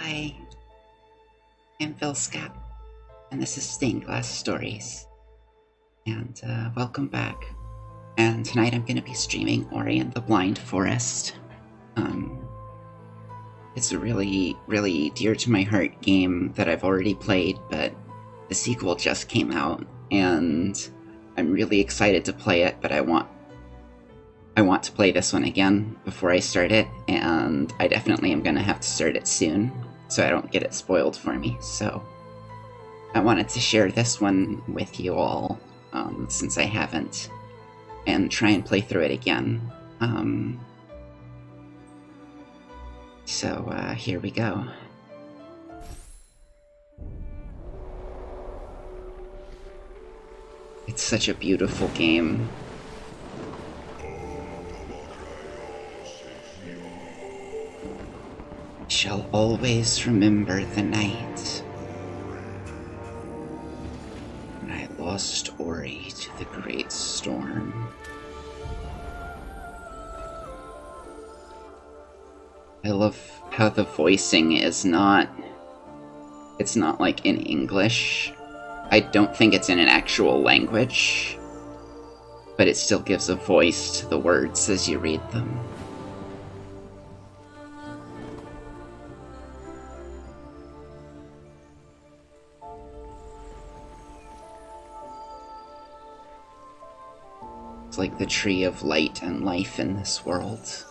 Hi, I'm Phil Scott, and this is Stained Glass Stories. And welcome back. And tonight I'm going to be streaming Ori and the Blind Forest. It's a really, really dear to my heart game that I've already played, but the sequel just came out, and I'm really excited to play it, but I want to play this one again before I start it, and I definitely am going to have to start it soon, so I don't get it spoiled for me. So I wanted to share this one with you all, since I haven't, and try and play through it again. So here we go. It's such a beautiful game. Shall always remember the night when I lost Ori to the great storm. I love how the voicing is it's not like in English. I don't think it's in an actual language, but it still gives a voice to the words as you read them. It's like the tree of light and life in this world.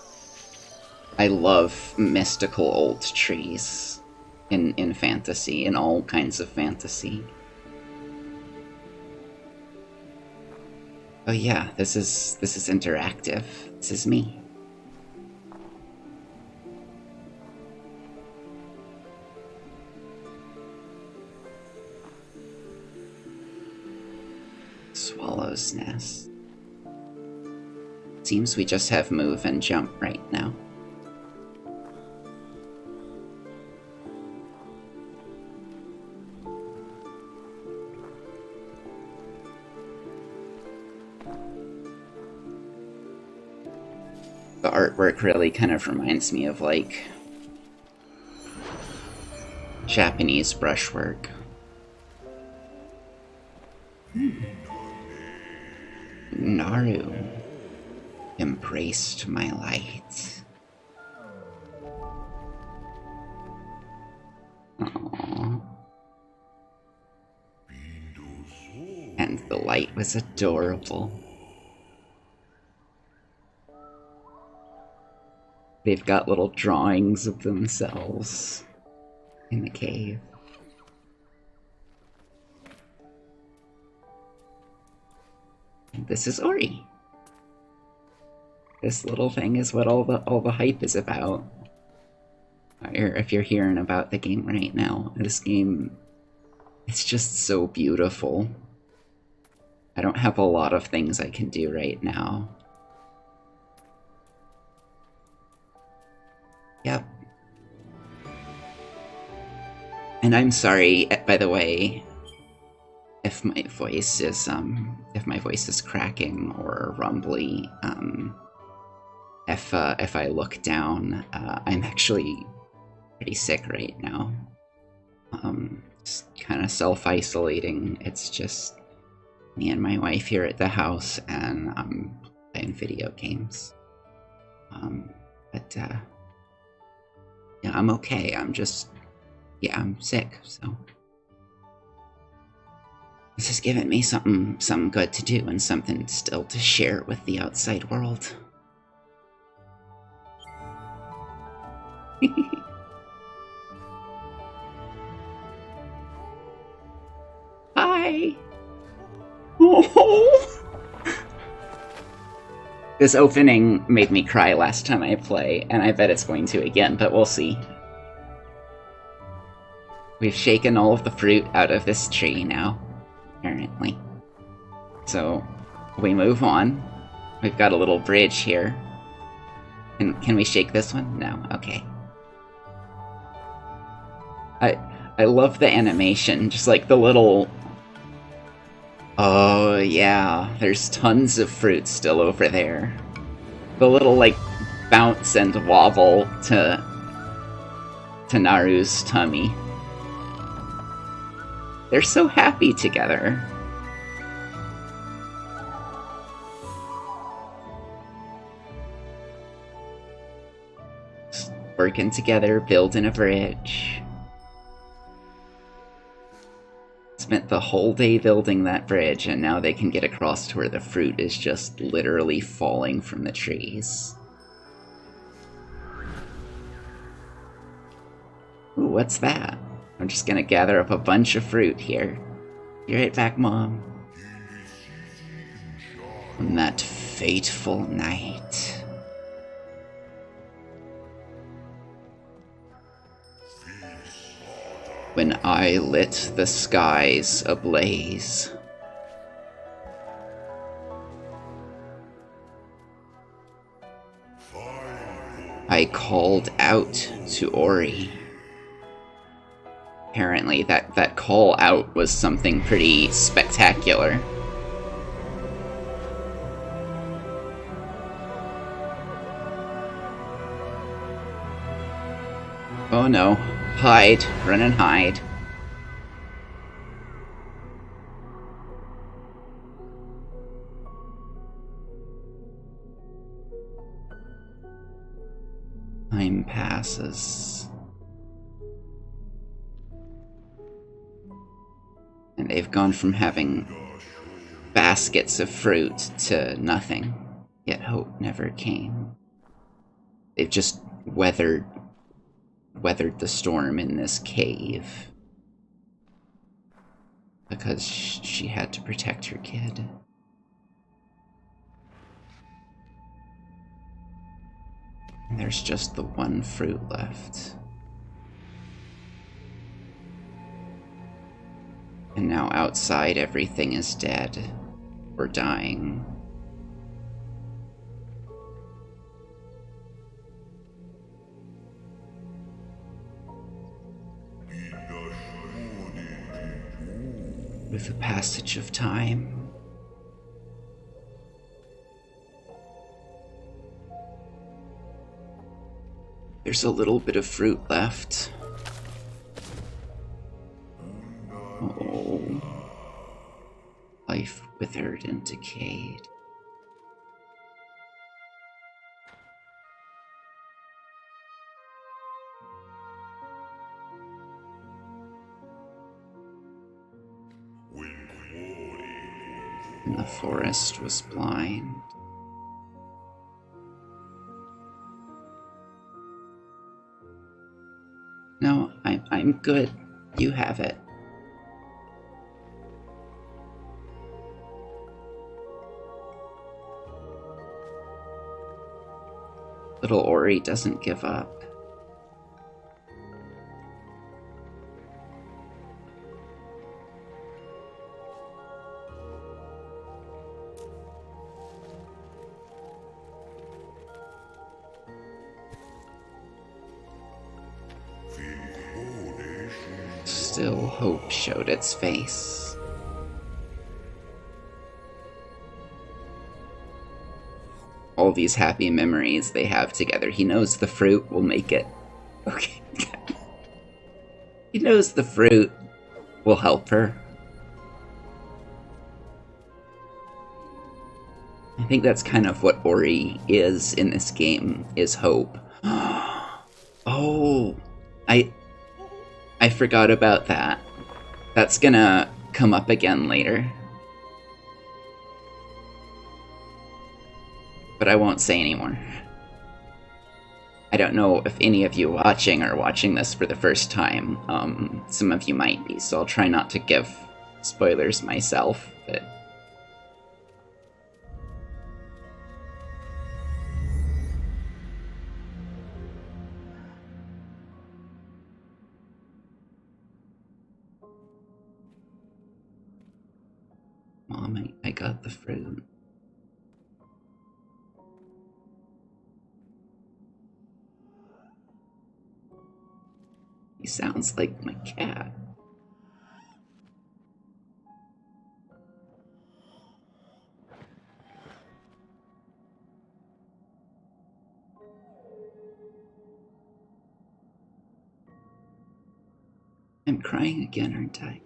I love mystical old trees in fantasy, in all kinds of fantasy. Oh yeah, this is interactive. This is me. Swallow's nest. Seems we just have move and jump right now. The artwork really kind of reminds me of, like, Japanese brushwork. Naru embraced my light. Aww. And the light was adorable. They've got little drawings of themselves in the cave. And this is Ori. This little thing is what all the hype is about. Or if you're hearing about the game right now, this game, it's just so beautiful. I don't have a lot of things I can do right now. Yep. And I'm sorry, by the way, if my voice is cracking or rumbly. If I look down, I'm actually pretty sick right now. Just kind of self-isolating. It's just me and my wife here at the house, and I'm playing video games. But yeah, I'm okay. I'm sick, so this has given me something good to do and something still to share with the outside world. Hi! Oh. This opening made me cry last time I play, and I bet it's going to again, but we'll see. We've shaken all of the fruit out of this tree now, apparently. So, we move on. We've got a little bridge here. And can we shake this one? No? Okay. I love the animation, just like the little... Oh, yeah, there's tons of fruit still over there. The little, like, bounce and wobble to to Naru's tummy. They're so happy together. Working together, building a bridge. Spent the whole day building that bridge, and now they can get across to where the fruit is just literally falling from the trees. Ooh, what's that? I'm just gonna gather up a bunch of fruit here. Be right back, Mom. On that fateful night. When I lit the skies ablaze. I called out to Ori. Apparently that call out was something pretty spectacular. Oh no. Hide. Run and hide. Time passes. And they've gone from having baskets of fruit to nothing. Yet hope never came. They've just weathered the storm in this cave. Because she had to protect her kid. And there's just the one fruit left. And now outside everything is dead. Or dying. With the passage of time, there's a little bit of fruit left. Oh, life withered and decayed. And the forest was blind. No, I'm good. You have it. Little Ori doesn't give up. Still, hope showed its face. All these happy memories they have together. He knows the fruit will make it. Okay. He knows the fruit will help her. I think that's kind of what Ori is in this game, is hope. Oh, I forgot about that. That's gonna come up again later. But I won't say anymore. I don't know if any of you watching are watching this for the first time. Some of you might be, so I'll try not to give spoilers myself, but... Mom, I got the fruit. He sounds like my cat. I'm crying again, aren't I?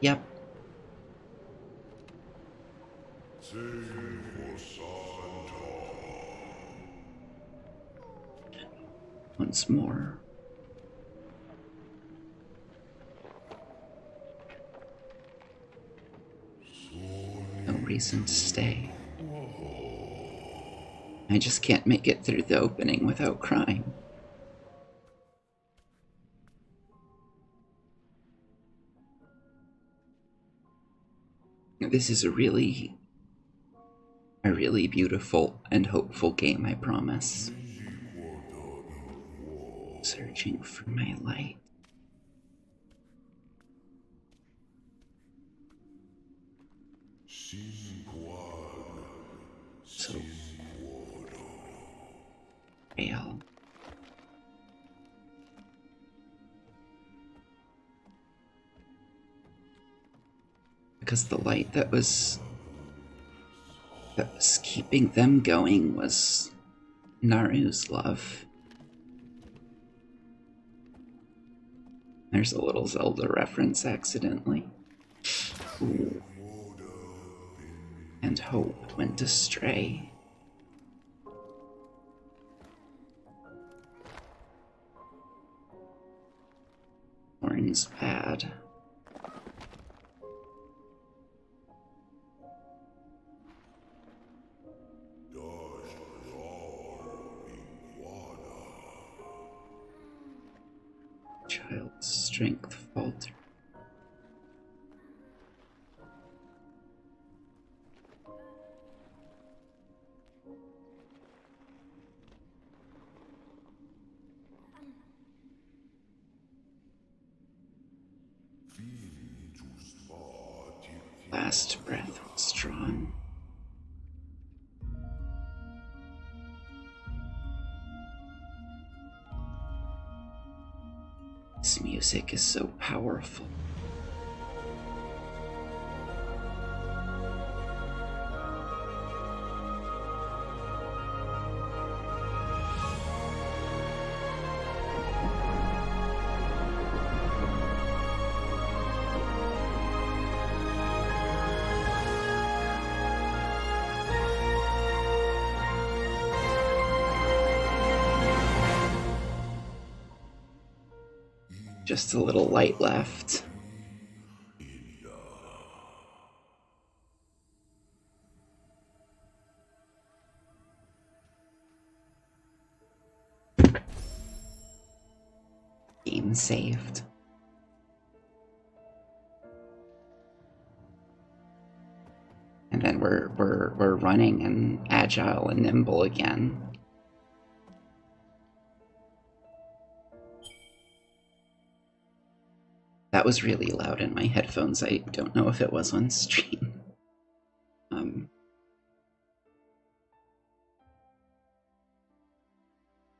Yep. Once more. No reason to stay. I just can't make it through the opening without crying. This is a really beautiful and hopeful game, I promise. Searching for my light. So real. Because the light that was keeping them going was Naru's love. There's a little Zelda reference accidentally. Ooh. And hope went astray. Horn's bad. Child's strength faltered. Last breath was drawn. This music is so powerful. Just a little light left. Game saved. And then we're running and agile and nimble again. That was really loud in my headphones. I don't know if it was on stream.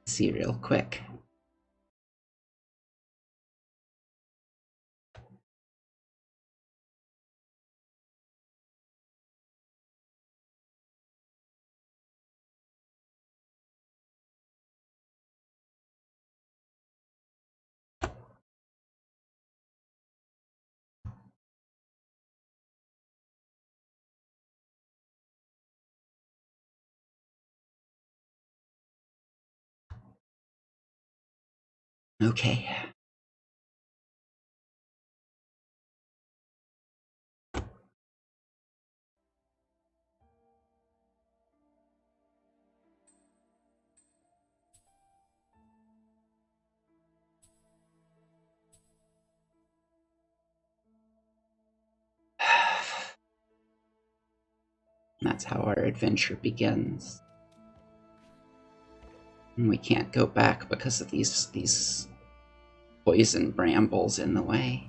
See real quick. Okay. That's how our adventure begins. And we can't go back because of these poison brambles in the way.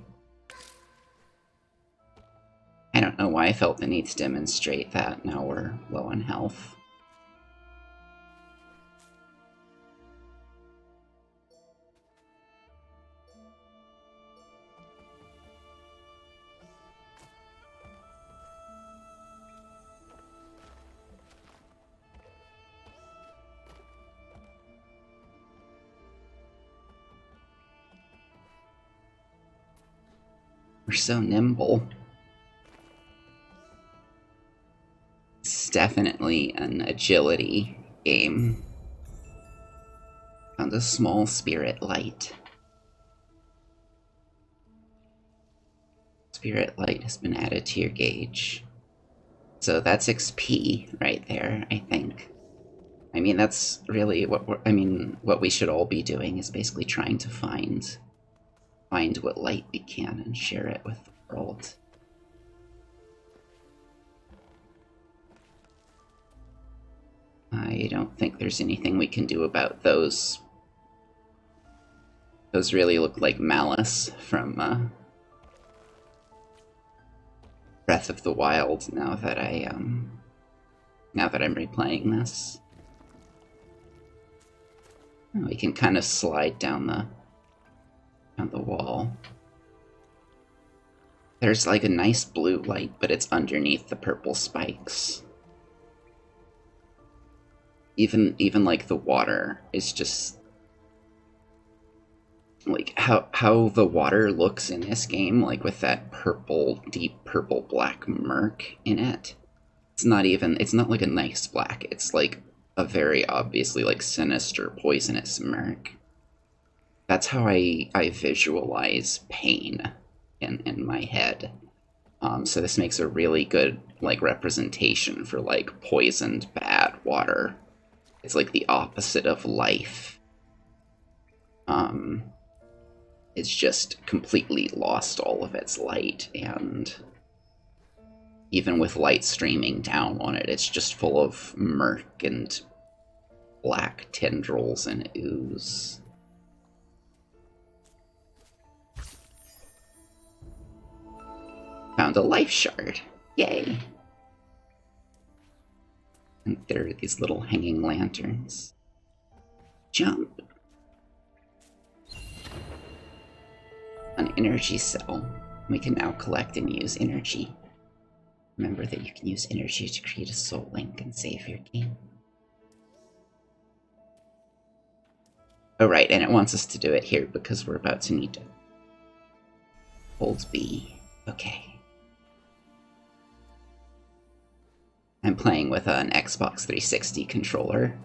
I don't know why I felt the need to demonstrate that. Now we're low on health. We're so nimble. It's definitely an agility game. Found a small spirit light. Spirit light has been added to your gauge. So that's XP right there, I think. I mean, that's really what we should all be doing is basically trying to find what light we can and share it with the world. I don't think there's anything we can do about those. Those really look like Malice from Breath of the Wild. Now that I'm replaying this, we can kind of slide down the wall. There's like a nice blue light, but it's underneath the purple spikes. Even like the water is just like how the water looks in this game, like with that purple, deep purple black murk in it. It's not like a nice black. It's like a very obviously like sinister, poisonous murk. That's how I visualize pain in my head. So this makes a really good like representation for like poisoned bad water. It's like the opposite of life. It's just completely lost all of its light, and even with light streaming down on it, it's just full of murk and black tendrils and ooze. Found a life shard. Yay! And there are these little hanging lanterns. Jump! An energy cell. We can now collect and use energy. Remember that you can use energy to create a soul link and save your game. Oh right, and it wants us to do it here because we're about to need to hold B. Okay. I'm playing with an Xbox 360 controller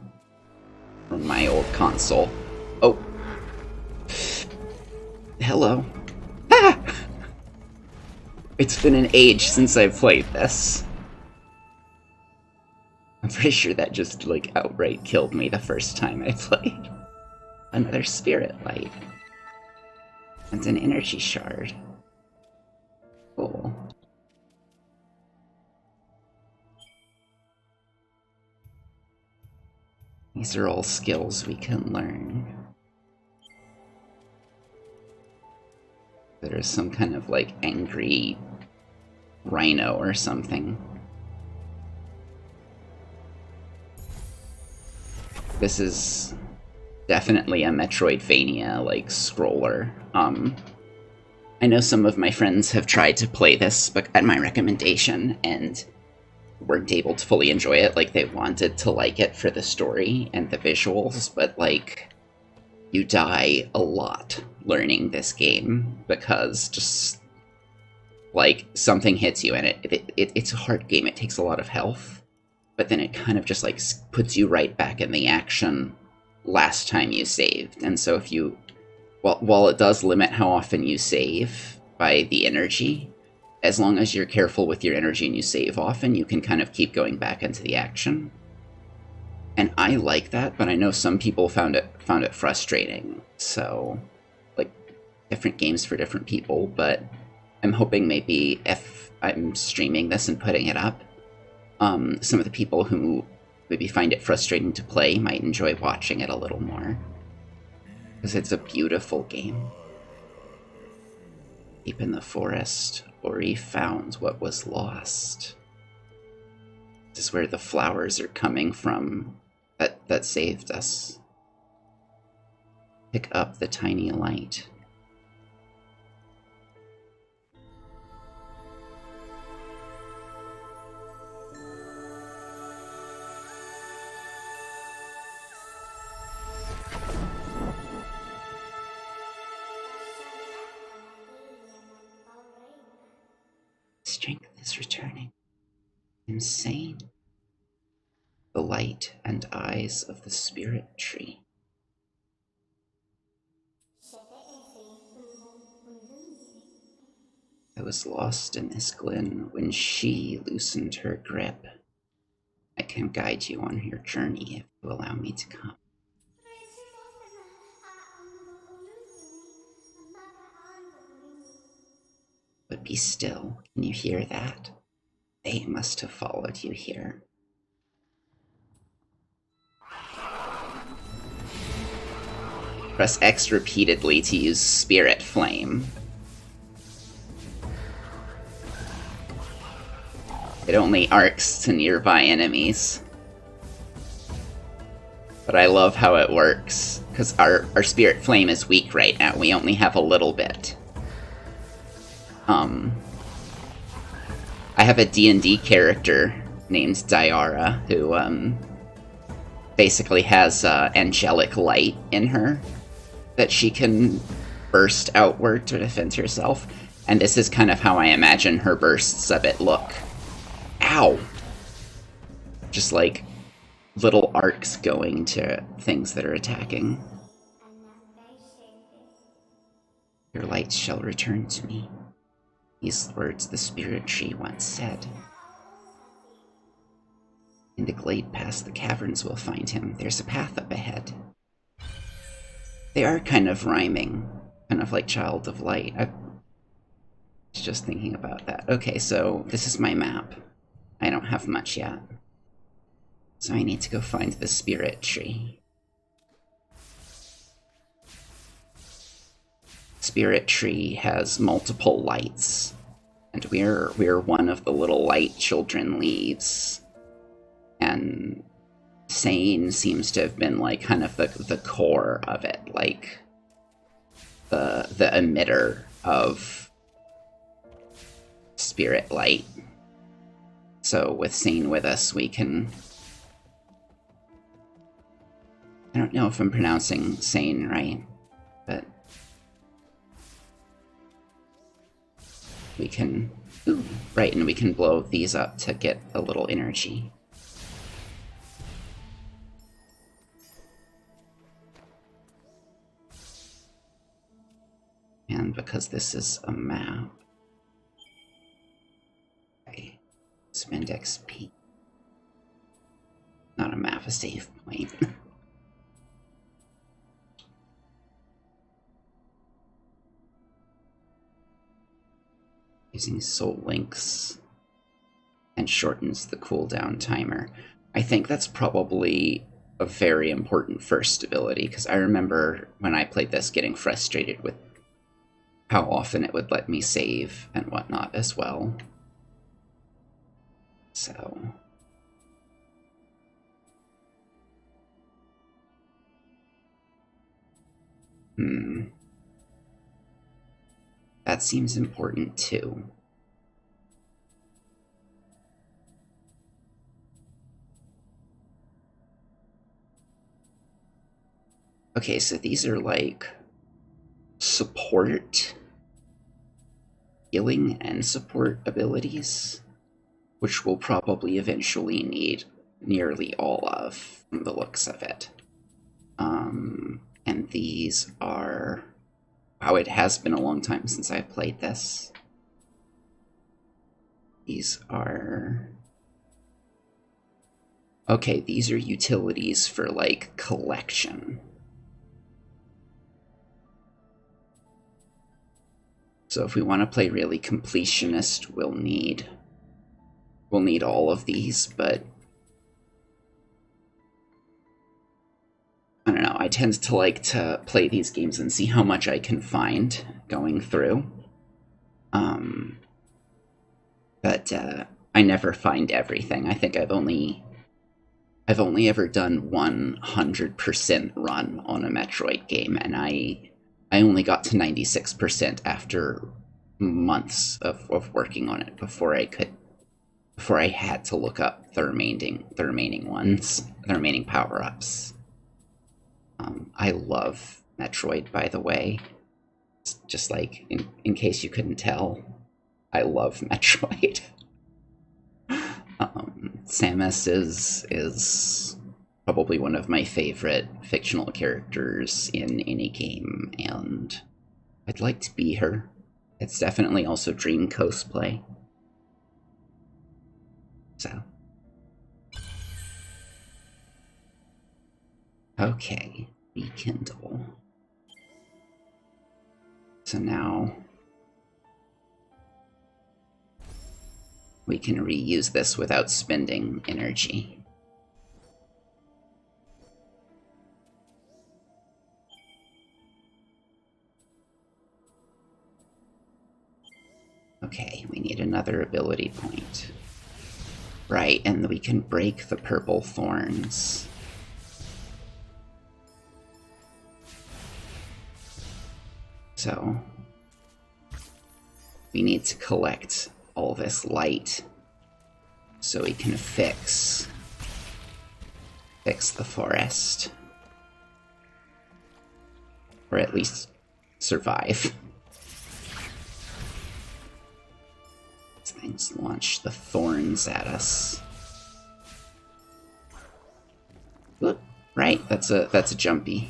from my old console. Oh. Hello. Ah! It's been an age since I've played this. I'm pretty sure that just, like, outright killed me the first time I played. Another spirit light. And an energy shard. Cool. These are all skills we can learn. There's some kind of, like, angry rhino or something. This is definitely a Metroidvania, like, scroller. I know some of my friends have tried to play this but at my recommendation and weren't able to fully enjoy it. Like, they wanted to like it for the story and the visuals, but, like, you die a lot learning this game because just, like, something hits you and it's a hard game. It takes a lot of health, but then it kind of just, like, puts you right back in the action last time you saved. And so if you, while it does limit how often you save by the energy, as long as you're careful with your energy and you save often, you can kind of keep going back into the action. And I like that, but I know some people found it frustrating. So, like, different games for different people, but I'm hoping maybe if I'm streaming this and putting it up, some of the people who maybe find it frustrating to play might enjoy watching it a little more. Because it's a beautiful game. Deep in the forest, Ori found what was lost. This is where the flowers are coming from that saved us. Pick up the tiny light. strength is returning. Insane. The light and eyes of the spirit tree. I was lost in this glen when she loosened her grip. I can guide you on your journey if you allow me to come. But be still. Can you hear that? They must have followed you here. Press X repeatedly to use Spirit Flame. It only arcs to nearby enemies. But I love how it works, because our Spirit Flame is weak right now. We only have a little bit. I have a D&D character named Diara, who basically has angelic light in her that she can burst outward to defend herself. And this is kind of how I imagine her bursts of it look. Ow! Just like little arcs going to things that are attacking. Your light shall return to me. These words the spirit tree once said. In the glade past the caverns we'll find him. There's a path up ahead. They are kind of rhyming. Kind of like Child of Light. I was just thinking about that. Okay, so this is my map. I don't have much yet. So I need to go find the spirit tree. Spirit tree has multiple lights, and we're one of the little light children leaves. And Sane seems to have been like kind of the core of it, like the emitter of spirit light. So with Sane with us, we can... I don't know if I'm pronouncing Sane right, but we can... Ooh, right, and we can blow these up to get a little energy. And because this is a map, I spend XP. Not a map, a save point. Using soul links and shortens the cooldown timer. I think that's probably a very important first ability, because I remember when I played this getting frustrated with how often it would let me save and whatnot as well. So... that seems important too. Okay, so these are like support, healing and support abilities, which we'll probably eventually need nearly all of from the looks of it. And these are... Wow, it has been a long time since I've played this. These are... Okay, these are utilities for, like, collection. So if we want to play really completionist, we'll need all of these, but I don't know, I tend to like to play these games and see how much I can find going through. But I never find everything. I think I've only ever done 100% run on a Metroid game, and I only got to 96% after months of working on it before I had to look up the remaining ones, the remaining power-ups. I love Metroid, by the way. Just like, in case you couldn't tell, I love Metroid. Samus is probably one of my favorite fictional characters in any game, and I'd like to be her. It's definitely also dream cosplay. So. Okay, rekindle. So now we can reuse this without spending energy. Okay, we need another ability point. Right, and we can break the purple thorns. So we need to collect all this light so we can fix the forest. Or at least survive. These things launch the thorns at us. Look, right, that's a jumpy.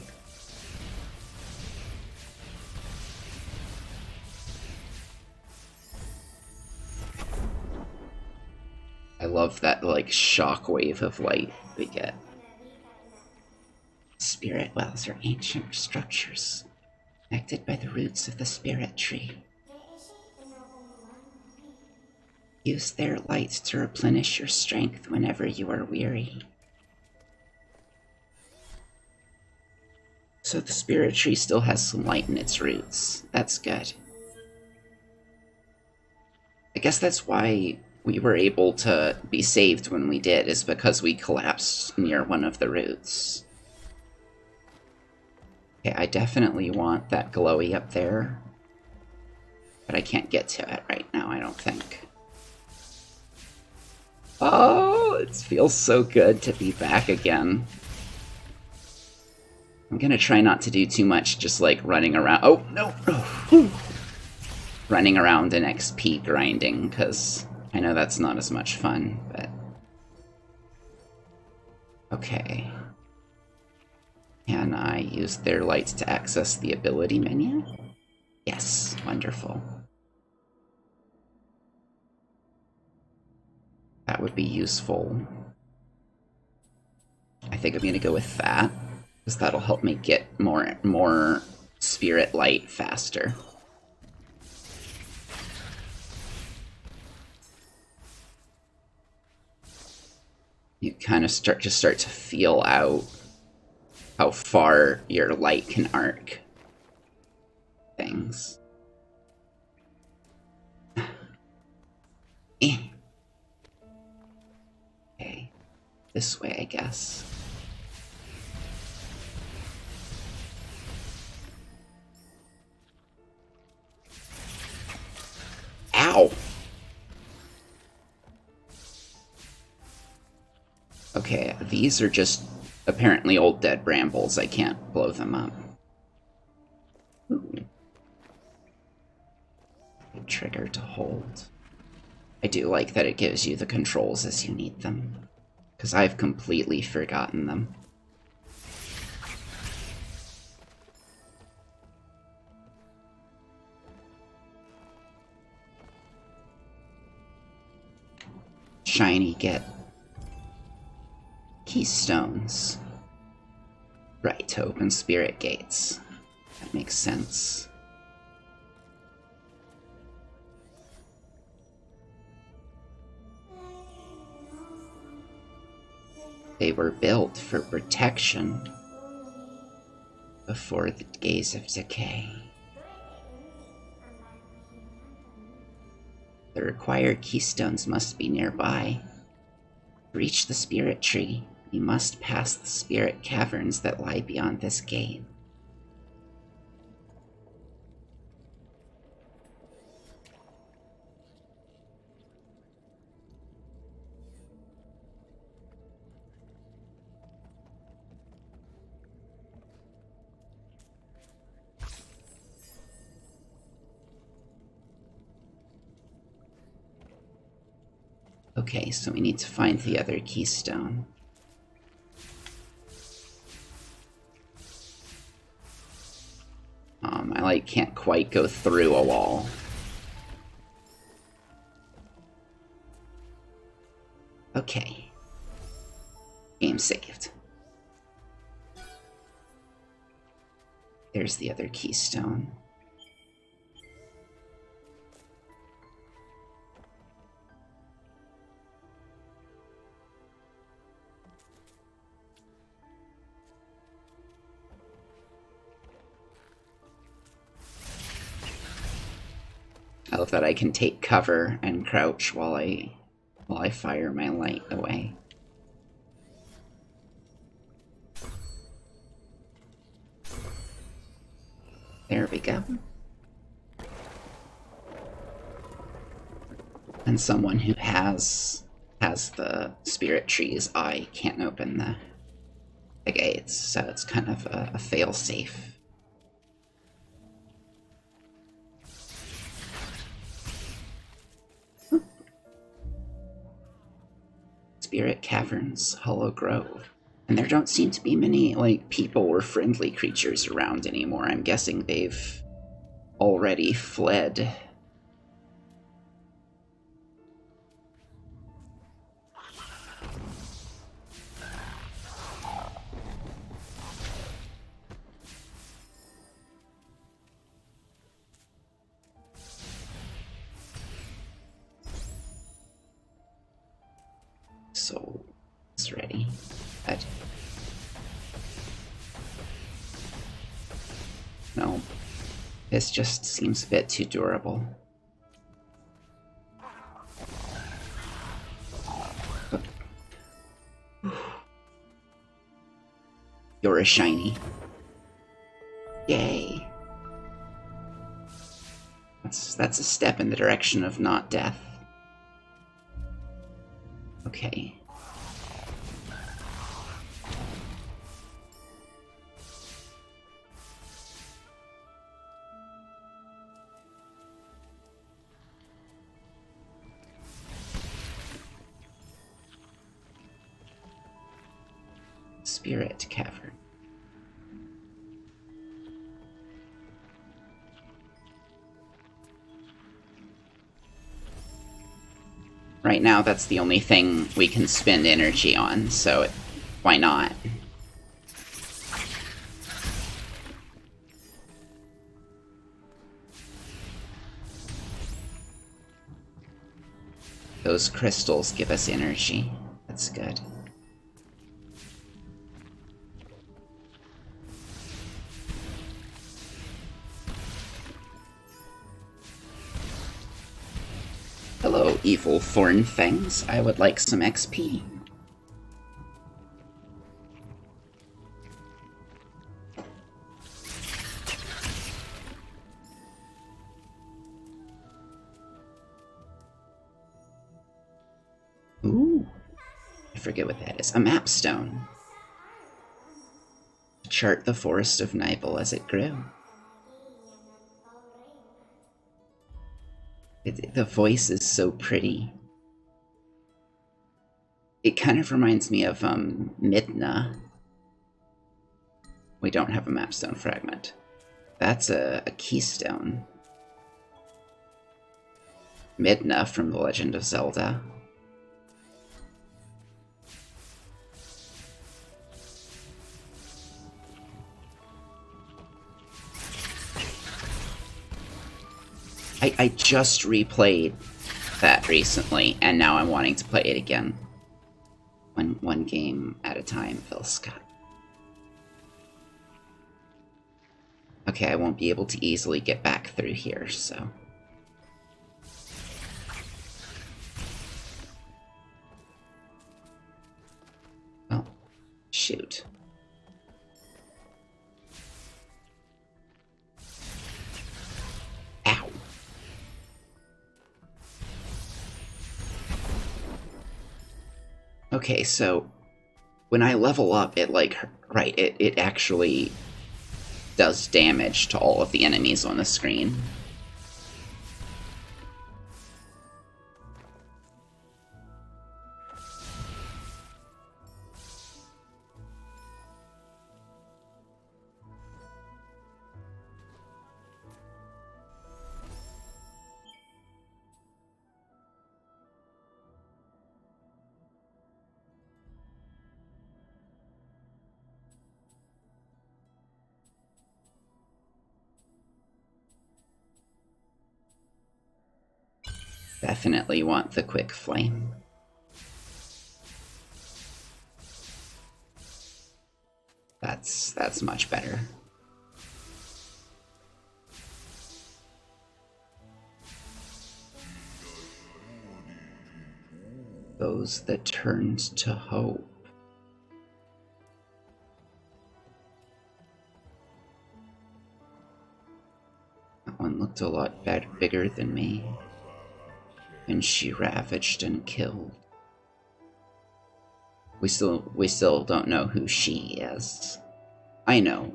I love that, like, shockwave of light we get. Spirit wells are ancient structures, connected by the roots of the spirit tree. Use their light to replenish your strength whenever you are weary. So the spirit tree still has some light in its roots. That's good. I guess that's why we were able to be saved when we did, is because we collapsed near one of the roots. Okay, I definitely want that glowy up there, but I can't get to it right now, I don't think. Oh, it feels so good to be back again. I'm gonna try not to do too much, just like running around. Oh, no! Running around and XP grinding, because I know that's not as much fun, but... Okay. Can I use their lights to access the ability menu? Yes, wonderful. That would be useful. I think I'm gonna go with that, because that'll help me get more spirit light faster. You kind of start to feel out how far your light can arc things. Okay, this way, I guess. Ow! Okay, these are just apparently old dead brambles. I can't blow them up. Ooh. Trigger to hold. I do like that it gives you the controls as you need them, because I've completely forgotten them. Shiny get keystones. Right, to open spirit gates. That makes sense. They were built for protection before the gaze of decay. The required keystones must be nearby. To reach the spirit tree, you must pass the spirit caverns that lie beyond this gate. Okay, so we need to find the other keystone. I can't quite go through a wall. Okay. Game saved. There's the other keystone. I love that I can take cover and crouch while I fire my light away. There we go. And someone who has the spirit tree's eye can't open the gates, so it's kind of a fail-safe. Spirit Caverns, Hollow Grove. And there don't seem to be many, people or friendly creatures around anymore. I'm guessing they've already fled. So it's ready. But no, this just seems a bit too durable. You're a shiny. Yay. That's a step in the direction of not death. Okay. Spirit Cavern. Right now, that's the only thing we can spend energy on, so why not? Those crystals give us energy. That's good. Hello, evil thorn fangs. I would like some XP. Ooh. I forget what that is. A map stone. Chart the forest of Nibel as it grew. The voice is so pretty. It kind of reminds me of Midna. We don't have a mapstone fragment. That's a keystone. Midna from The Legend of Zelda. I just replayed that recently, and now I'm wanting to play it again. One game at a time, Phil Scott. Okay, I won't be able to easily get back through here, so... Oh, shoot. Ow. Okay, so when I level up, it actually does damage to all of the enemies on the screen. Definitely want the quick flame. That's much better. Those that turned to hope. That one looked a lot bigger than me. And she ravaged and killed. We still don't know who she is. I know.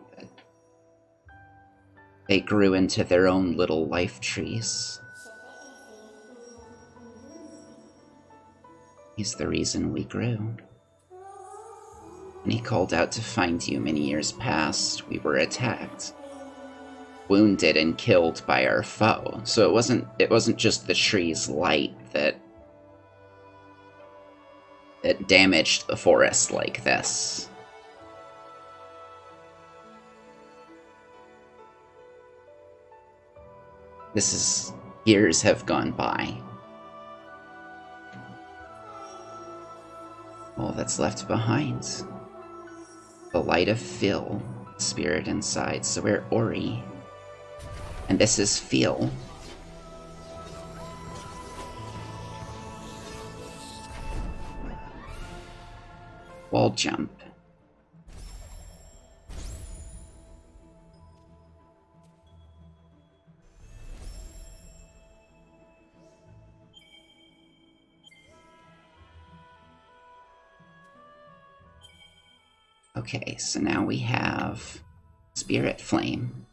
They grew into their own little life trees. He's the reason we grew. When he called out to find you many years past, we were attacked. Wounded and killed by our foe. So it wasn't just the tree's light that damaged the forest like this. Years have gone by. All that's left behind. The light of Phil, spirit inside, so we're Ori. And this is Phil. Wall jump. Okay, so now we have Spirit Flame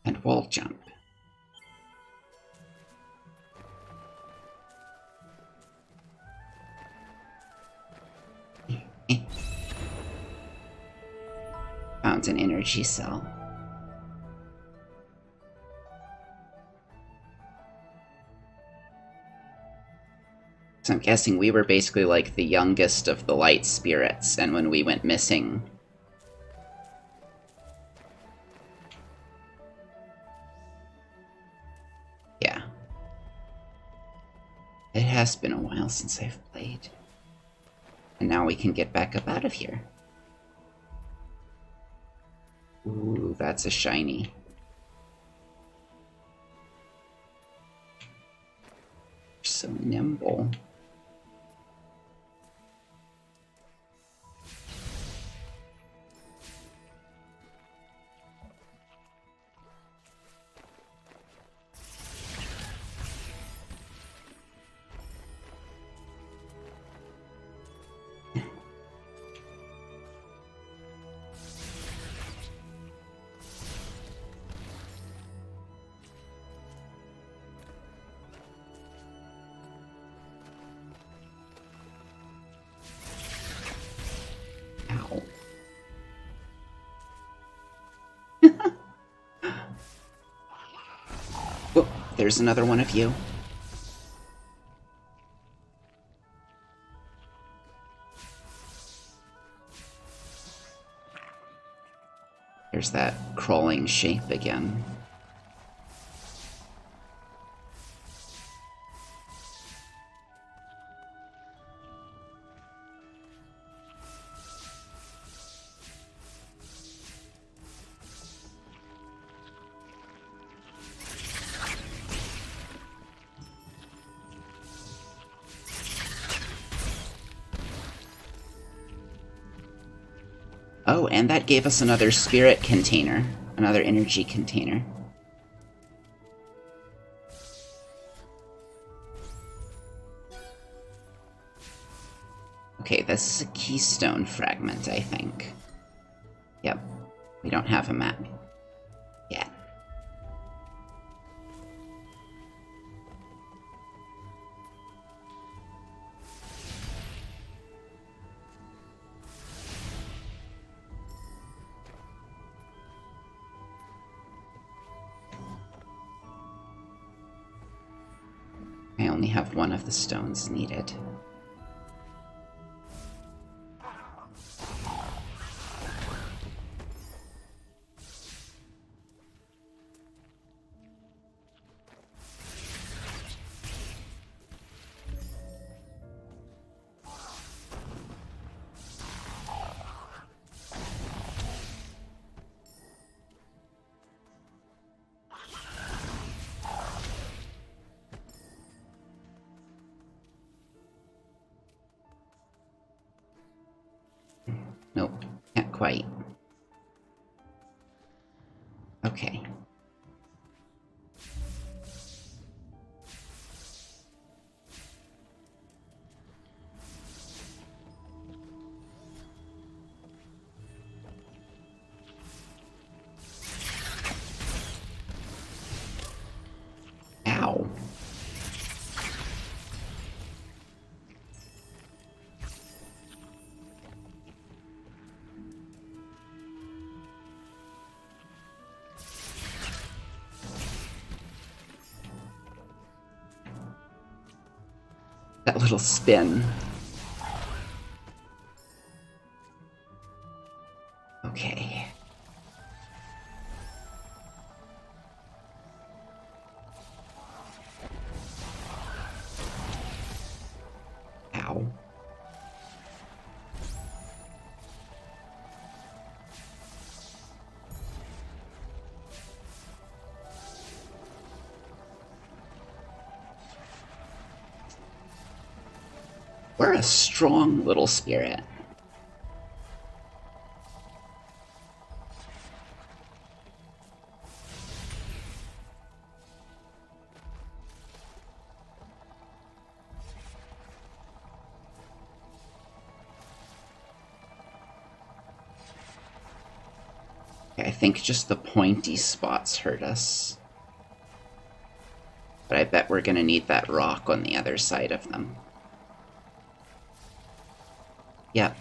and Wall Jump. Found an energy cell. So I'm guessing we were basically like the youngest of the light spirits, and when we went missing... Yeah. It has been a while since I've played. And now we can get back up out of here. Ooh, that's a shiny. So nimble. Oh, there's another one of you. There's that crawling shape again. Oh, and that gave us another spirit container. Another energy container. Okay, this is a keystone fragment, I think. Yep. We don't have a map yet. I only have one of the stones needed. quite. Okay. Ow. That little spin. Okay. Ow. We're a strong little spirit. I think just the pointy spots hurt us. But I bet we're gonna need that rock on the other side of them. Yep.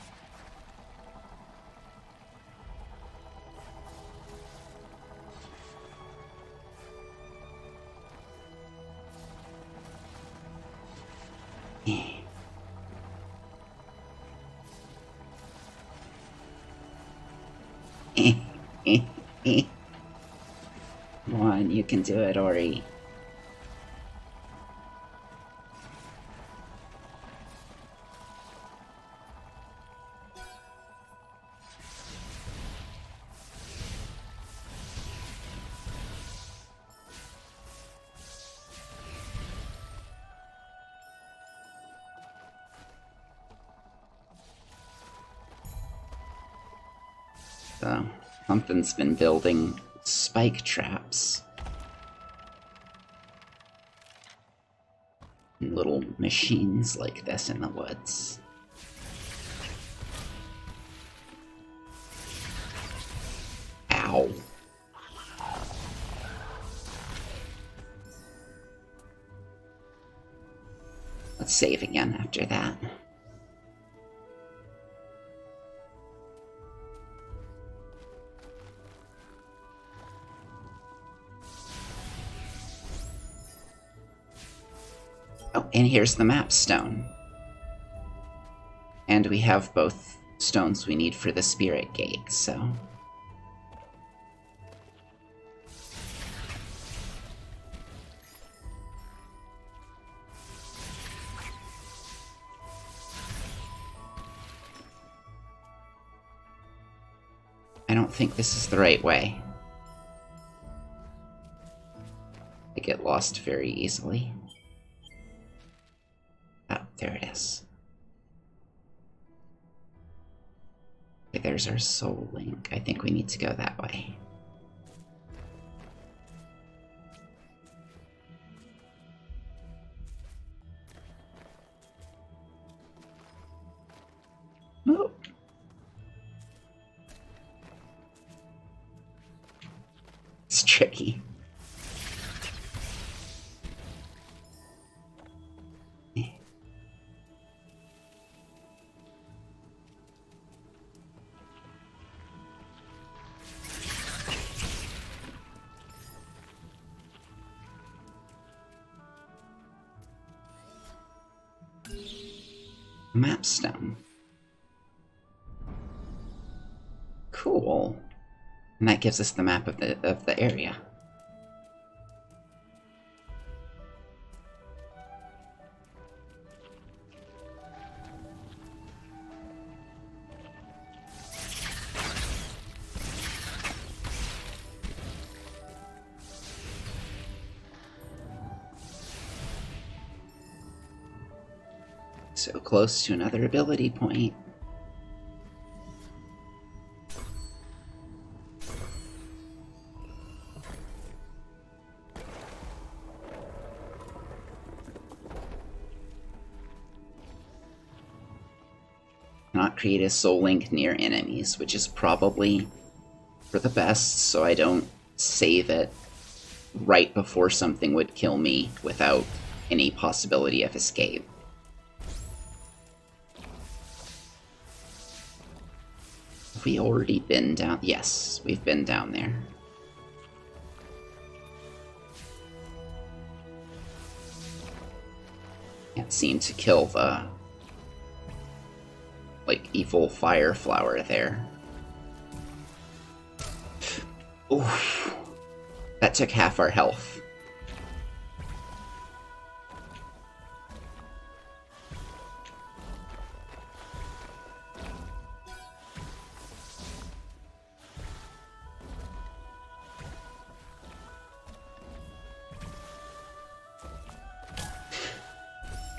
Come on, you can do it, Ori. So, something's been building spike traps. Little machines like this in the woods. Ow. Let's save again after that. Oh, and here's the map stone. And we have both stones we need for the spirit gate, so... I don't think this is the right way. I get lost very easily. Oh, there it is. Okay, there's our soul link. I think we need to go that way. Oh. It's tricky. Map stone. Cool. And that gives us the map of the area. So close to another ability point. Cannot create a soul link near enemies, which is probably for the best, so I don't save it right before something would kill me without any possibility of escape. Have we already been down? Yes, we've been down there. Can't seem to kill the, like, evil fire flower there. Oof. That took half our health.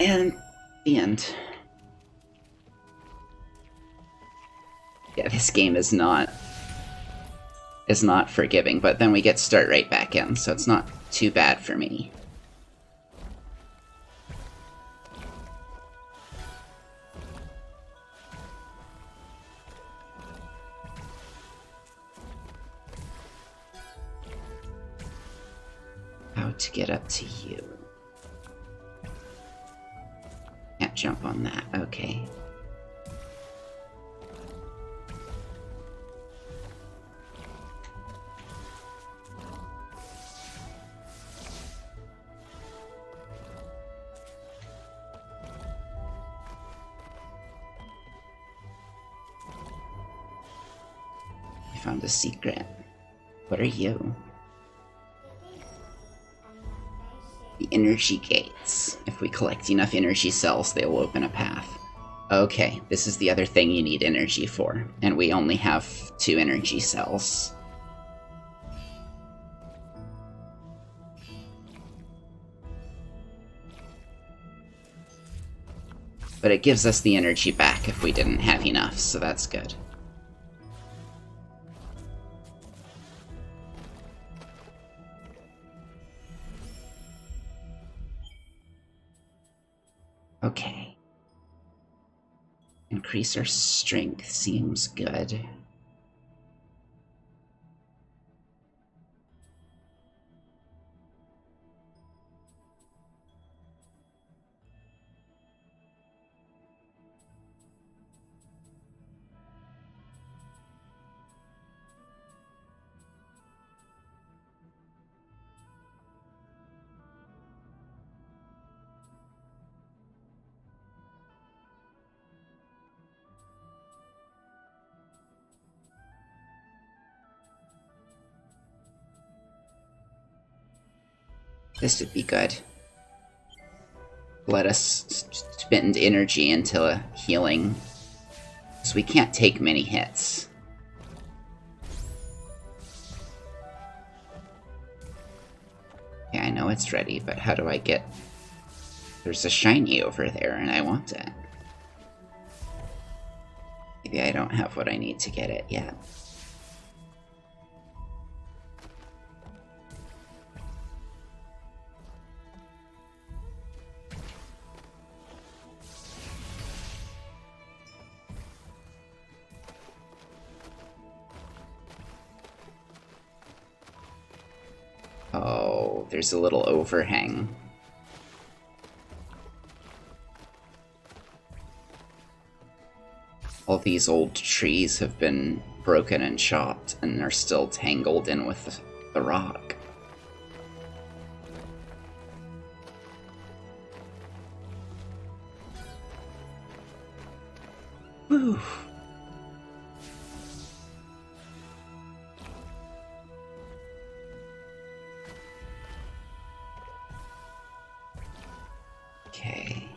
And the end. Yeah, this game is not forgiving, but then we get start right back in, so it's not too bad for me. How to get up to you? Can't jump on that, okay. I found a secret. What are you? The energy gates. If we collect enough energy cells, they will open a path. Okay, this is the other thing you need energy for, and we only have 2 energy cells. But it gives us the energy back if we didn't have enough, so that's good. Okay. Increase our strength seems good. This would be good. Let us spend energy into a healing, so we can't take many hits. Yeah, I know it's ready, but how do I get... There's a shiny over there, and I want it. Maybe I don't have what I need to get it yet. Oh, there's a little overhang. All these old trees have been broken and chopped and are still tangled in with the rock. Whew. Okay.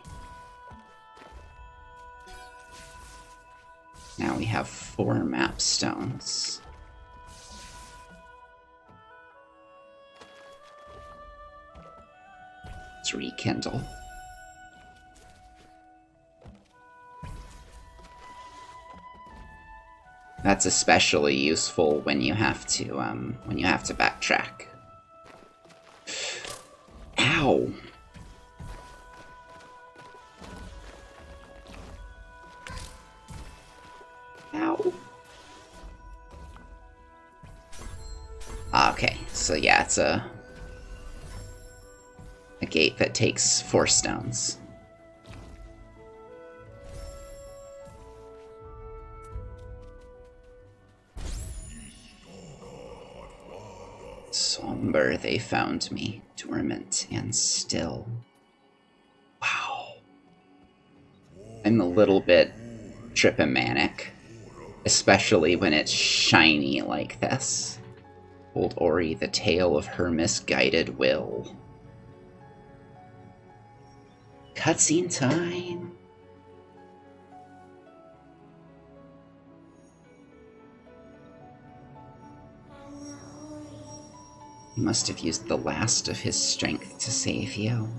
Now we have 4 map stones. Let's rekindle. That's especially useful when you have to backtrack. Ow! it's a gate that takes 4 stones. Somber they found me, dormant and still. Wow. I'm a little bit trippomanic, especially when it's shiny like this. Told Ori the tale of her misguided will. Cutscene time! He must have used the last of his strength to save you.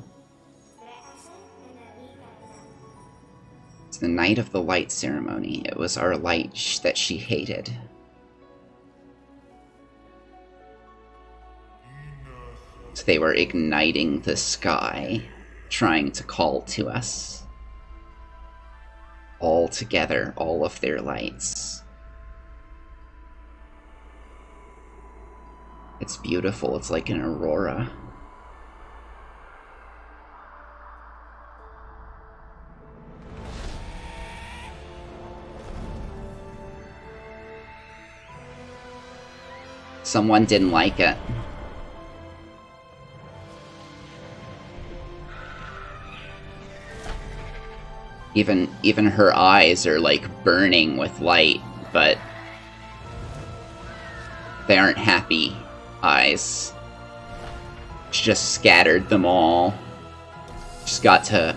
It's the night of the light ceremony. It was our light that she hated. So they were igniting the sky, trying to call to us. All together, all of their lights. It's beautiful, it's like an aurora. Someone didn't like it. Even her eyes are like burning with light, but they aren't happy eyes. She just scattered them all. Just got to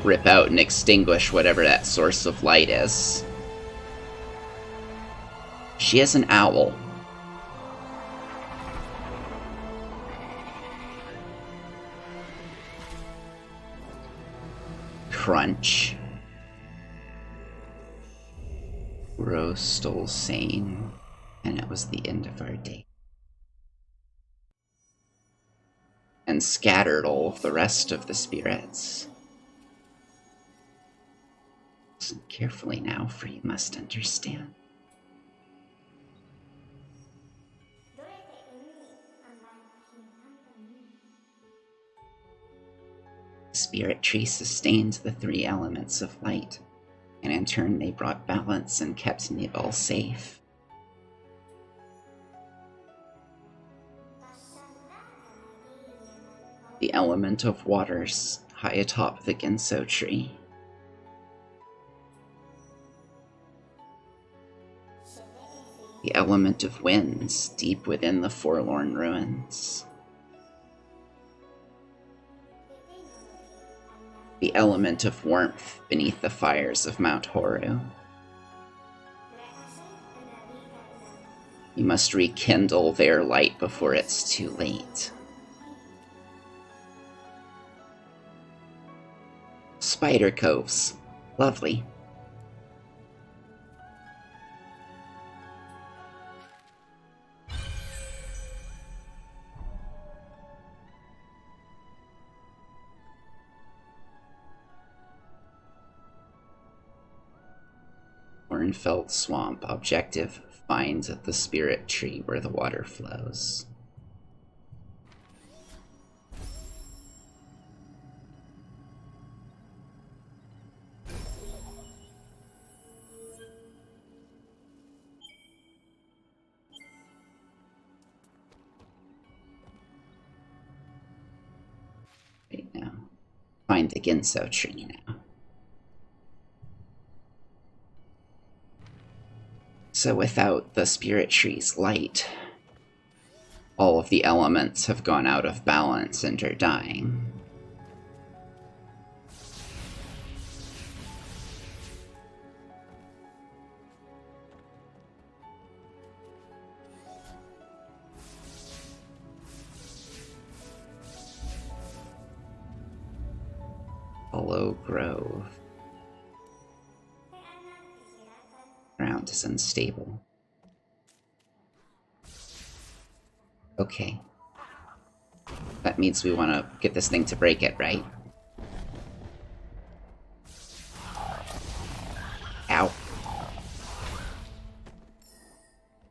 rip out and extinguish whatever that source of light is. She is an owl. Crunch. Rose stole sane, and it was the end of our day. And scattered all of the rest of the spirits. Listen carefully now, for you must understand. The spirit tree sustained the 3 elements of light, and in turn they brought balance and kept Nibel safe. The element of waters, high atop the Ginso tree. The element of winds, deep within the forlorn ruins. The element of warmth beneath the fires of Mount Horu. You must rekindle their light before it's too late. Spider coves. Lovely. Cornfeld Swamp. Objective: find the spirit tree where the water flows. Right now. Find the Ginso tree now. So without the spirit tree's light, all of the elements have gone out of balance and are dying. Hollow Grove. Ground is unstable. Okay. That means we want to get this thing to break it, right? Ow.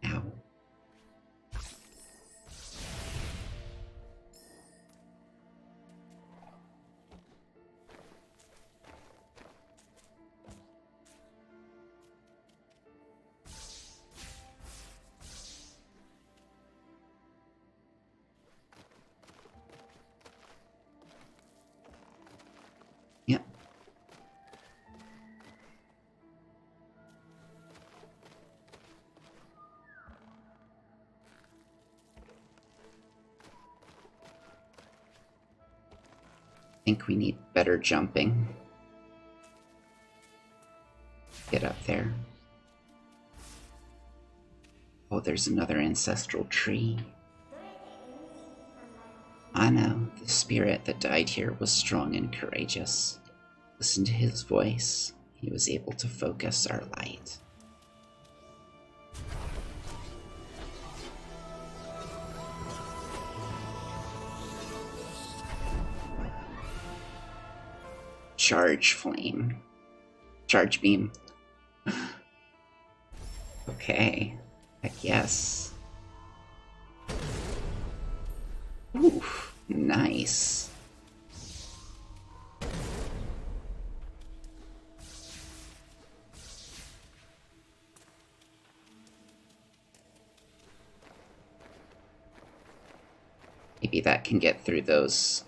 Ow. think we need better jumping. Get up there. Oh, there's another ancestral tree. I know, the spirit that died here was strong and courageous. Listen to his voice. He was able to focus our light. Charge flame. Charge beam. Okay. Heck yes. Ooh, nice. Maybe that can get through those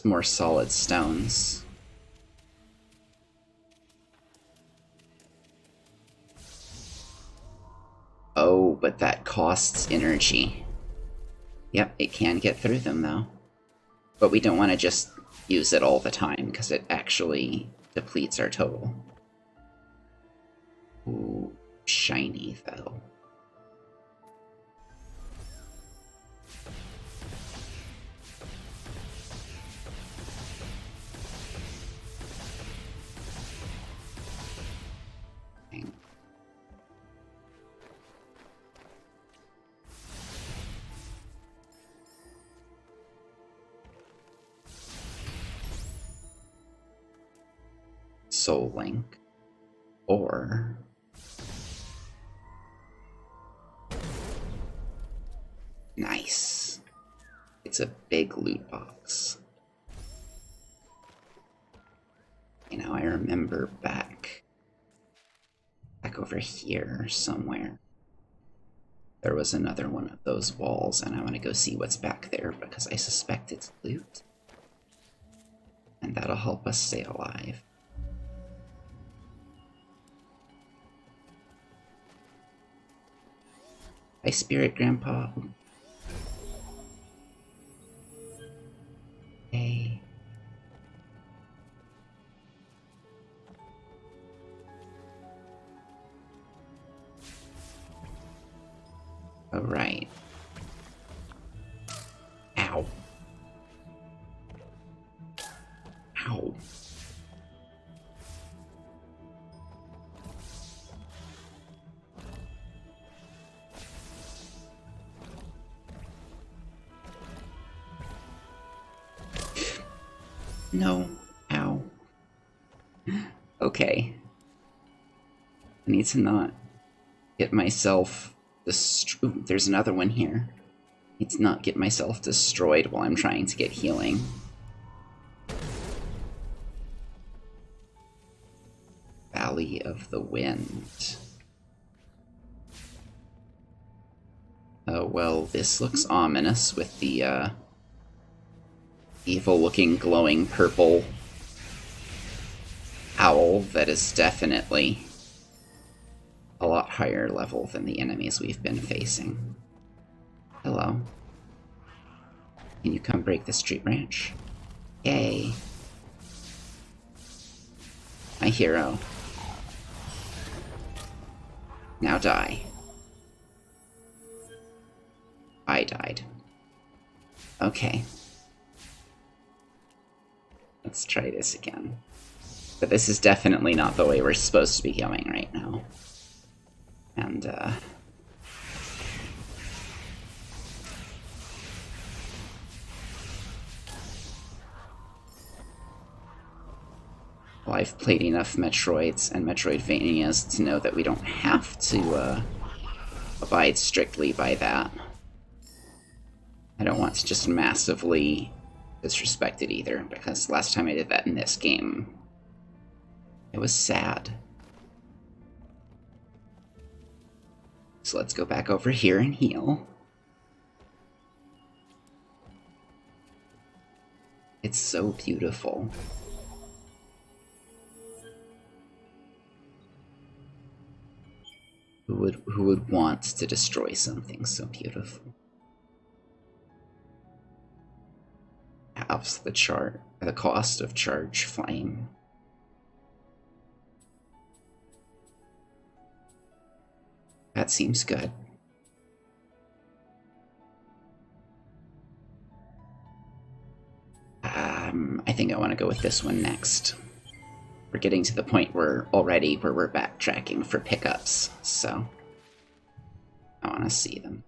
more solid stones. Oh, but that costs energy. Yep, it can get through them though. But we don't want to just use it all the time because it actually depletes our total. Ooh, shiny though. Soul Link, or nice. It's a big loot box. You know, I remember back over here somewhere, there was another one of those walls, and I want to go see what's back there because I suspect it's loot. And that'll help us stay alive. Hi, Spirit Grandpa. Hey. All right. Ow. Ow. No. Ow. Okay. I need to not get myself destroyed. There's another one here. I need to not get myself destroyed while I'm trying to get healing. Valley of the Wind. Oh, well, this looks ominous with the, evil-looking, glowing purple owl that is definitely a lot higher level than the enemies we've been facing. Hello. Can you come break this tree branch? Yay. My hero. Now die. I died. Okay. Let's try this again. But this is definitely not the way we're supposed to be going right now. And, well, I've played enough Metroids and Metroidvanias to know that we don't have to, abide strictly by that. I don't want to just massively disrespect it either, because last time I did that in this game, it was sad. So let's go back over here and heal. It's so beautiful. Who would want to destroy something so beautiful? Ow. halves the cost of charge flame. That seems good. I think I want to go with this one next. We're getting to the point where we're backtracking for pickups, so I want to see them.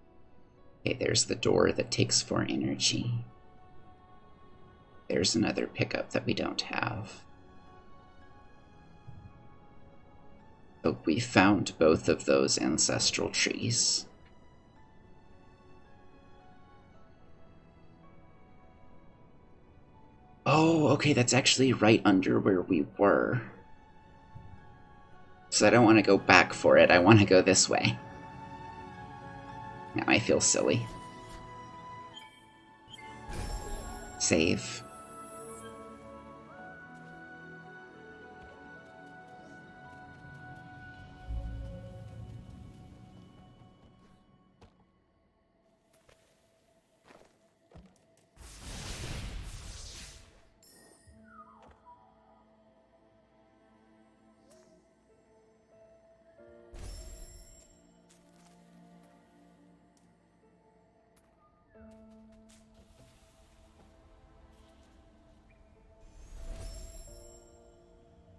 Okay, there's the door that takes 4 energy. There's another pickup that we don't have. But we found both of those ancestral trees. Oh, okay, that's actually right under where we were. So I don't want to go back for it, I want to go this way. Now I feel silly. Save.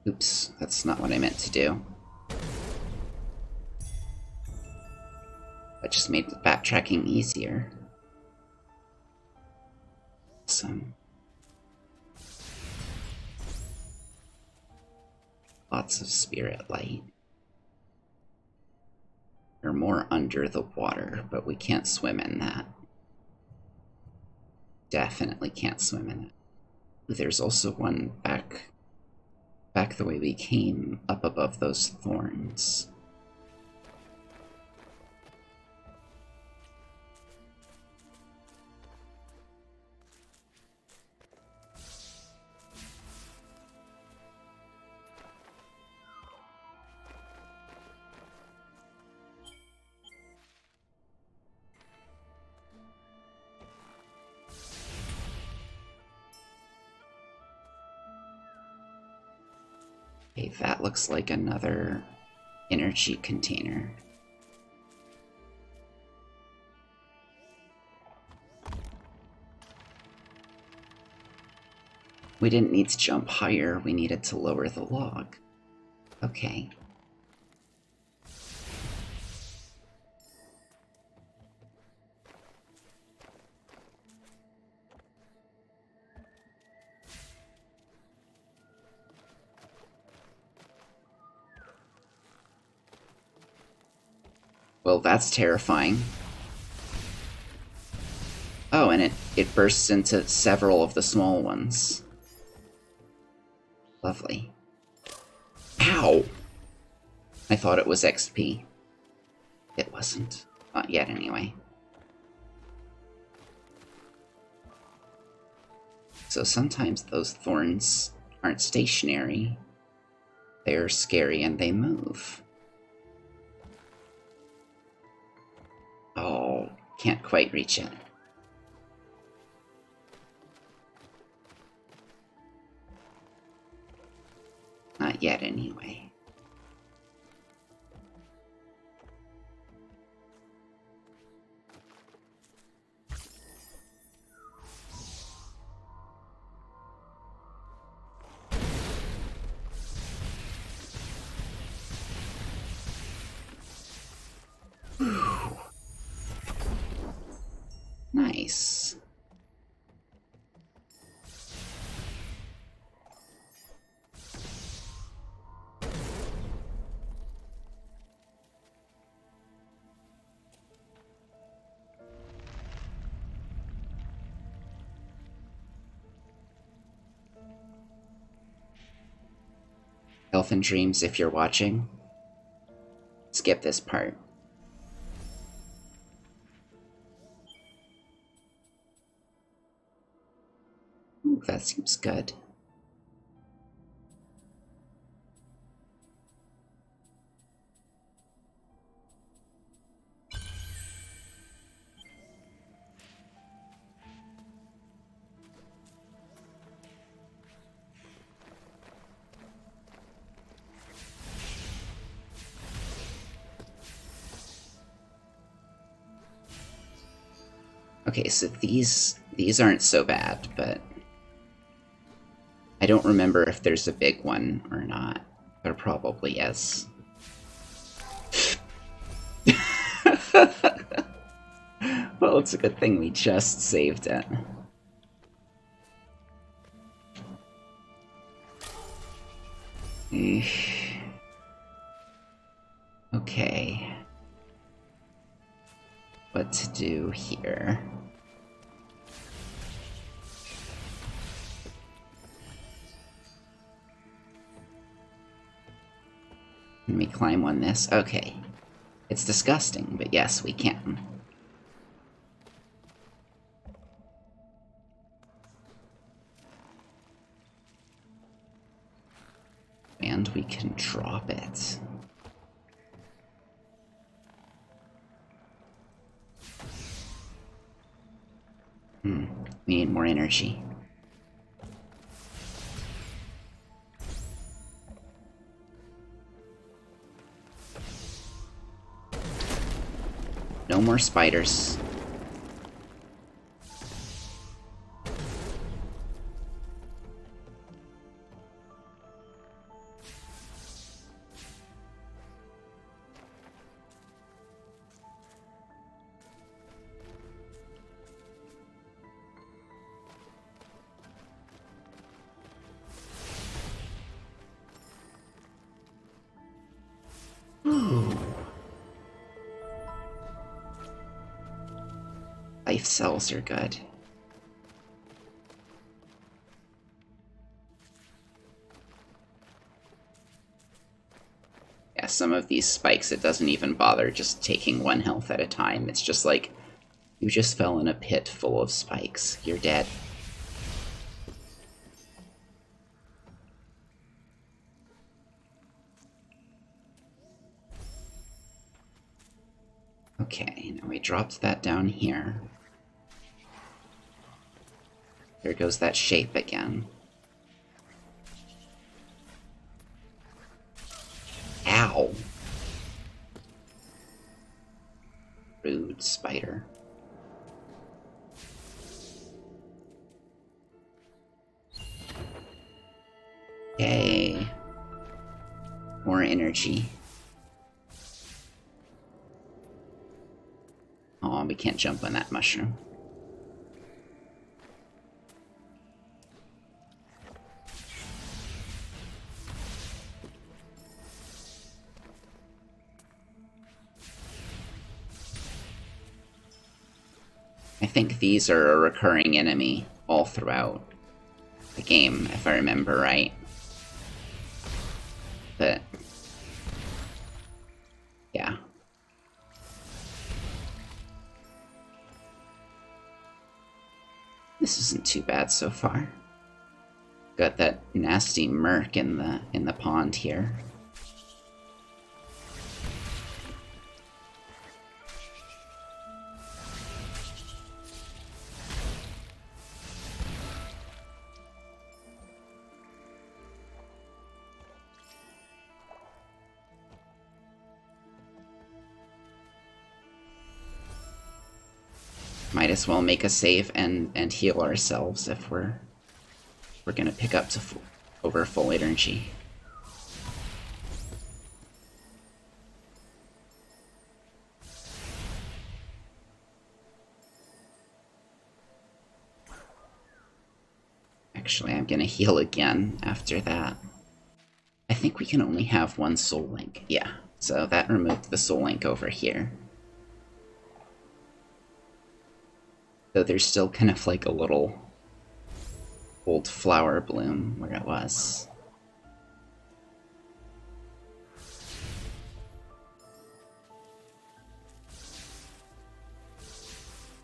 Oops, that's not what I meant to do. That just made backtracking easier. Awesome. Lots of spirit light. We're more under the water, but we can't swim in that. Definitely can't swim in it. There's also one back the way we came, up above those thorns. Okay, that looks like another energy container. We didn't need to jump higher, we needed to lower the log. Okay. Well, that's terrifying. Oh, and it bursts into several of the small ones. Lovely. Ow! I thought it was XP. It wasn't. Not yet, anyway. So sometimes those thorns aren't stationary. They're scary and they move. Oh, can't quite reach it. Not yet, anyway. Nice. Elfin Dreams, if you're watching, skip this part. Ooh, that seems good. Okay, so these aren't so bad, but I don't remember if there's a big one or not. There probably is. Well, it's a good thing we just saved it. Okay. What to do here? Can we climb on this? Okay. It's disgusting, but yes, we can. And we can drop it. We need more energy. No more spiders. Life cells are good. Yeah, some of these spikes, it doesn't even bother just taking 1 health at a time. It's just like, you just fell in a pit full of spikes. You're dead. Okay, now we dropped that down here. There goes that shape again. Ow! Rude spider. Yay. More energy. Oh, we can't jump on that mushroom. I think these are a recurring enemy all throughout the game, if I remember right. But yeah. This isn't too bad so far. Got that nasty murk in the pond here. Might as well make a save and heal ourselves if we're gonna pick up to over full energy. Actually, I'm gonna heal again after that. I think we can only have 1 soul link. Yeah, so that removed the soul link over here. Though there's still kind of like a little old flower bloom where it was.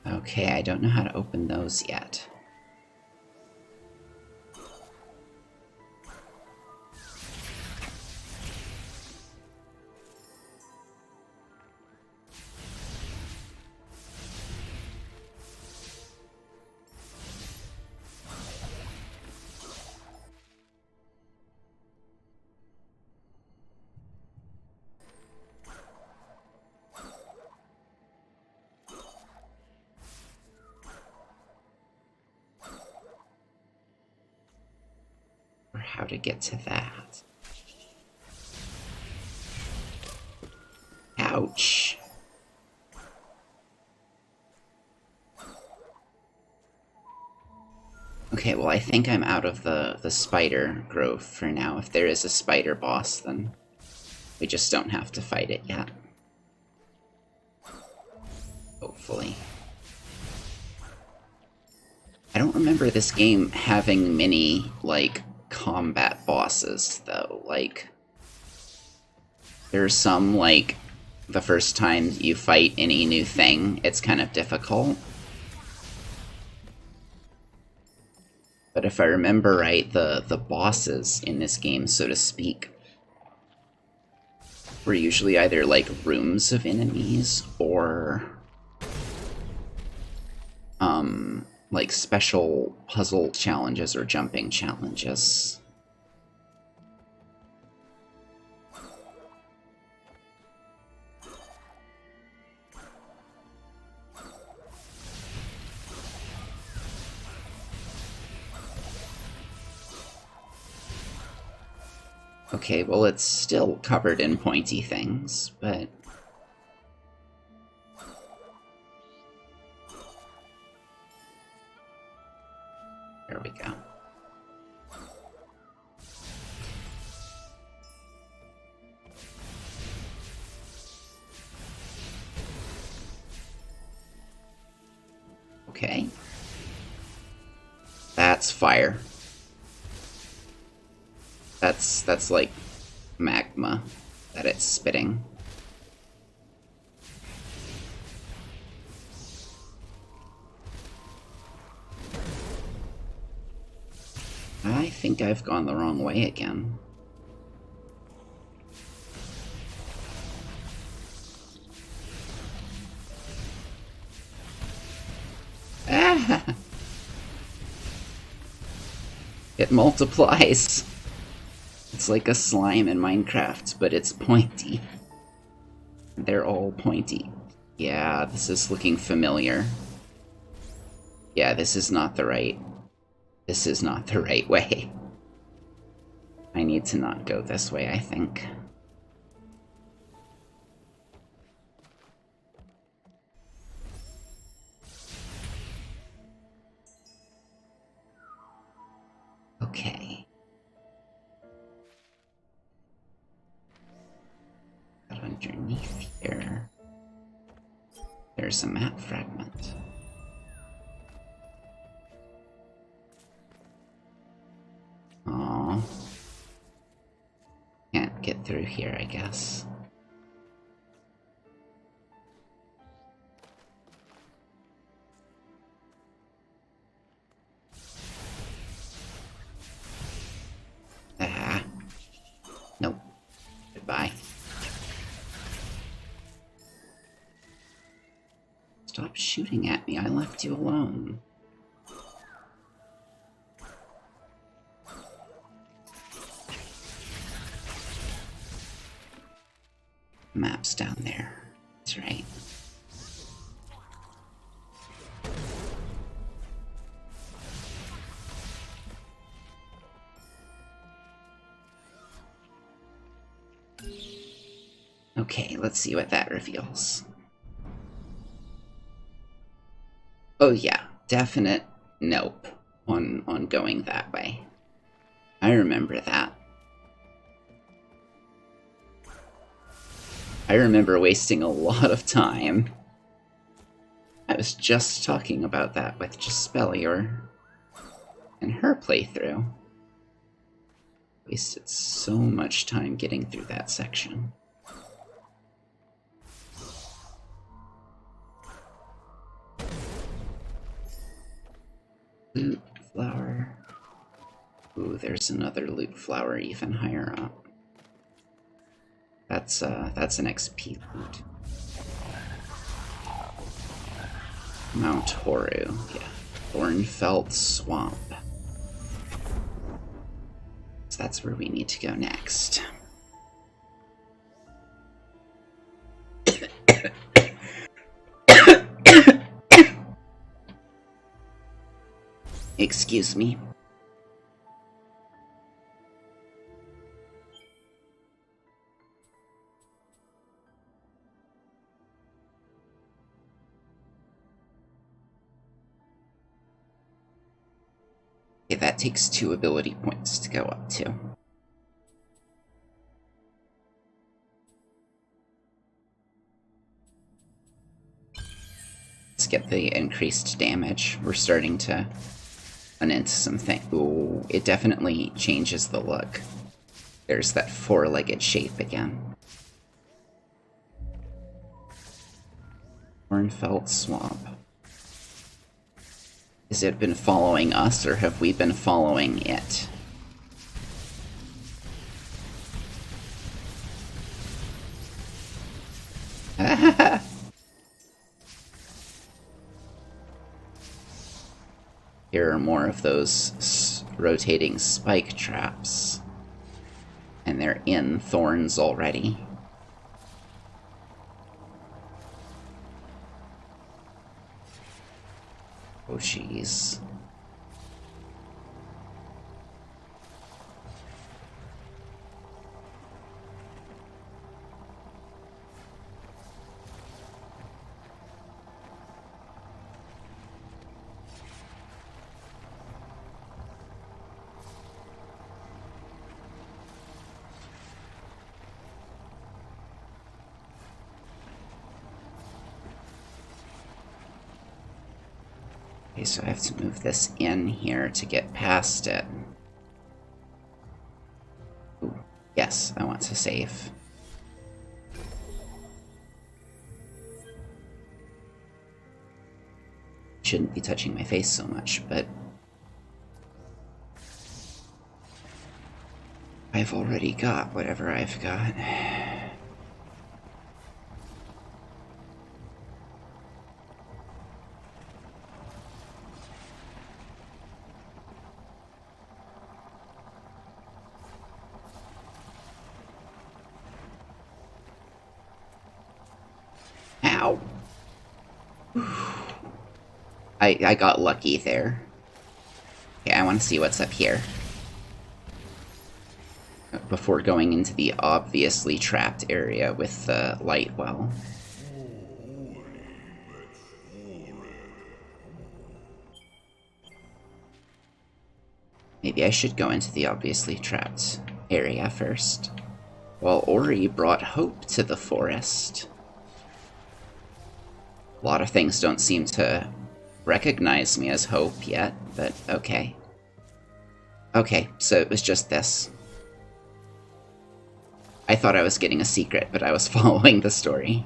Okay, I don't know how to open those yet. how to get to that. Ouch. Okay, well, I think I'm out of the spider grove for now. If there is a spider boss, then we just don't have to fight it yet. Hopefully. I don't remember this game having many, like, combat bosses, though. Like, there's some, like, the first time you fight any new thing, it's kind of difficult. But if I remember right, the bosses in this game, so to speak, were usually either, like, rooms of enemies, or like special puzzle challenges or jumping challenges. Okay, well, it's still covered in pointy things, but there we go. Okay. That's fire. That's like magma that it's spitting. I think I've gone the wrong way again. Ah! It multiplies. It's like a slime in Minecraft, but it's pointy. They're all pointy. Yeah, this is looking familiar. Yeah, this is not the right... This is not the right way. I need to not go this way, I think. Okay. But underneath here, there's a map fragment. Aww. Can't get through here, I guess. Ah. Nope. Goodbye. Stop shooting at me. I left you alone. Map's down there. That's right. Okay, let's see what that reveals. Oh yeah, definite nope on going that way. I remember that. I remember wasting a lot of time. I was just talking about that with Jaspelior in her playthrough. Wasted so much time getting through that section. Loot flower. Ooh, there's another loot flower even higher up. That's an XP loot. Mount Horu, yeah. Thornfelt Swamp. So that's where we need to go next. Excuse me. that takes 2 ability points to go up to. Let's get the increased damage. We're starting to run into some things. Ooh, it definitely changes the look. There's that 4-legged shape again. Cornfelt Swamp. Has it been following us, or have we been following it? Here are more of those rotating spike traps. And they're in thorns already. Oh, jeez. Okay, so I have to move this in here to get past it. Ooh, yes, I want to save. Shouldn't be touching my face so much, but I've already got whatever I've got. Ow. I got lucky there. Okay, I want to see what's up here. Before going into the obviously trapped area with the light well. Maybe I should go into the obviously trapped area first. Well, Ori brought hope to the forest. A lot of things don't seem to recognize me as hope yet, but okay. Okay, so it was just this. I thought I was getting a secret, but I was following the story.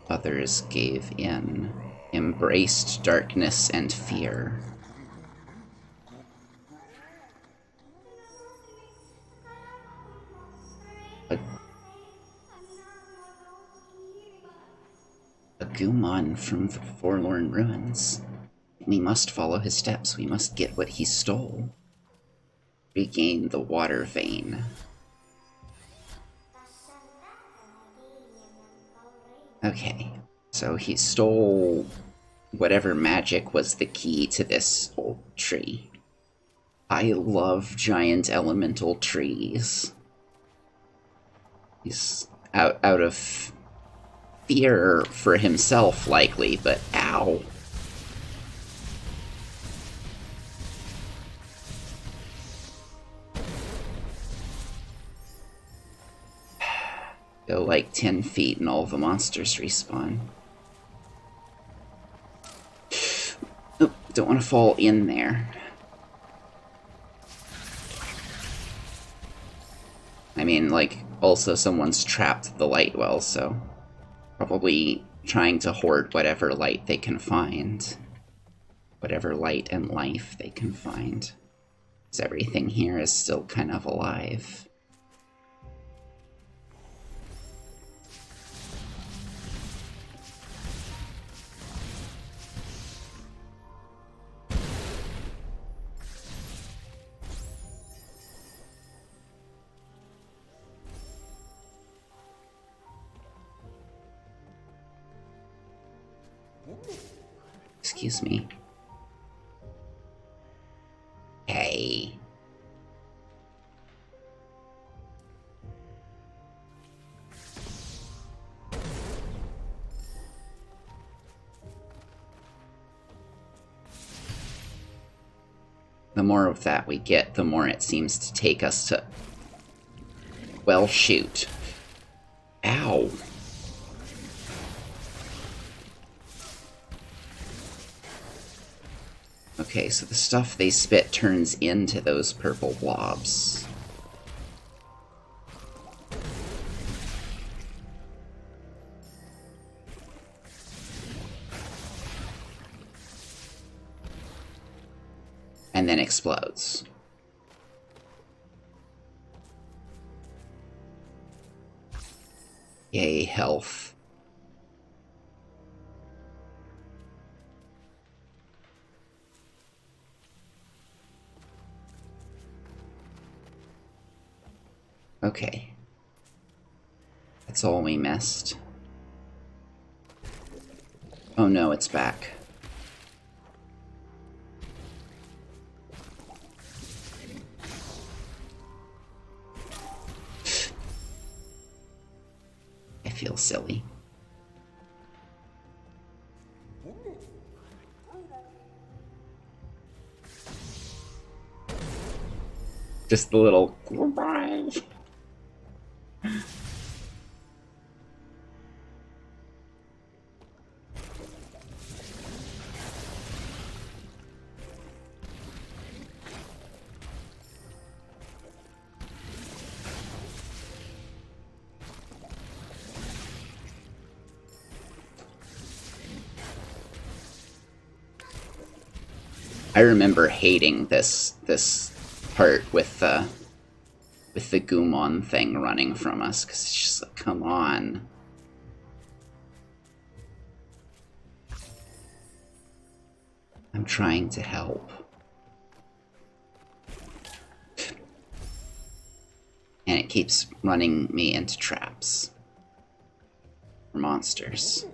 Others gave in, embraced darkness and fear. A Gumon from the Forlorn Ruins. We must follow his steps. We must get what he stole. Regain the water vein. Okay, so he stole whatever magic was the key to this old tree. I love giant elemental trees. He's out of fear for himself, likely, but ow. Go like 10 feet and all the monsters respawn. Oh, don't want to fall in there. I mean, like, also someone's trapped the light well, so probably trying to hoard whatever light they can find. Whatever light and life they can find. Because everything here is still kind of alive. Excuse me. Hey. The more of that we get, the more it seems to take us to... Well, shoot. Ow. Okay, so the stuff they spit turns into those purple blobs. And then explodes. Yay, health. Okay. That's all we missed. Oh no, it's back. I feel silly. Just the little... I remember hating this part with the Goomon thing running from us, because it's just like, come on. I'm trying to help. And it keeps running me into traps. For monsters.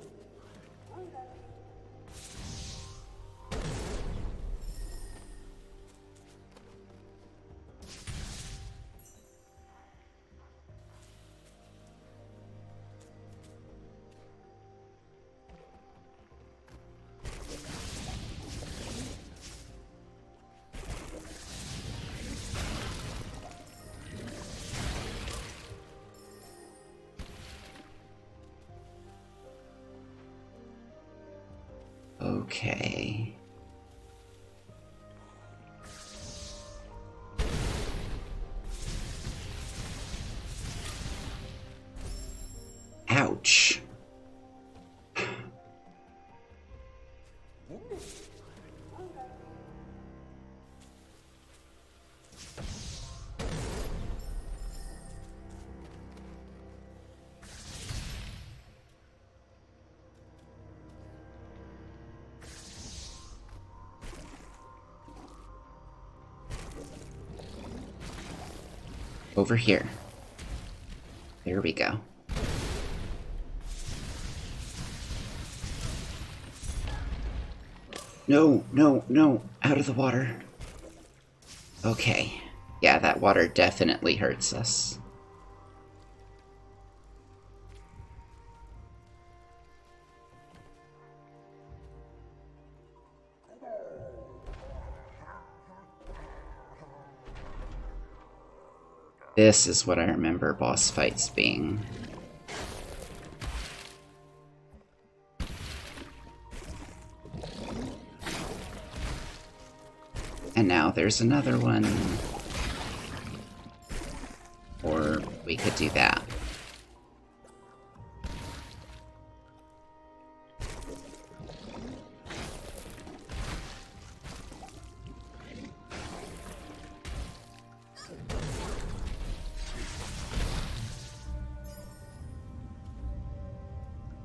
Okay. Ouch. Over here. There we go. No, no, no! Out of the water! Okay. Yeah, that water definitely hurts us. This is what I remember boss fights being. And now there's another one. Or we could do that.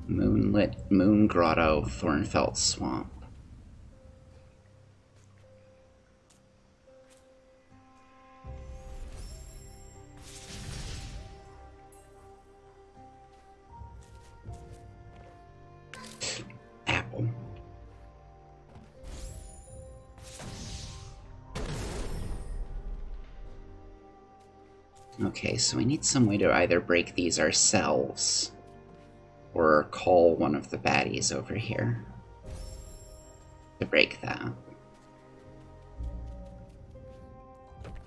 Moonlit Moon Grotto, Thornfelt Swamp. Apple. Okay, so we need some way to either break these ourselves or call one of the baddies over here to break that.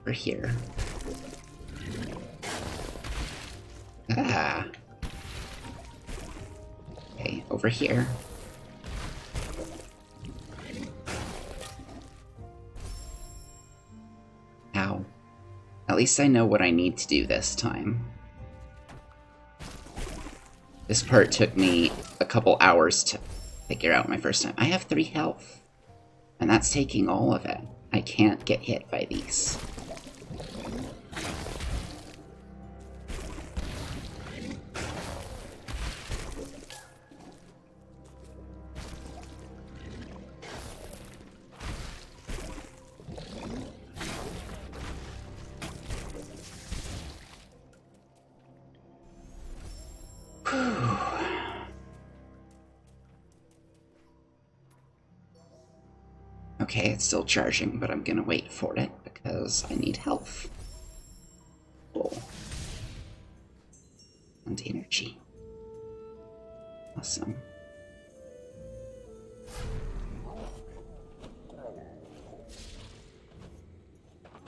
Over here. Ah. Okay, over here. Ow. At least I know what I need to do this time. This part took me a couple hours to figure out my first time. I have 3 health. And that's taking all of it. I can't get hit by these. Okay, it's still charging, but I'm gonna wait for it because I need health. Cool. And energy. Awesome.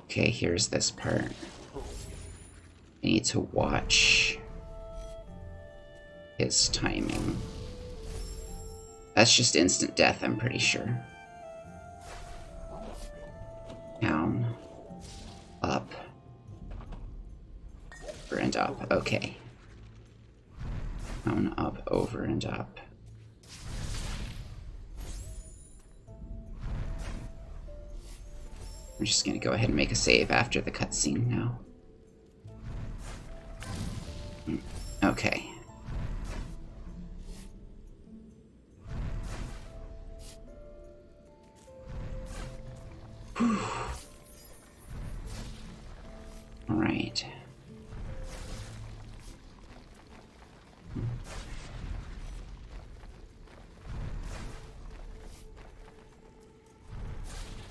Okay, here's this part. I need to watch his timing. That's just instant death, I'm pretty sure. Down, up, over and up. Okay. Down, up, over and up. I'm just gonna go ahead and make a save after the cutscene now. Okay. Whew. All right.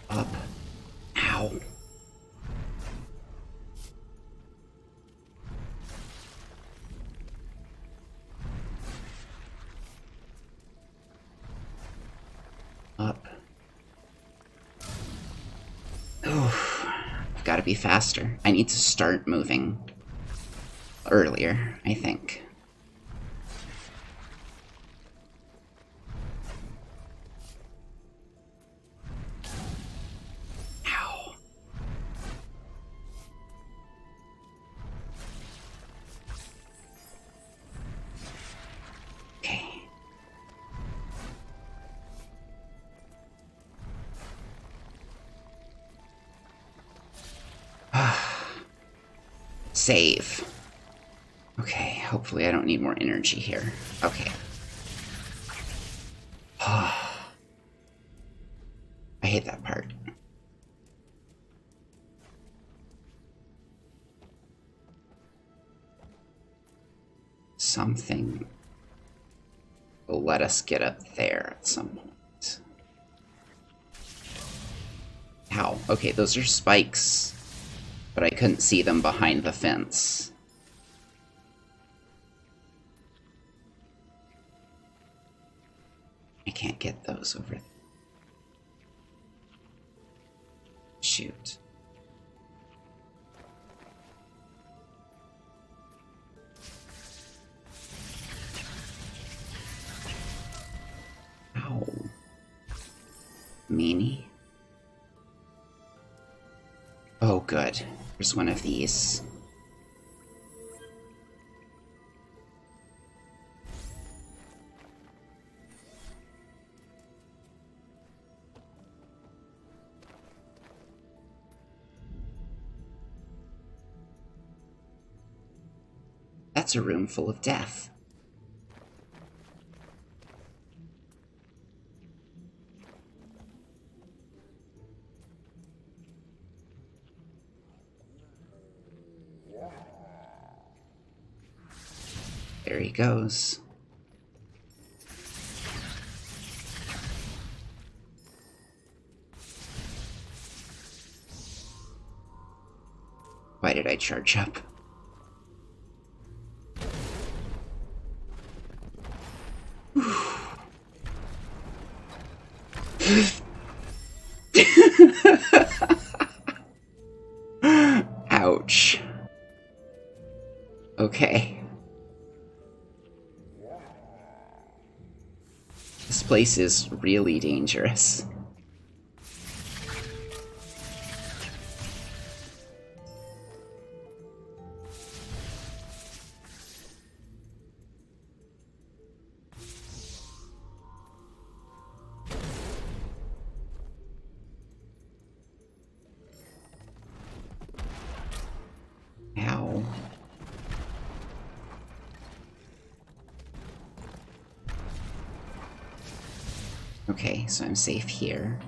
Up. Ow. Up. Oof. I've got to be faster. I need to start moving earlier, I think. Ow. Okay. Save. Okay, hopefully I don't need more energy here. Okay. I hate that part. Something will let us get up there at some point. Ow. Okay, those are spikes, but I couldn't see them behind the fence. I can't get those over there. Shoot. Ow. Meanie. Oh, good. There's one of these. That's a room full of death. There he goes. Why did I charge up? Ouch. Okay. This place is really dangerous. Ow. Okay, so I'm safe here.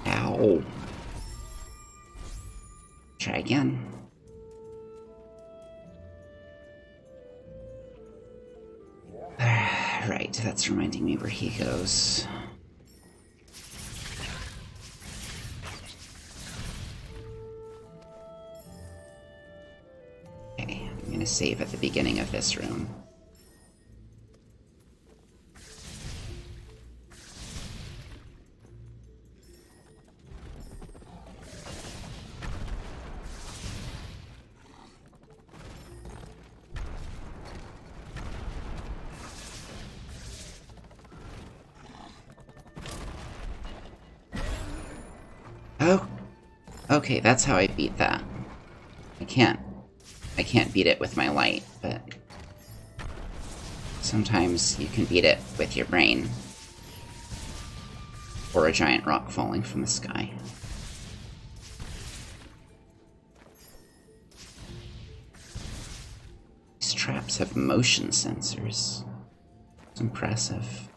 Ow. Try again. Right, that's reminding me where he goes. Okay, I'm gonna save at the beginning of this room. Oh, okay, that's how I beat that. I can't beat it with my light, but sometimes you can beat it with your brain. Or a giant rock falling from the sky. These traps have motion sensors. It's impressive.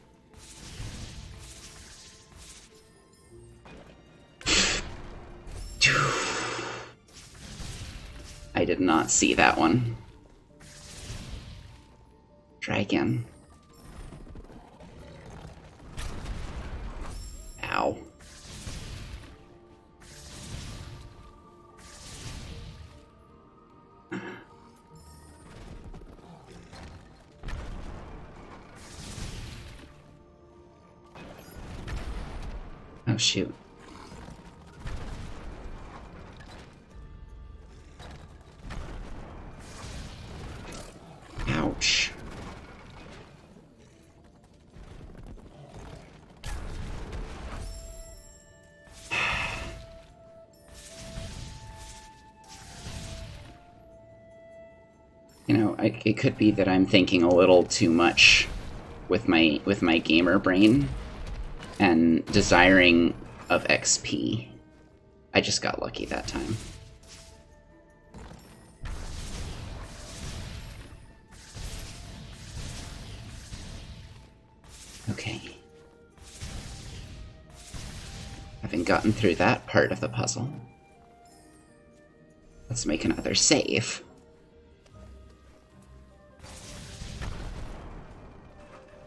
I did not see that one. Try again. Ow. Oh shoot. Ouch. You know, it could be that I'm thinking a little too much with my gamer brain and desiring of XP. I just got lucky that time. Okay. Having gotten through that part of the puzzle, let's make another save.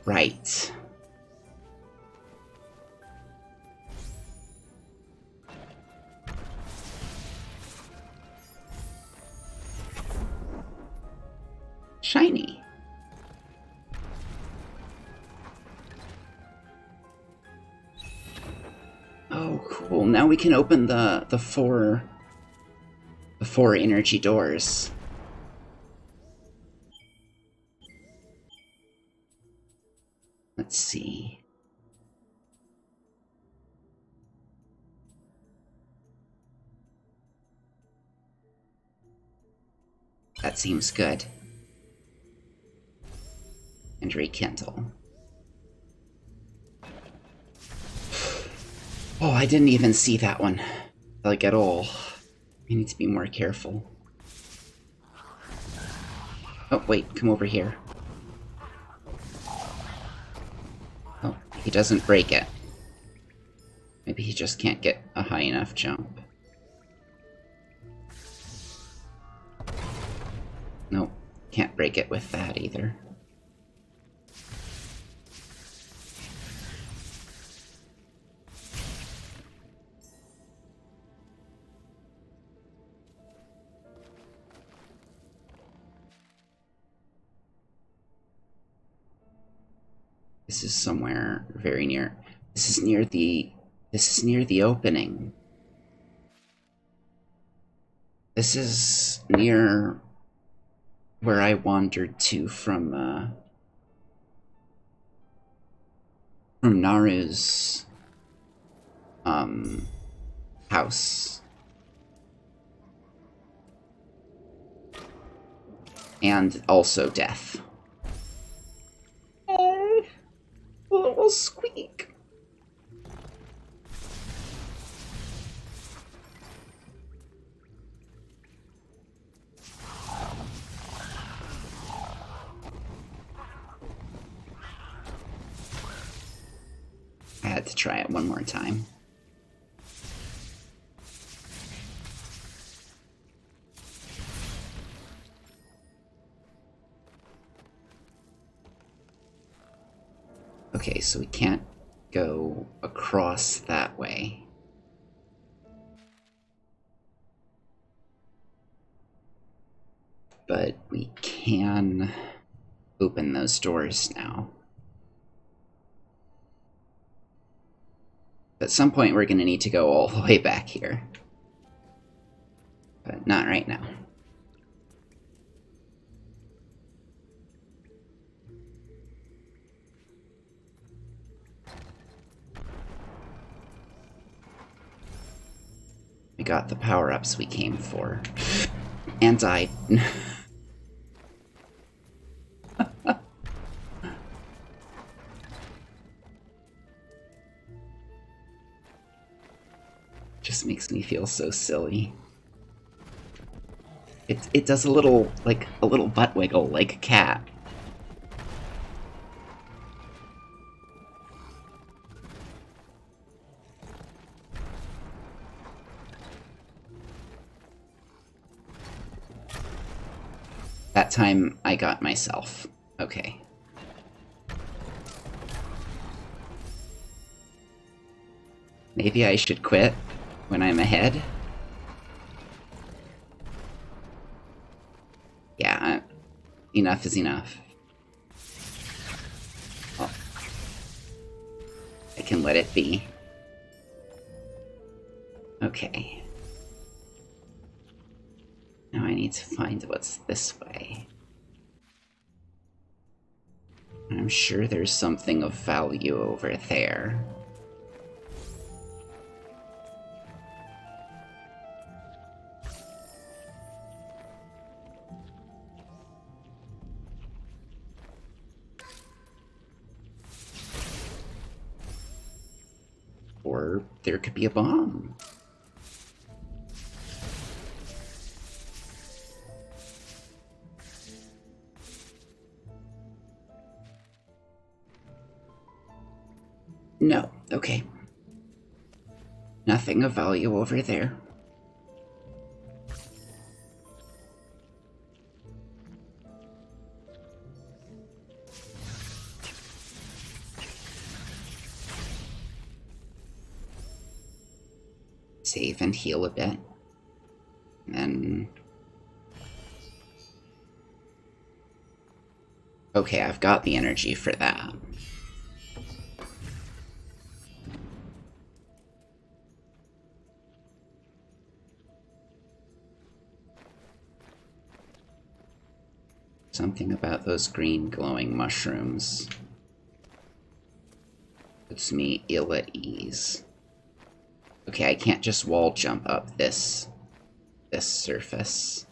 Right. Shiny. Oh, cool. Now we can open the four energy doors. Let's see. That seems good. And rekindle. Oh, I didn't even see that one. Like, at all. I need to be more careful. Oh, wait, come over here. Oh, he doesn't break it. Maybe he just can't get a high enough jump. Nope, can't break it with that either. This is somewhere very near. This is near the. This is near the opening. This is near where I wandered to from Naru's house. And also death. Oh, a little squeak. I had to try it one more time. Okay, so we can't go across that way. But we can open those doors now. At some point we're going to need to go all the way back here. But not right now. We got the power-ups we came for. And died. Just makes me feel so silly. It does a little butt wiggle like a cat. That time I got myself. Okay. Maybe I should quit when I'm ahead. Yeah, enough is enough. Well, I can let it be. Okay. Now I need to find what's this way. I'm sure there's something of value over there. Or there could be a bomb. No, okay. Nothing of value over there. Save and heal a bit. And then... Okay, I've got the energy for that. Something about those green glowing mushrooms puts me ill at ease. Okay, I can't just wall jump up this surface.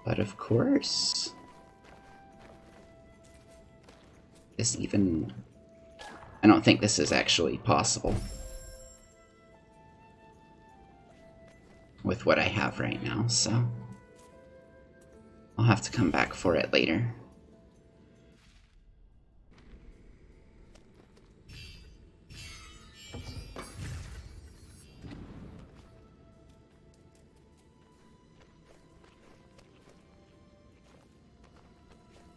But of course, this even... I don't think this is actually possible with what I have right now, so I'll have to come back for it later.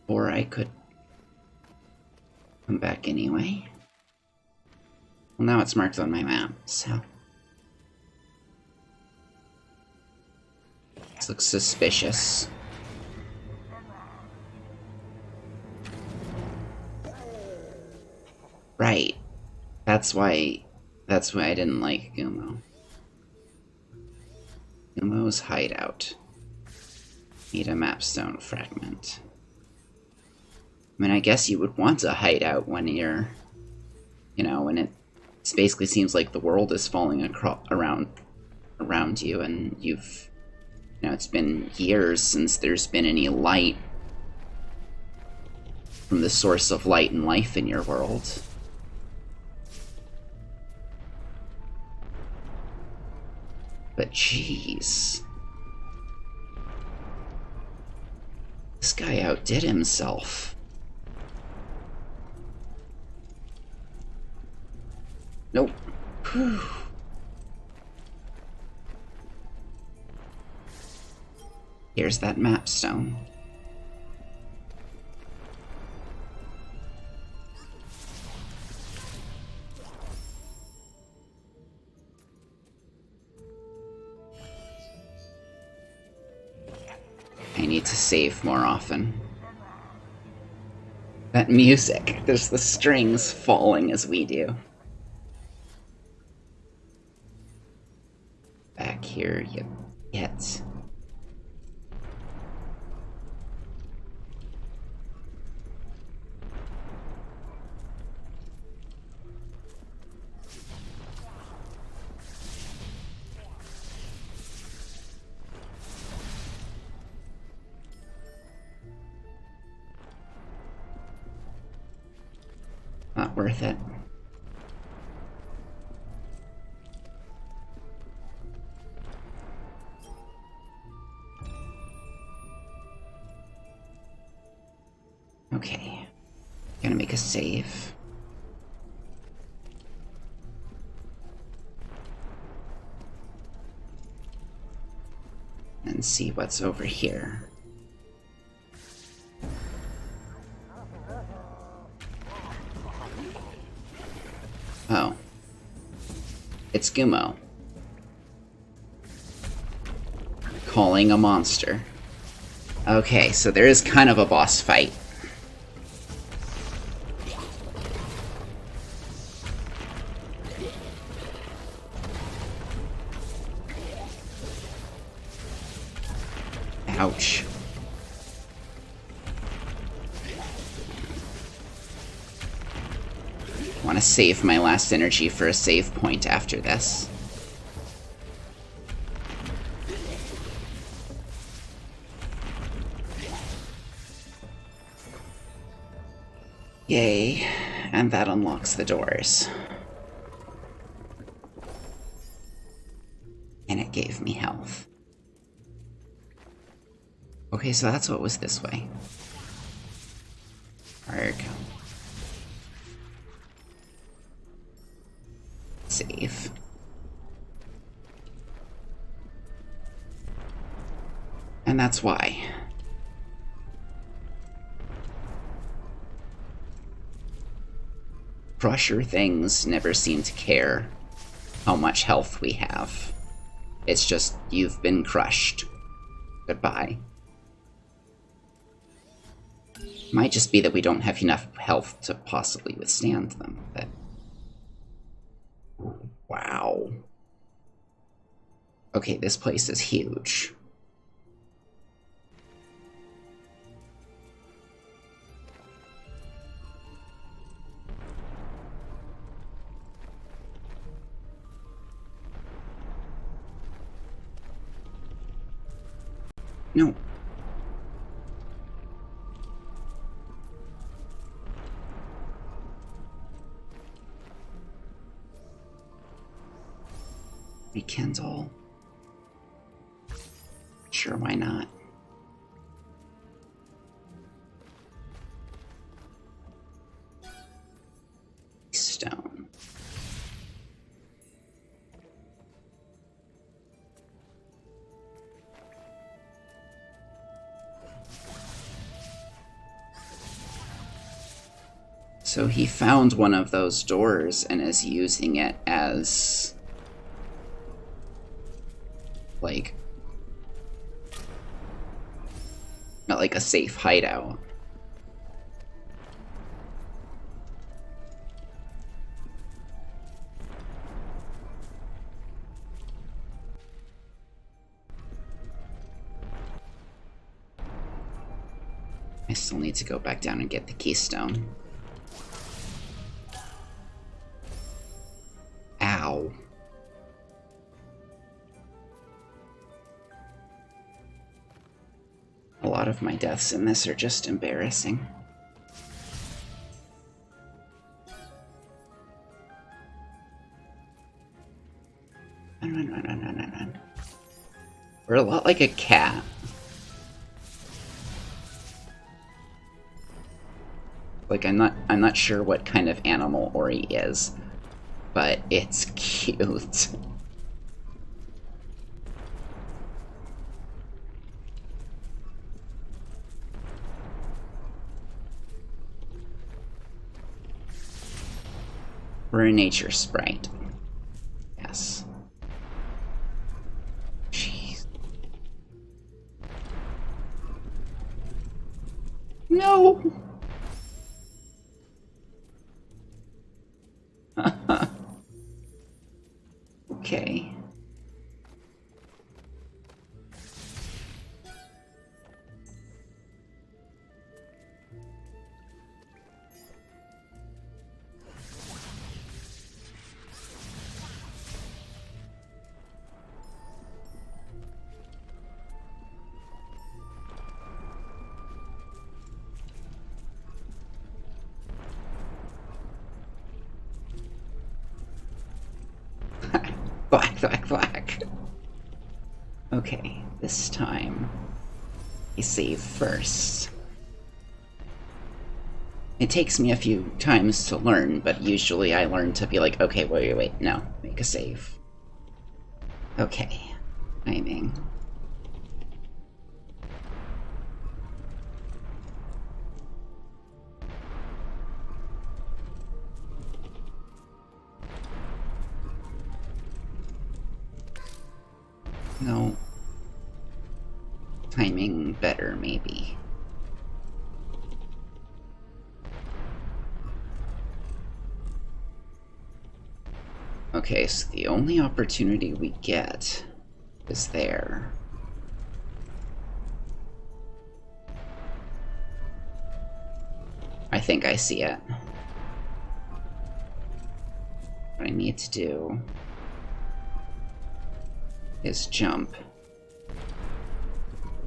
Or I could come back anyway. Well, now it's marked on my map, so... This looks suspicious. Right. That's why I didn't like Gumo. Gumo's hideout. Need a mapstone fragment. I mean, I guess you would want a hideout when you're, you know, when it basically seems like the world is falling around you, and you've, you know, it's been years since there's been any light from the source of light and life in your world. But jeez. This guy outdid himself. Nope. Whew. Here's that mapstone. I need to save more often. That music, there's the strings falling as we do. Back here, you get. Not worth it. Okay. Gonna make a save. And see what's over here. Oh. It's Gumo. Calling a monster. Okay, so there is kind of a boss fight. Ouch. I want to save my last energy for a save point after this. Yay, and that unlocks the doors. And it gave me health. Okay, so that's what was this way. Arg. Save. And that's why. Crusher things never seem to care how much health we have. It's just, you've been crushed. Goodbye. Might just be that we don't have enough health to possibly withstand them, but... Wow. Okay, this place is huge. No. Rekindle. Sure, why not? Stone. So he found one of those doors and is using it as, like, Not like a safe hideout. I still need to go back down and get the keystone. Ow. A lot of my deaths in this are just embarrassing. Run, run, run, run, run, run. We're a lot like a cat. Like, I'm not sure what kind of animal Ori is, but it's cute. We're a nature sprite. Yes. Jeez. No! Okay. Black, black, black. Okay, this time I save first. It takes me a few times to learn, but usually I learn to be like, okay, wait, no, make a save. Okay, timing. No. Timing better, maybe. Okay, so the only opportunity we get is there. I think I see it. What I need to do is jump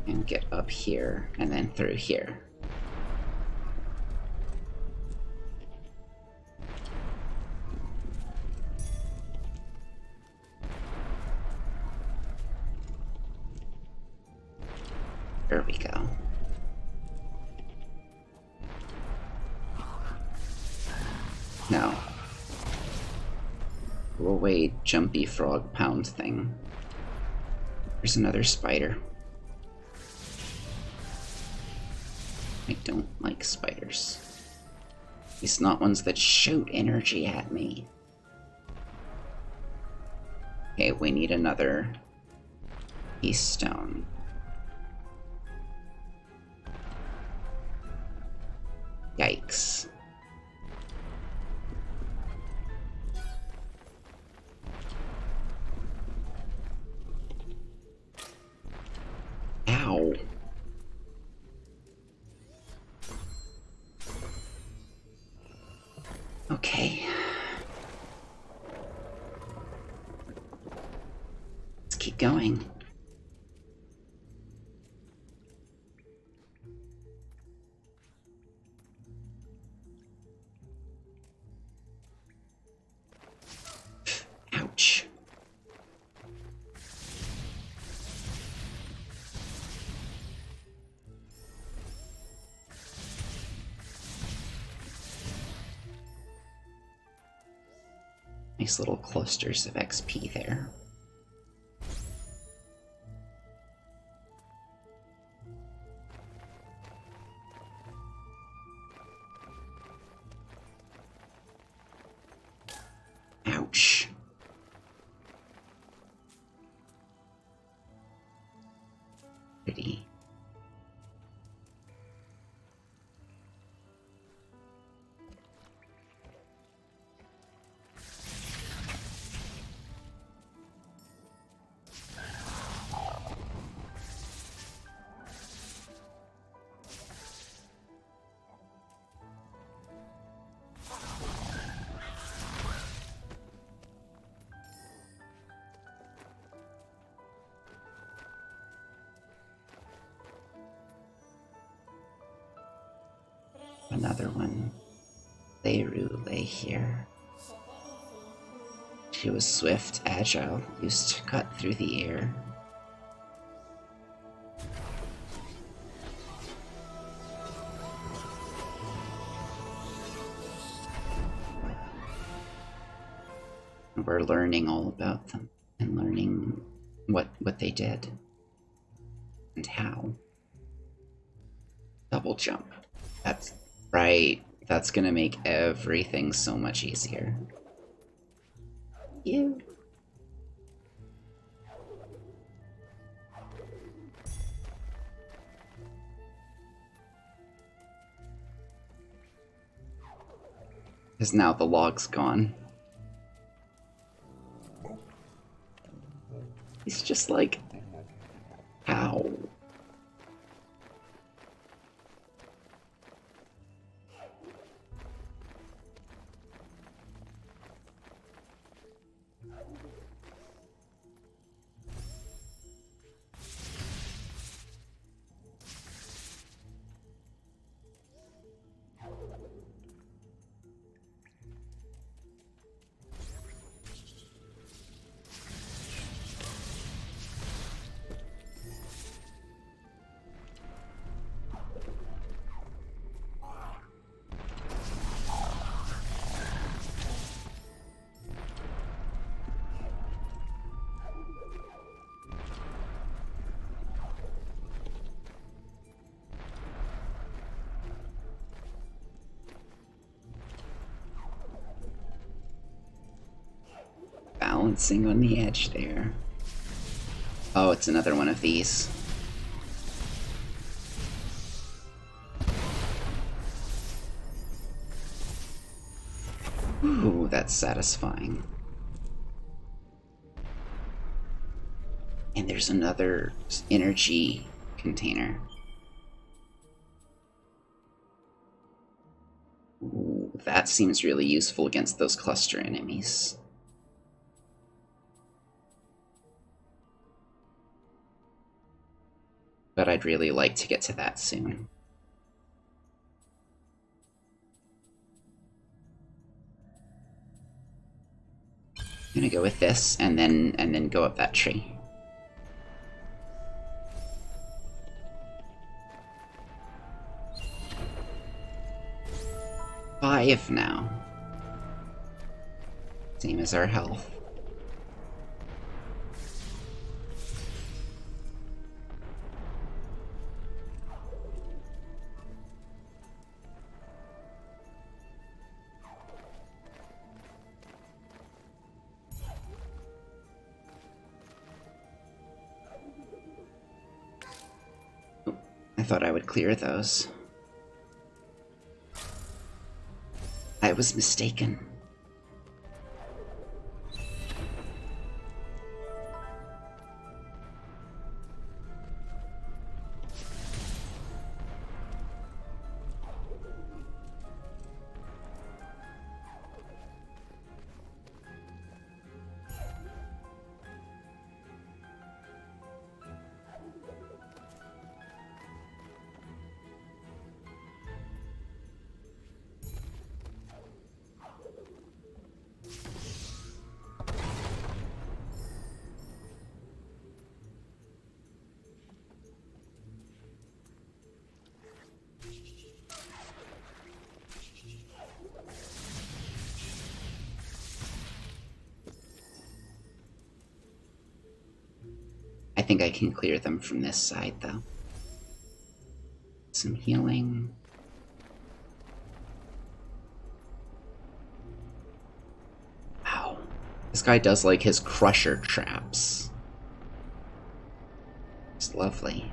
and get up here and then through here. There we go. No. Go away, jumpy frog pound thing. There's another spider. I don't like spiders. At least not ones that shoot energy at me. Okay, we need another keystone. Yikes. Ow. Okay. Let's keep going. Ouch. Nice little clusters of XP there. Ouch. Pretty. another one. Leiru lay here. She was swift, agile, used to cut through the air. We're learning all about them and learning what they did and how. Double jump. That's right. That's gonna make everything so much easier. You. Because now the log's gone. He's just like, how? Balancing on the edge there. Oh, it's another one of these. Ooh, that's satisfying. And there's another energy container. Ooh, that seems really useful against those cluster enemies. But I'd really like to get to that soon. I'm gonna go with this and then go up that tree. Five now. Same as our health. I thought I would clear those. I was mistaken. I think I can clear them from this side, though. Some healing. Wow. This guy does, like, his crusher traps. It's lovely.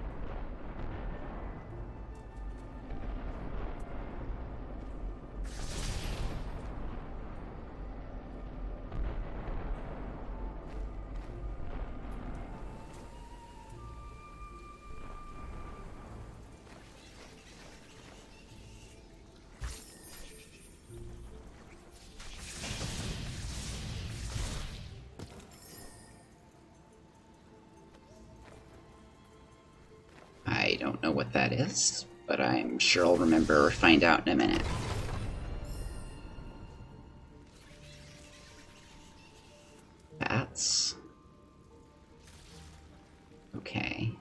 I don't know what that is. but I'm sure I'll remember or find out in a minute. Bats. Okay.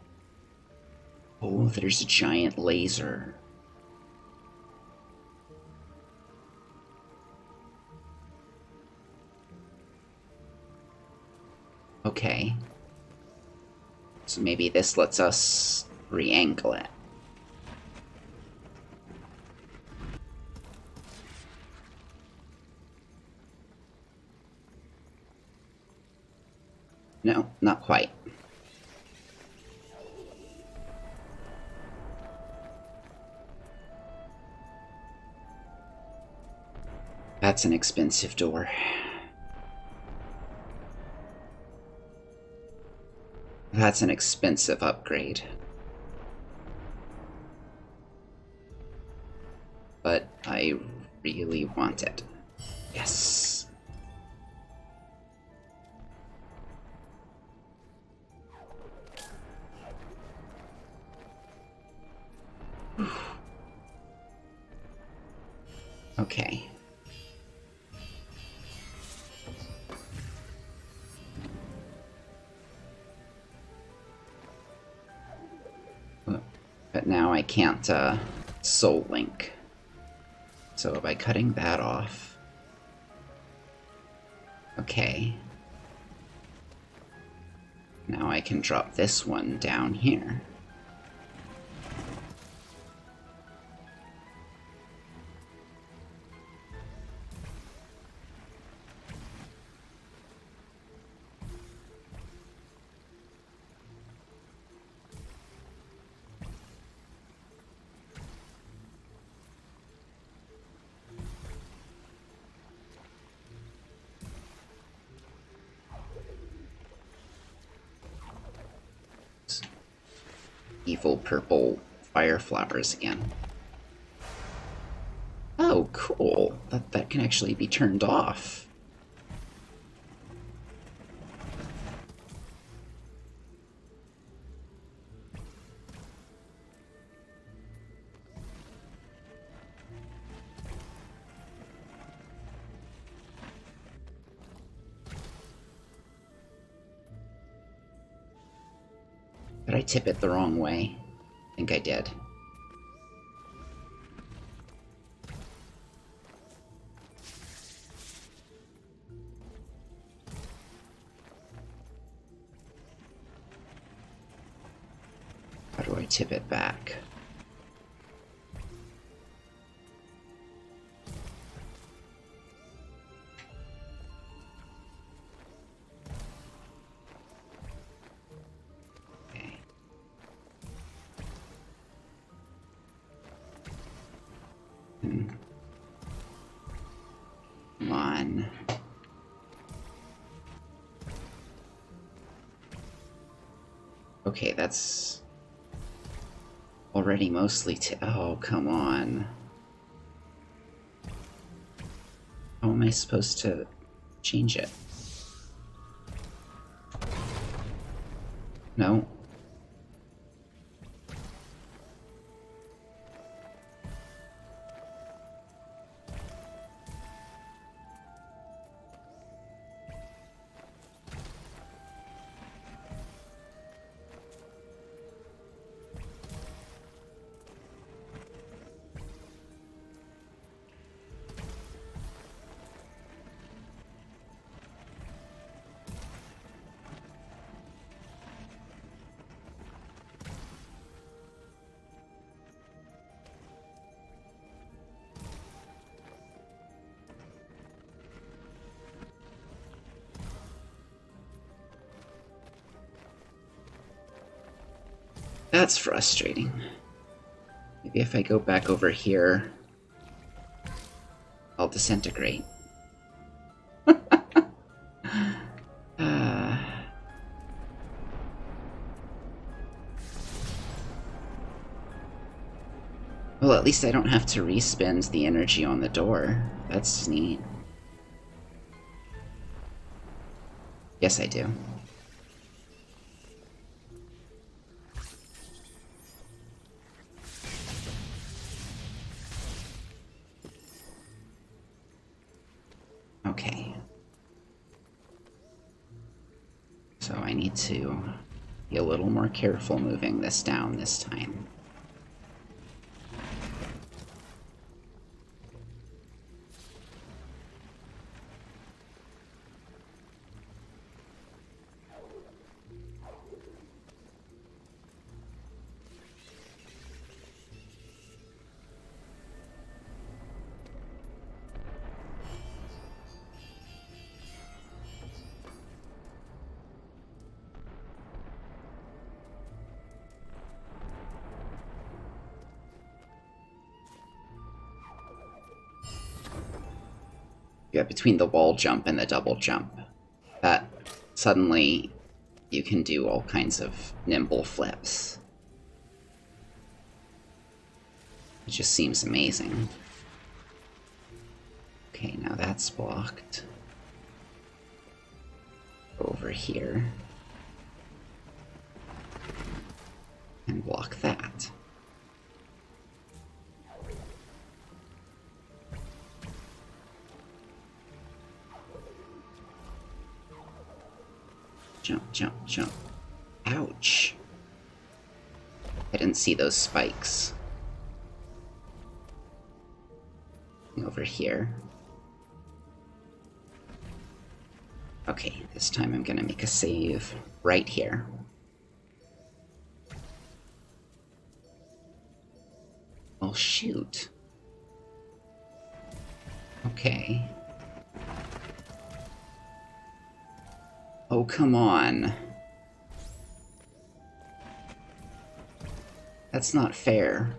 Oh, there's a giant laser. Okay. So maybe this lets us re-angle it. No, not quite. That's an expensive door. That's an expensive upgrade. But I really want it. Yes. Okay. But now I can't soul link. So by cutting that off... Okay. Now I can drop this one down here. Evil purple fire flowers again. Oh, cool. That can actually be turned off. Did I tip it the wrong way? I think I did. How do I tip it back? Okay. Come on. Okay, that's already mostly oh, come on. How am I supposed to change it? No. That's frustrating. Maybe if I go back over here, I'll disintegrate. Well, at least I don't have to respend the energy on the door. That's neat. Yes, I do. Okay. So I need to be a little more careful moving this down this time. Yeah, between the wall jump and the double jump, that suddenly you can do all kinds of nimble flips. It just seems amazing. Okay, now that's blocked. Over here. And block that. Jump, jump, jump. Ouch. I didn't see those spikes. Over here. Okay, this time I'm gonna make a save right here. Oh, shoot. Okay. Oh, come on. That's not fair.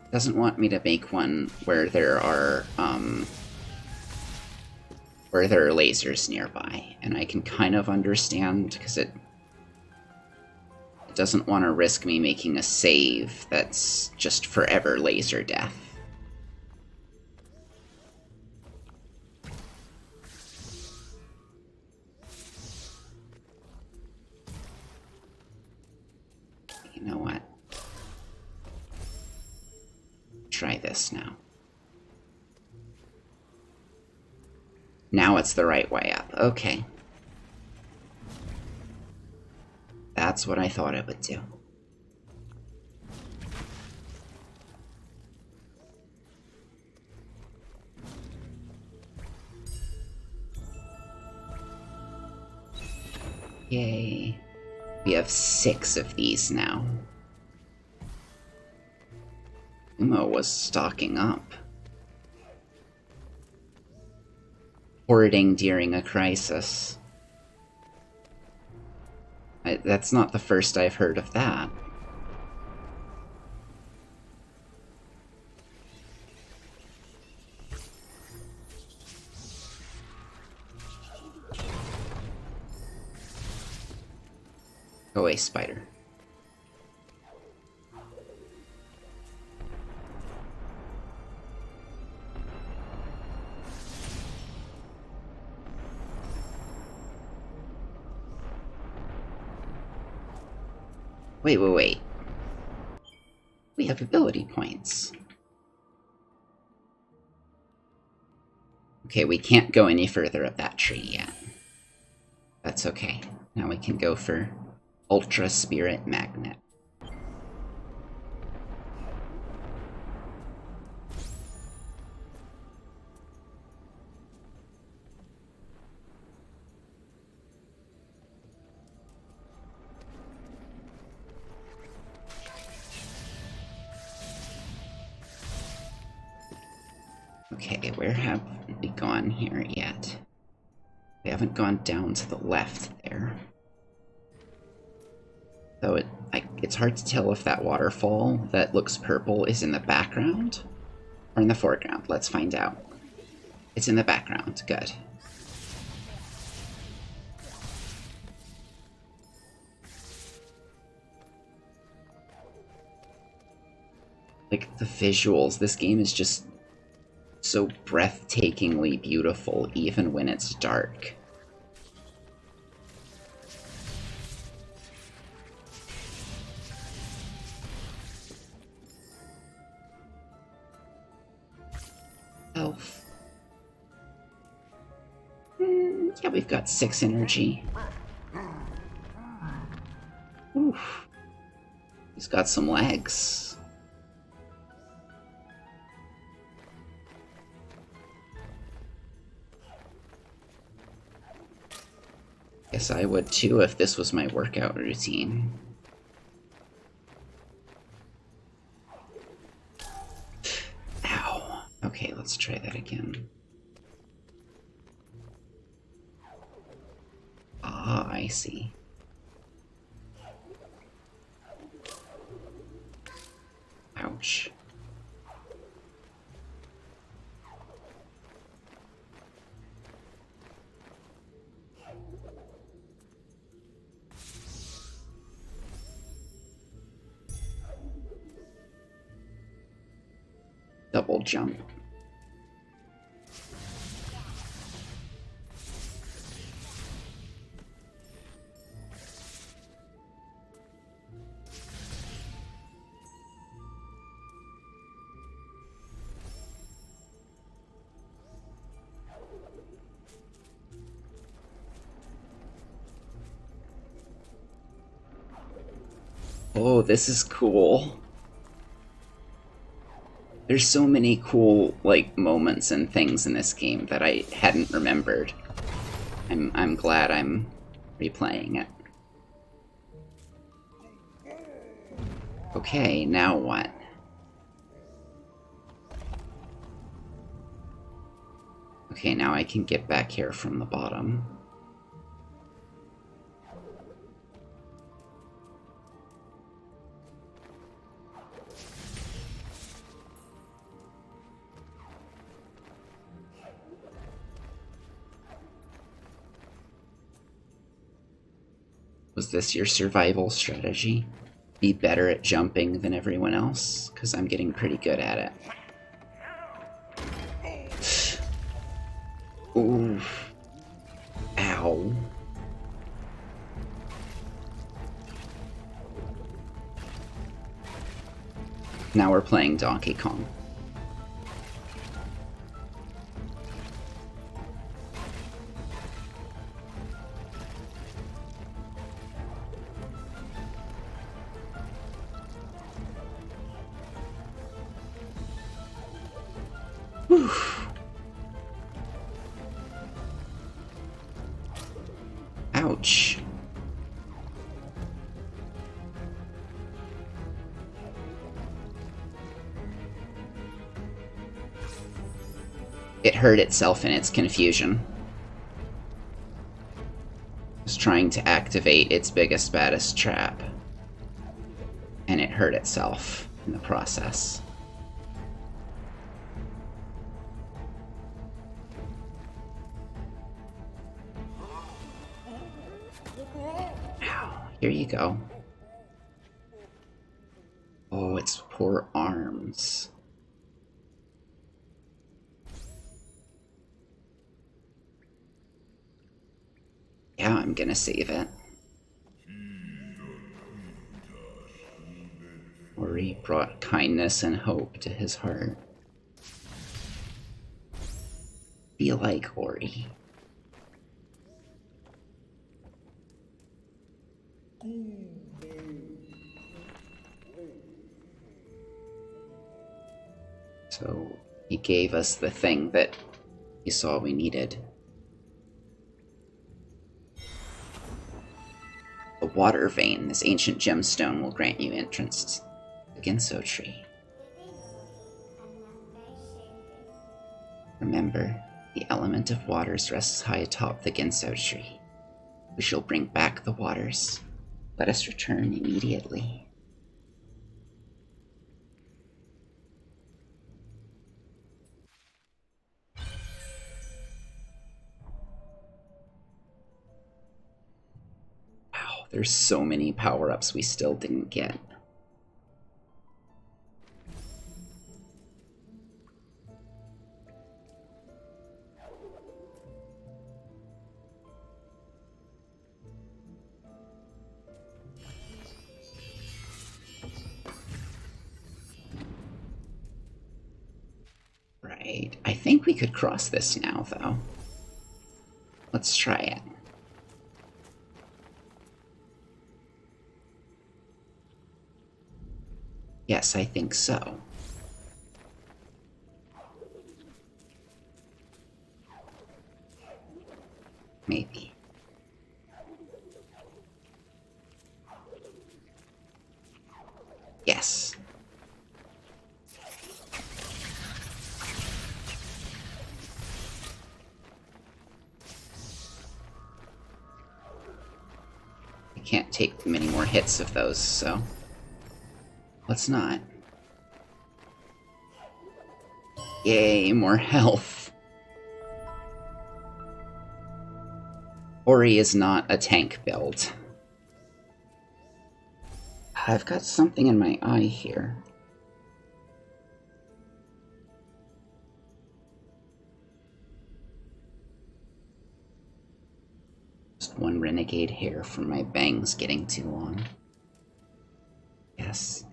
Doesn't want me to make one where there are lasers nearby, and I can kind of understand because it doesn't want to risk me making a save that's just forever laser death. You know what? Try this now. Now it's the right way up. Okay. That's what I thought it would do. Yay. We have 6 of these now. Umo was stocking up. Hoarding during a crisis. That's not the first I've heard of that. Go away, spider. Wait. We have ability points. Okay, we can't go any further up that tree yet. That's okay. Now we can go for Ultra Spirit Magnet. Okay, where have we gone here yet? We haven't gone down to the left there. Though it It's hard to tell if that waterfall that looks purple is in the background or in the foreground. Let's find out. It's in the background. Good. Like, the visuals, this game is just so breathtakingly beautiful, even when it's dark. Health. Yeah, we've got 6 energy. Oof. He's got some legs. Guess I would too if this was my workout routine. Ow. Okay, let's try that again. Ah, I see. Ouch. Double jump. Oh, this is cool. There's so many cool, like, moments and things in this game that I hadn't remembered. I'm glad I'm replaying it. Okay, now what? Okay, now I can get back here from the bottom. Was this your survival strategy? Be better at jumping than everyone else? Because I'm getting pretty good at it. Ooh. Ow. Now we're playing Donkey Kong. Whew. Ouch. It hurt itself in its confusion. It was trying to activate its biggest, baddest trap. And it hurt itself in the process. Ow, here you go. Oh, its poor arms. Yeah, I'm gonna save it. Ori brought kindness and hope to his heart. Be like Ori. So he gave us the thing that he saw we needed. A water vein, this ancient gemstone, will grant you entrance to the Ginso tree. Remember, the element of waters rests high atop the Ginso tree. We shall bring back the waters Let us return immediately. Wow, there's so many power-ups we still didn't get. Right, I think we could cross this now, though. Let's try it. Yes, I think so. Maybe. Yes. I can't take many more hits of those, so let's not. Yay, more health. Ori is not a tank build. I've got something in my eye here. Just one renegade hair from my bangs getting too long. Yes.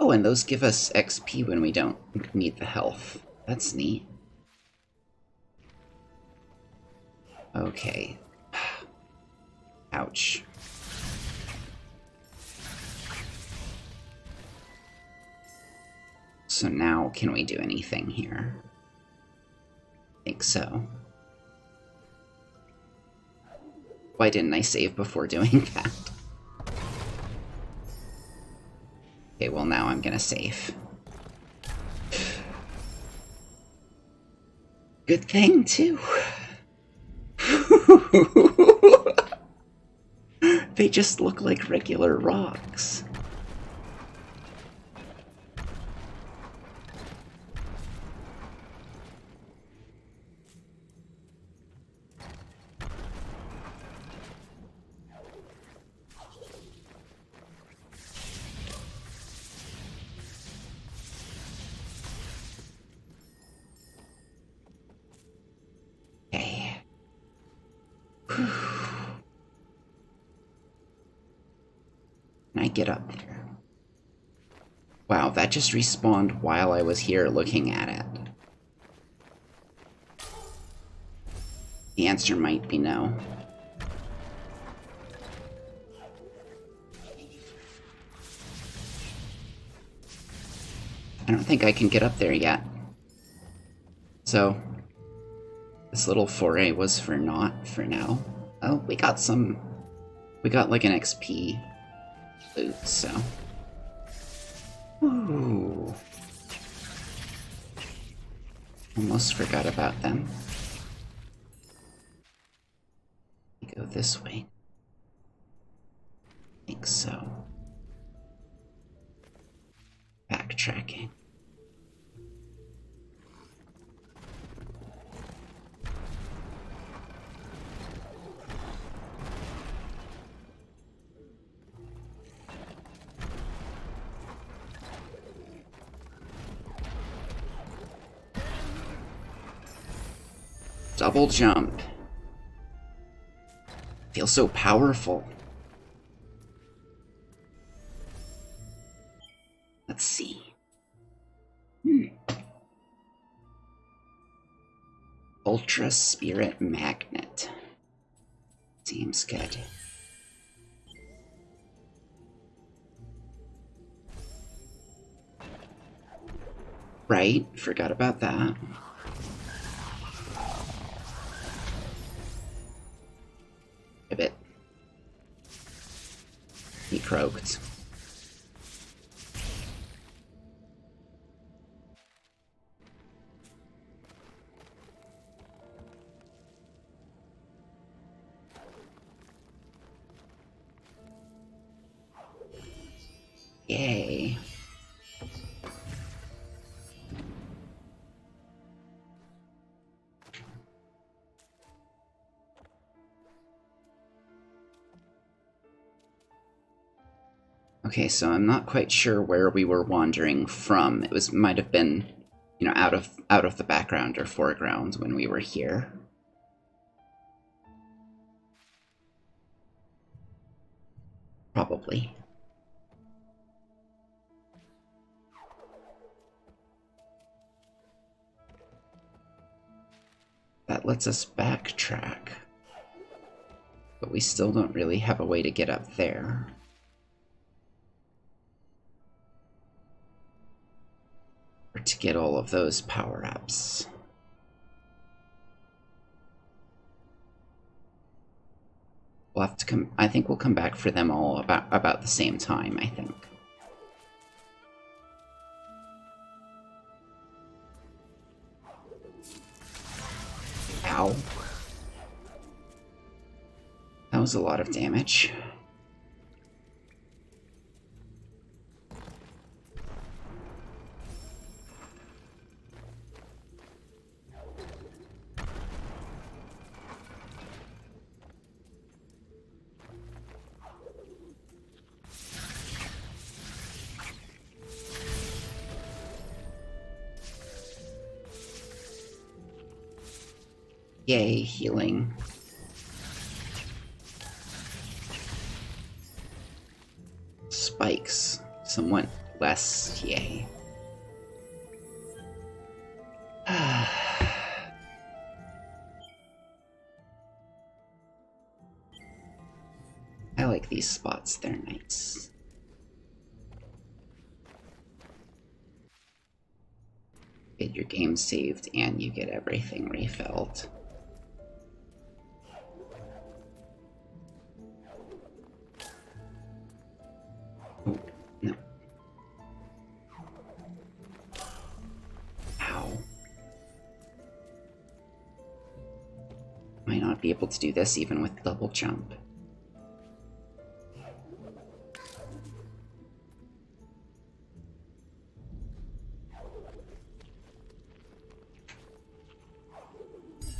Oh, and those give us XP when we don't need the health. That's neat. Okay. Ouch. So now, can we do anything here? I think so. Why didn't I save before doing that? Okay, well now I'm gonna save. Good thing, too. They just look like regular rocks. Okay. Can I get up there? Wow, that just respawned while I was here looking at it. The answer might be no. I don't think I can get up there yet. So, this little foray was for naught for now. Oh, we got some... We got like an XP loot, so... Ooh. Almost forgot about them. We go this way. I think so. Backtracking. Double jump. Feels so powerful. Let's see. Ultra Spirit Magnet. Seems good. Right, forgot about that. A bit. croaked. Yay. Okay, so I'm not quite sure where we were wandering from. It might have been, you know, out of the background or foreground when we were here. Probably. That lets us backtrack. But we still don't really have a way to get up there. Or to get all of those power-ups. We'll have to come. I think we'll come back for them all about the same time, I think. Ow. That was a lot of damage. Yay, healing. Spikes. Somewhat less, yay. I like these spots, they're nice. Get your game saved and you get everything refilled. Oh, no. Ow. Might not be able to do this even with double jump.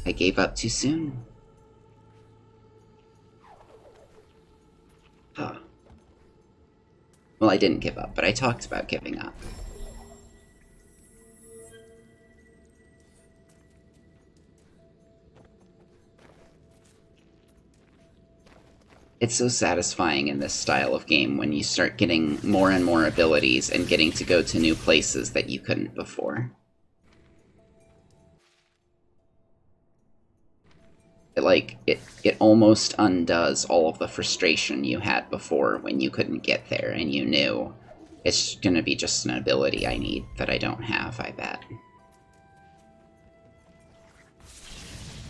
I gave up too soon. Huh. Well, I didn't give up, but I talked about giving up. It's so satisfying in this style of game when you start getting more and more abilities and getting to go to new places that you couldn't before. It almost undoes all of the frustration you had before when you couldn't get there and you knew it's gonna be just an ability I need that I don't have, I bet.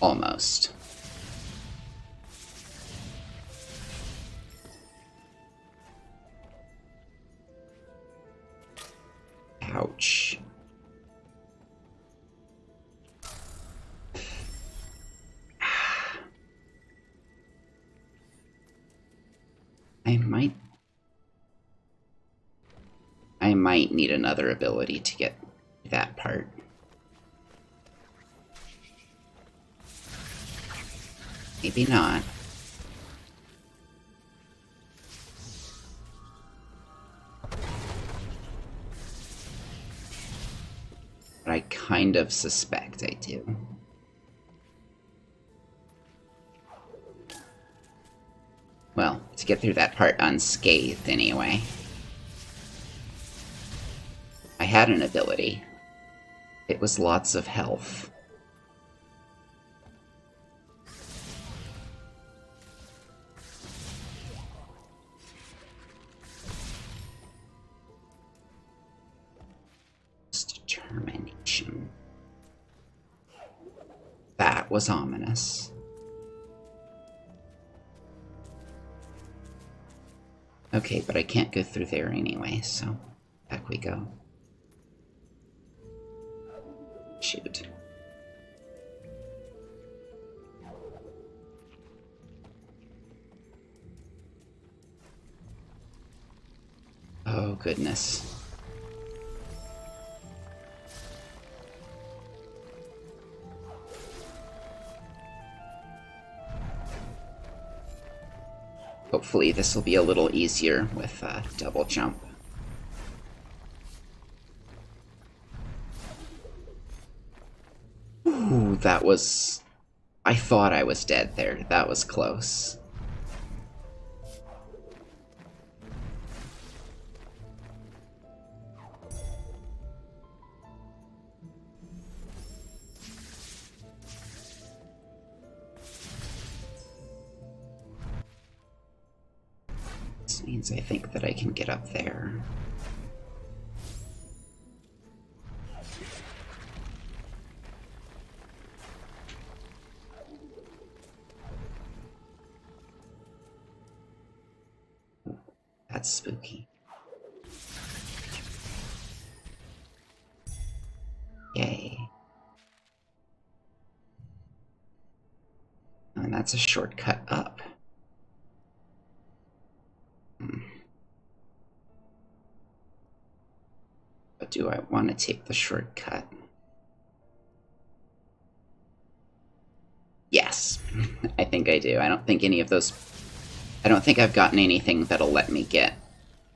Almost. Ouch. I might need another ability to get that part. Maybe not. But I kind of suspect I do. Well, to get through that part unscathed, anyway. I had an ability. It was lots of health. Determination. That was ominous. Okay, but I can't go through there anyway, so back we go. Shoot. Oh, goodness. Hopefully this will be a little easier with double jump. Ooh, that was... I thought I was dead there. That was close. This means I think that I can get up there. That's spooky. Yay. And that's a shortcut up. But do I want to take the shortcut? Yes, I think I do. I don't think any of those... I don't think I've gotten anything that'll let me get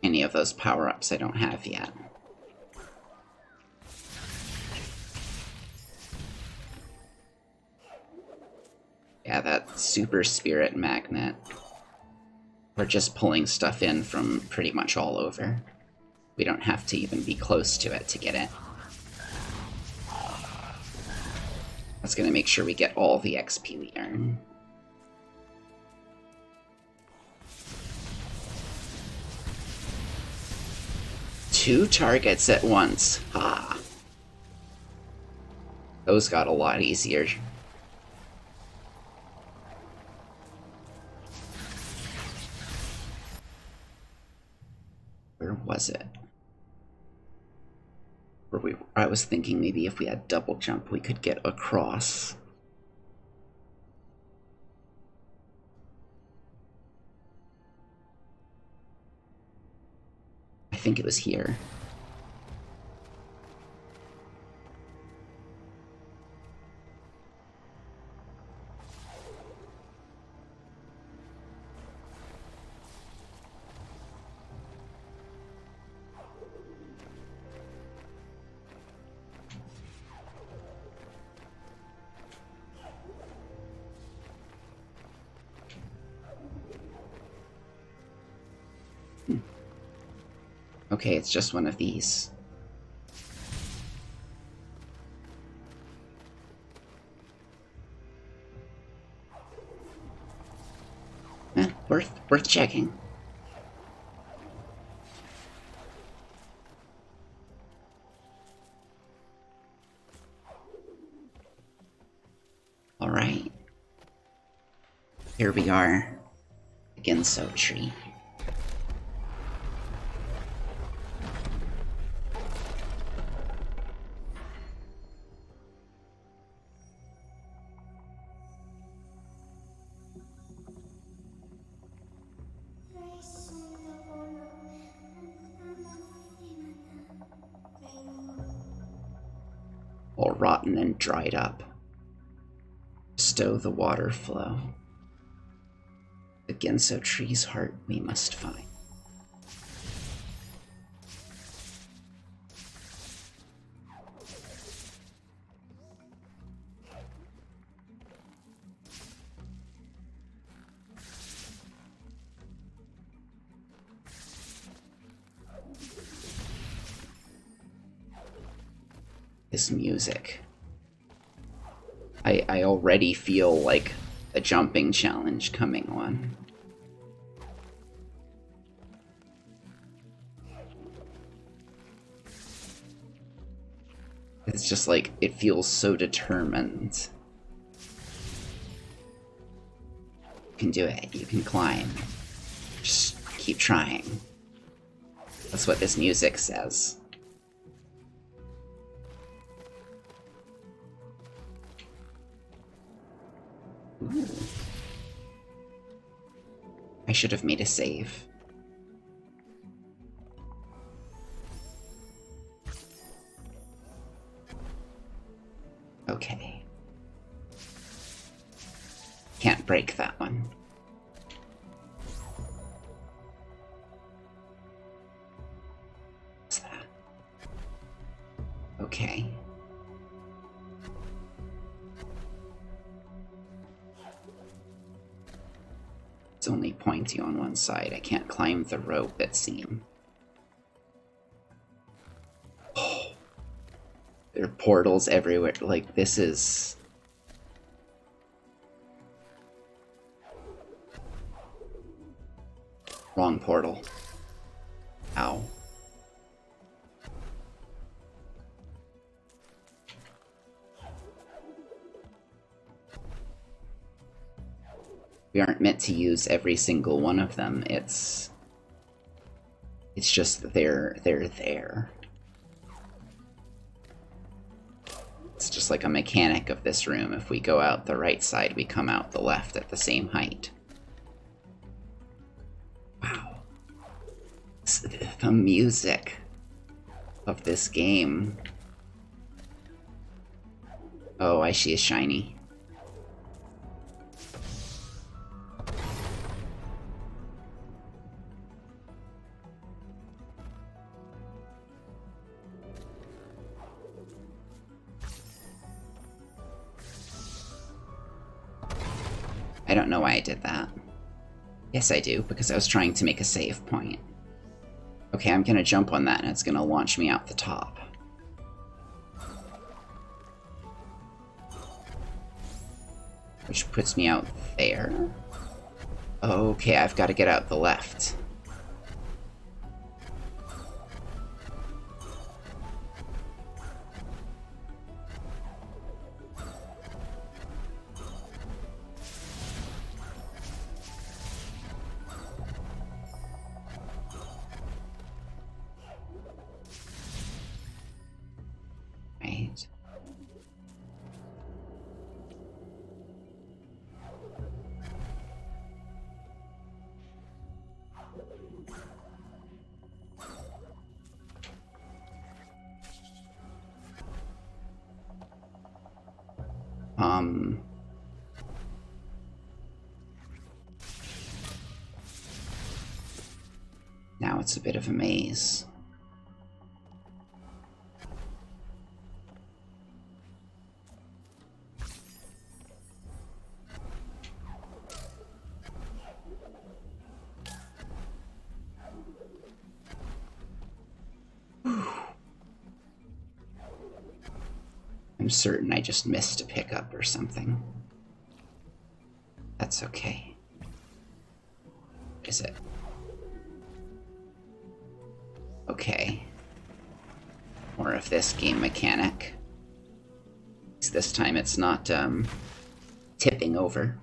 any of those power-ups I don't have yet. Yeah, that super spirit magnet. We're just pulling stuff in from pretty much all over. We don't have to even be close to it to get it. That's gonna make sure we get all the XP we earn. Two targets at once. Ah. Those got a lot easier. Where was it? I was thinking maybe if we had double jump, we could get across. I think it was here. Okay, it's just one of these. Worth checking. All right. Here we are. Again, so tree. All rotten and dried up. Stow the water flow. The Genso tree's heart we must find. This music. I already feel like a jumping challenge coming on. It's just like, it feels so determined. You can do it, you can climb. Just keep trying. That's what this music says. Ooh. I should have made a save. Okay. Can't break that one. What's that? Okay. It's only pointy on one side. I can't climb the rope, it seems. Oh. There are portals everywhere. Like, this is... Wrong portal. Ow. We aren't meant to use every single one of them. It's just that they're there. It's just like a mechanic of this room. If we go out the right side, we come out the left at the same height. Wow. The music of this game. Oh, I see a shiny. I don't know why I did that. Yes, I do, because I was trying to make a save point. Okay, I'm gonna jump on that and it's gonna launch me out the top. Which puts me out there. Okay, I've got to get out the left. Right. Now it's a bit of a maze. I'm certain I just missed a pickup or something. That's okay. Is it? Okay. More of this game mechanic. This time it's not, tipping over.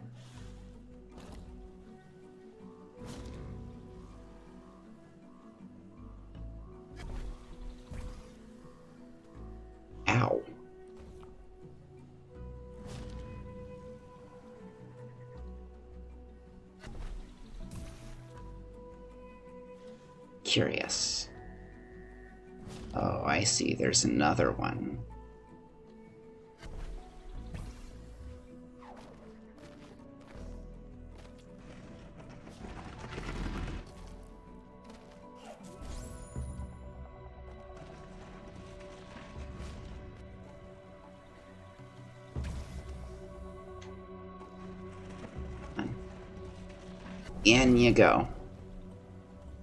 Ow. Curious. Oh, I see. There's another one. In you go.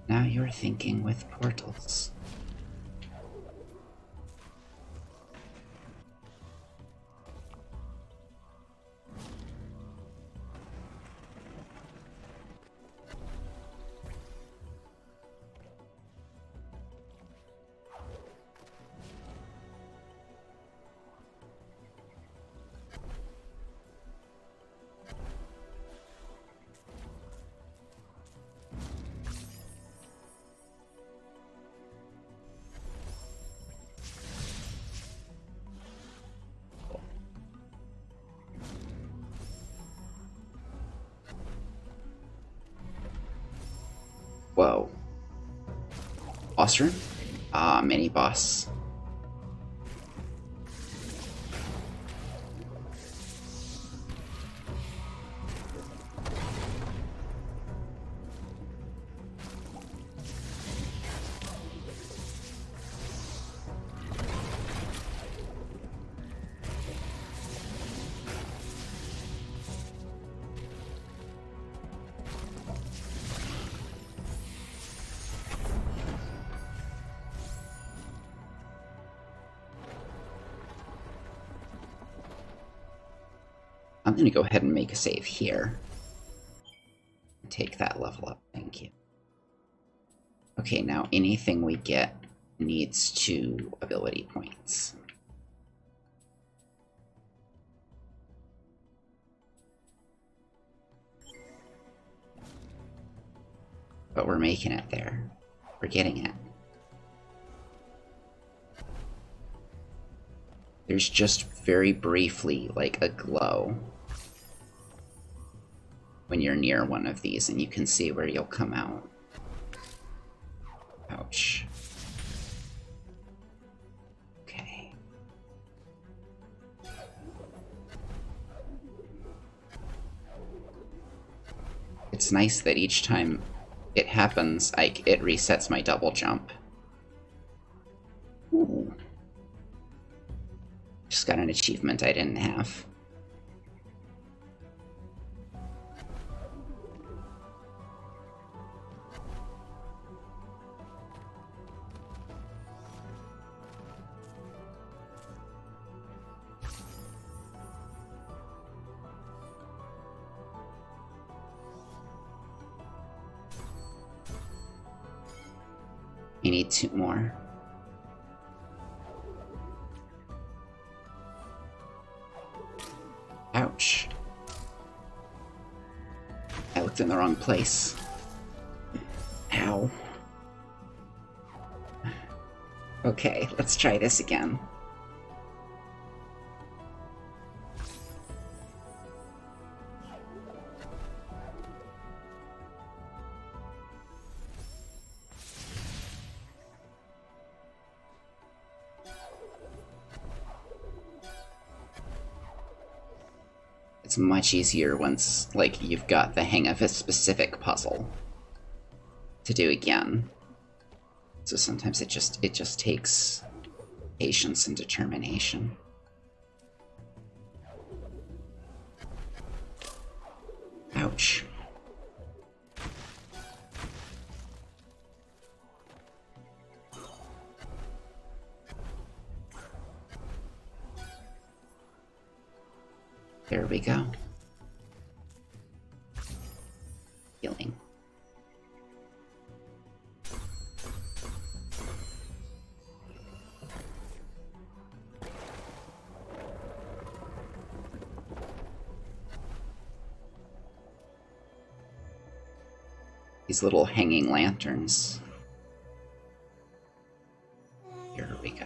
Now you're thinking with portals. Whoa. Boss room? Ah, mini boss. I'm going to go ahead and make a save here. Take that level up, thank you. Okay, now anything we get needs 2 ability points. But we're making it there. We're getting it. There's just very briefly, like, a glow when you're near one of these, and you can see where you'll come out. Ouch. Okay. It's nice that each time it happens, it resets my double jump. Ooh. Just got an achievement I didn't have. You need 2 more. Ouch. I looked in the wrong place. Ow. Okay, let's try this again. It's much easier once, like, you've got the hang of a specific puzzle to do again. So sometimes it just takes patience and determination. Ouch. There we go. Healing. These little hanging lanterns. Here we go.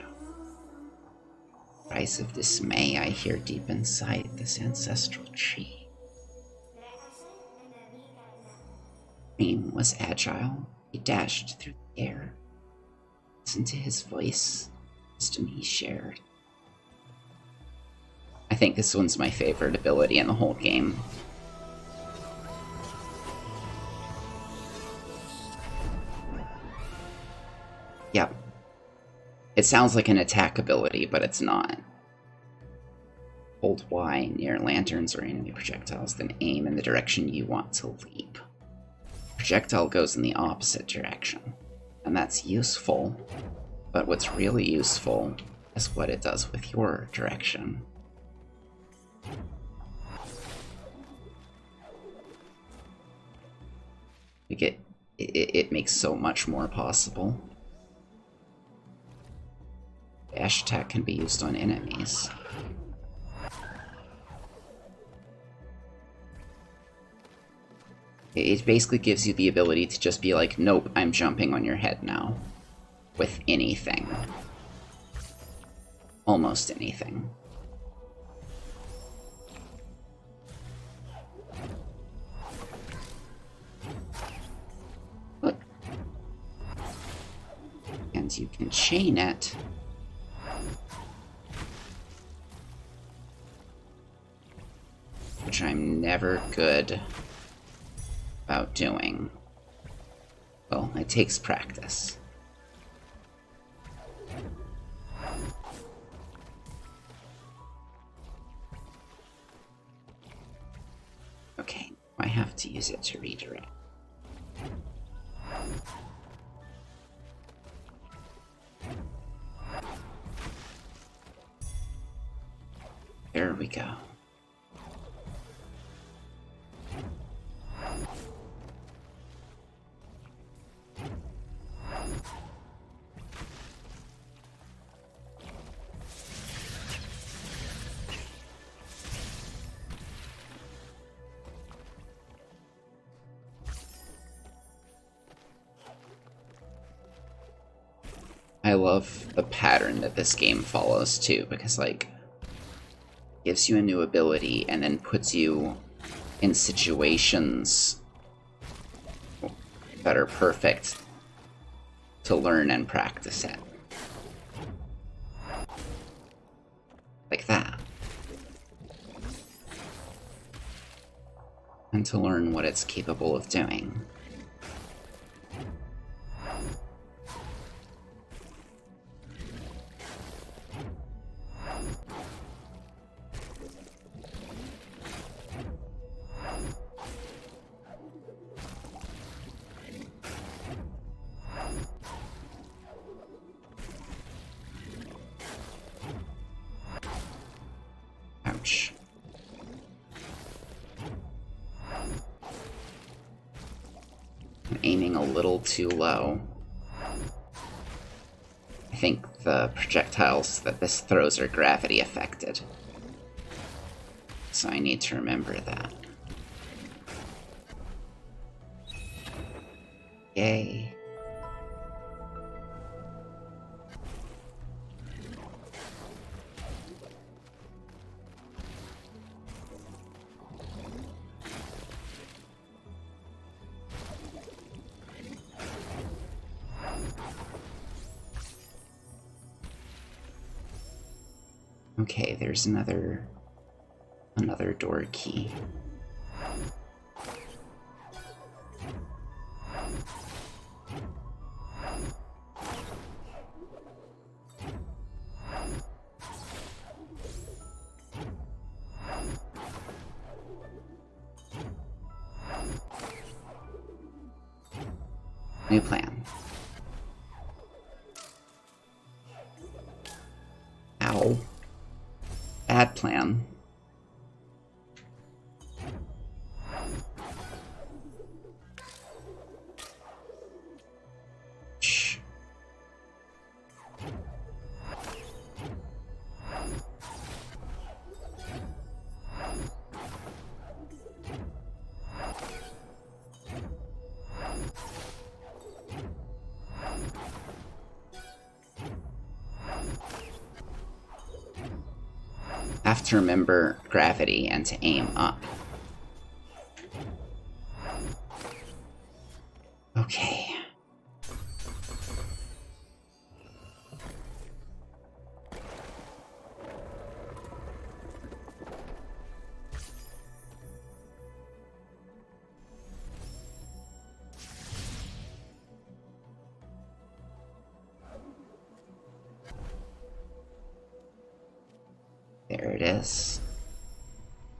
Cries of dismay I hear deep inside this ancestral tree. Dream was agile. He dashed through the air. Listen to his voice. Wisdom he shared. I think this one's my favorite ability in the whole game. Yep. It sounds like an attack ability, but it's not. Hold Y near lanterns or enemy projectiles, then aim in the direction you want to leap. Projectile goes in the opposite direction, and that's useful, but what's really useful is what it does with your direction. Like it makes so much more possible. Dash attack can be used on enemies. It basically gives you the ability to just be like, nope, I'm jumping on your head now. With anything. Almost anything. Look, is you can chain it. Which I'm never good about doing. Well, it takes practice. Okay, I have to use it to redirect. There we go. I love the pattern that this game follows too, because like gives you a new ability and then puts you in situations that are perfect to learn and practice it. Like that. And to learn what it's capable of doing. Ouch. I'm aiming a little too low. I think the projectiles that this throws are gravity affected. So I need to remember that. Yay. Okay, there's another door key. New plan. Ow. Bad plan. Shh. Have to remember gravity and to aim up. Okay. There it is.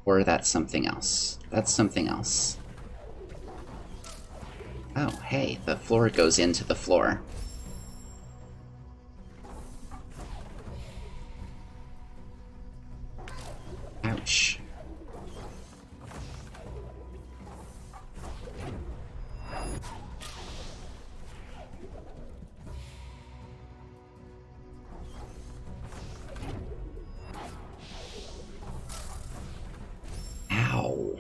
Or that's something else. That's something else. Oh, hey, the floor goes into the floor. Ouch. Ow.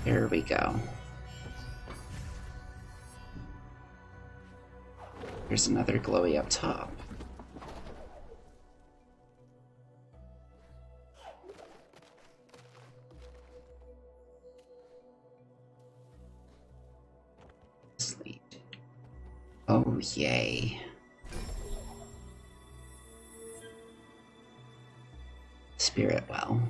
There we go. Here's another glowy up top. Sleep. Oh, yay. Spirit well.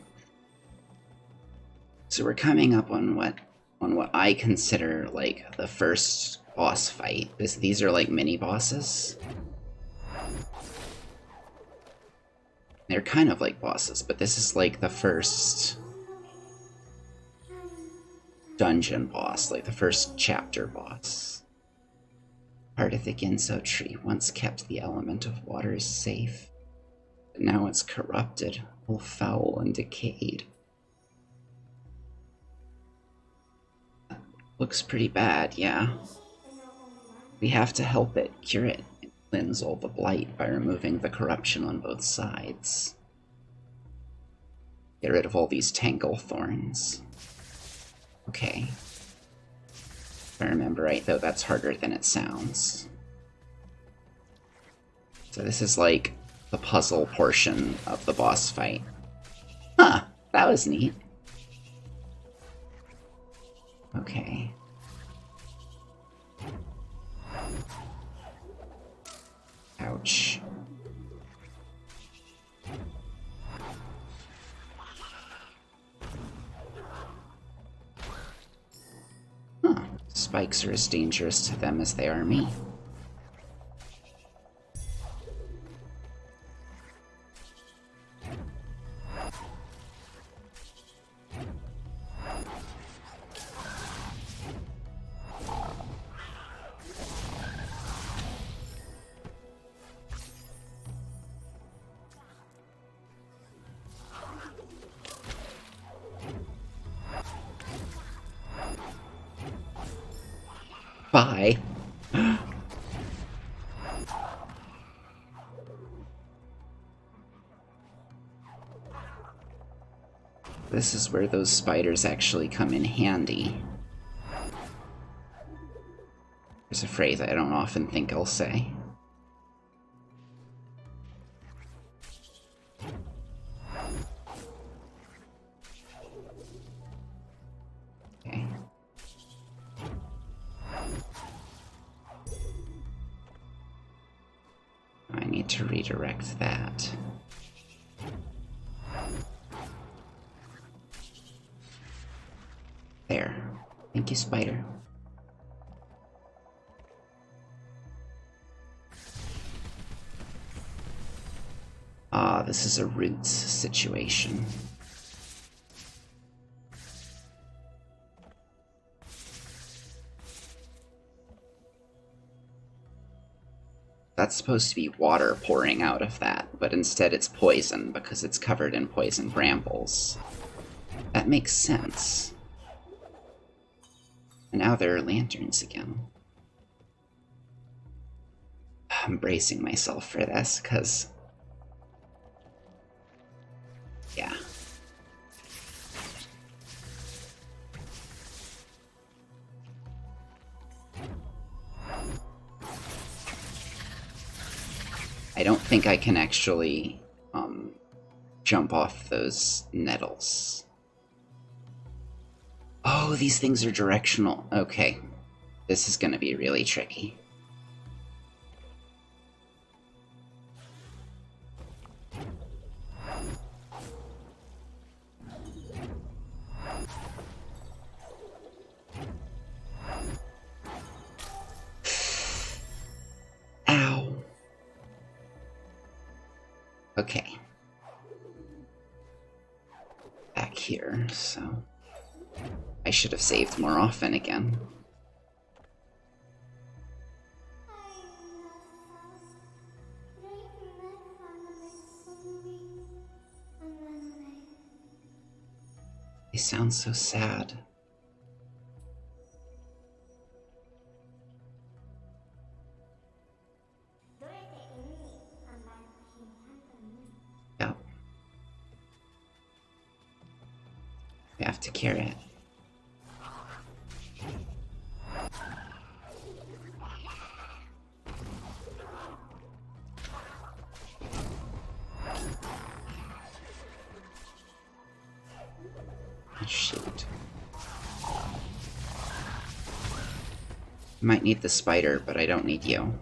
So we're coming up on what I consider like the first boss fight. These are like mini bosses. They're kind of like bosses, but this is like the first dungeon boss, like the first chapter boss. Part of the Ginso tree once kept the element of water safe, but now it's corrupted, all foul and decayed. Looks pretty bad, yeah. We have to help it, cure it, and cleanse all the blight by removing the corruption on both sides. Get rid of all these tangle thorns. Okay. If I remember right, though, that's harder than it sounds. So this is like the puzzle portion of the boss fight. Huh, that was neat. Okay. Ouch. Huh. Spikes are as dangerous to them as they are me. Bye. This is where those spiders actually come in handy. There's a phrase I don't often think I'll say. Okay. I need to redirect that. There. Thank you, spider. Ah, this is a roots situation. That's supposed to be water pouring out of that, but instead it's poison because it's covered in poison brambles. That makes sense. And now there are lanterns again. I'm bracing myself for this, because... yeah. I don't think I can actually jump off those nettles. Oh, these things are directional. Okay. This is going to be really tricky. Ow. Okay. Back here, so... I should have saved more often again. They sound so sad. Yep. We have to cure it. Shoot. Might need the spider, but I don't need you.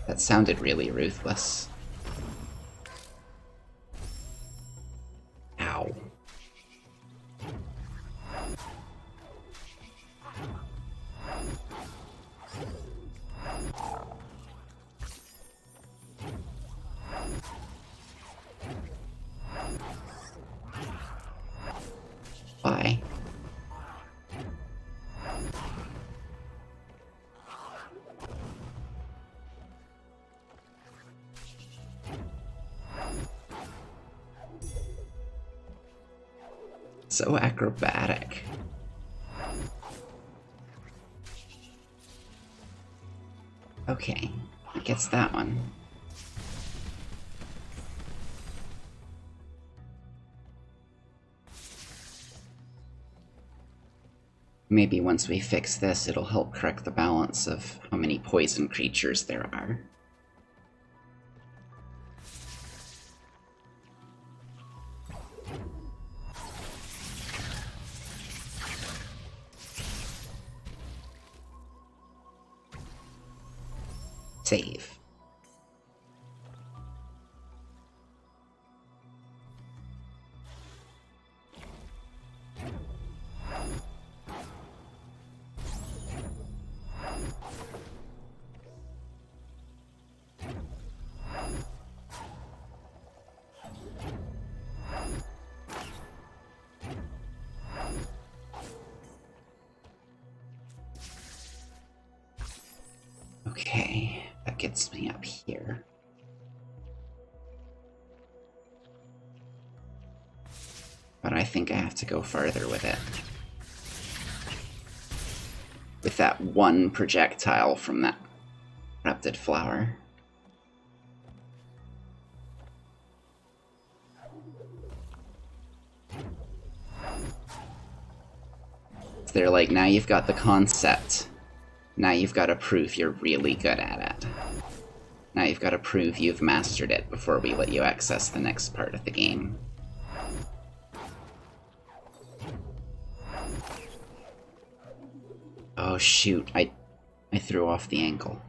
That sounded really ruthless. Ow. Bye. So acrobatic. Okay, it gets that one. Maybe once we fix this, it'll help correct the balance of how many poison creatures there are. Save. Okay, that gets me up here. But I think I have to go farther with it. With that one projectile from that corrupted flower. They're like, now you've got the concept. Now you've got to prove you're really good at it. Now you've got to prove you've mastered it before we let you access the next part of the game. Oh shoot, I threw off the ankle.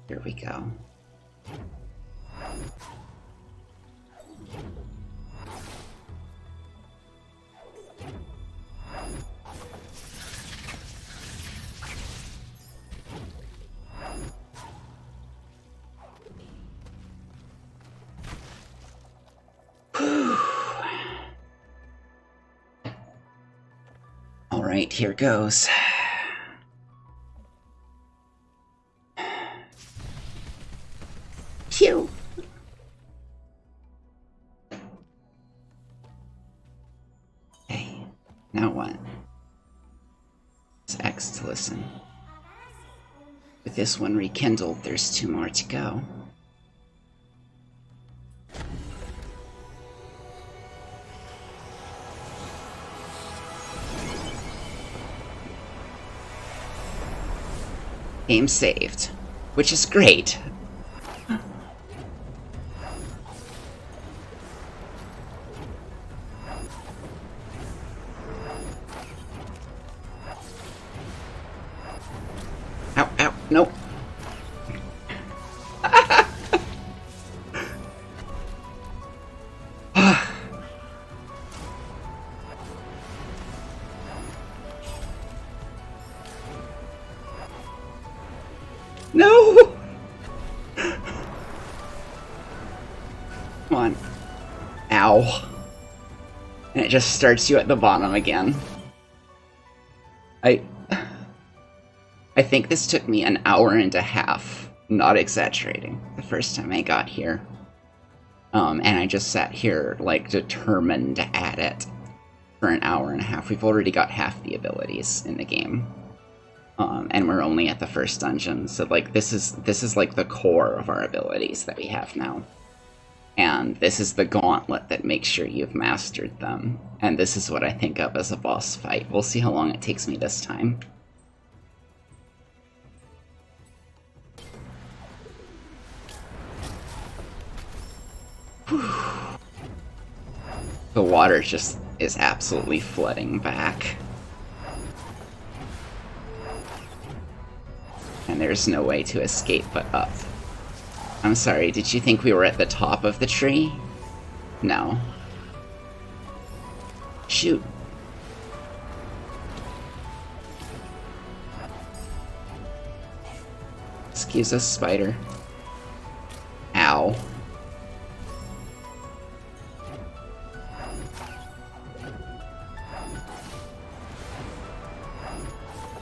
Here we go. All right, here goes. Phew. Okay, now what? It's X to listen. With this one rekindled, there's 2 more to go. Game saved, which is great. Ow, ow, nope. No! Come on. Ow. And it just starts you at the bottom again. I think this took me an hour and a half, not exaggerating, the first time I got here. And I just sat here, like, determined at it for an hour and a half. We've already got half the abilities in the game. And we're only at the first dungeon, so, like, this is like the core of our abilities that we have now. And this is the gauntlet that makes sure you've mastered them. And this is what I think of as a boss fight. We'll see how long it takes me this time. The water just is absolutely flooding back. And there's no way to escape but up. I'm sorry, did you think we were at the top of the tree? No. Shoot. Excuse us, spider. Ow.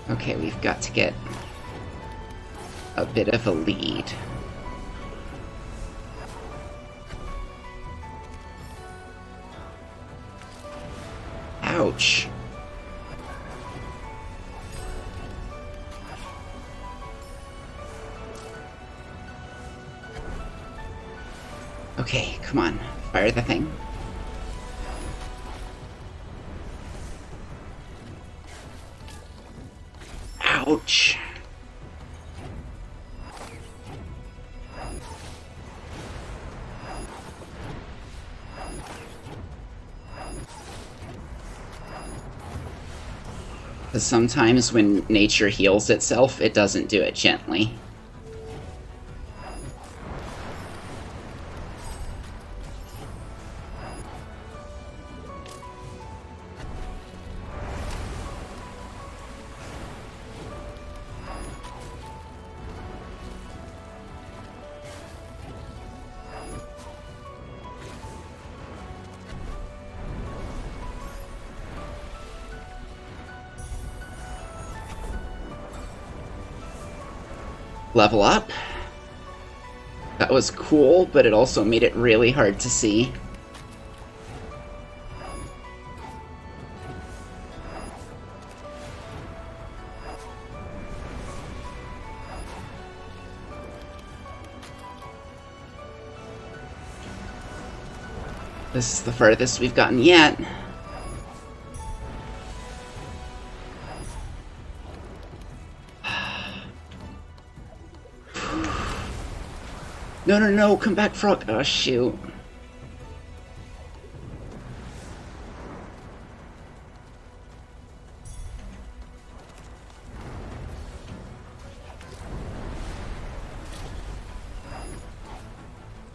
Okay, we've got to get a bit of a lead. Ouch. Okay, come on. Fire the thing. Ouch. Because sometimes when nature heals itself, it doesn't do it gently. Level up. That was cool, but it also made it really hard to see. This is the furthest we've gotten yet. No, no, no, come back, frog. Oh, shoot.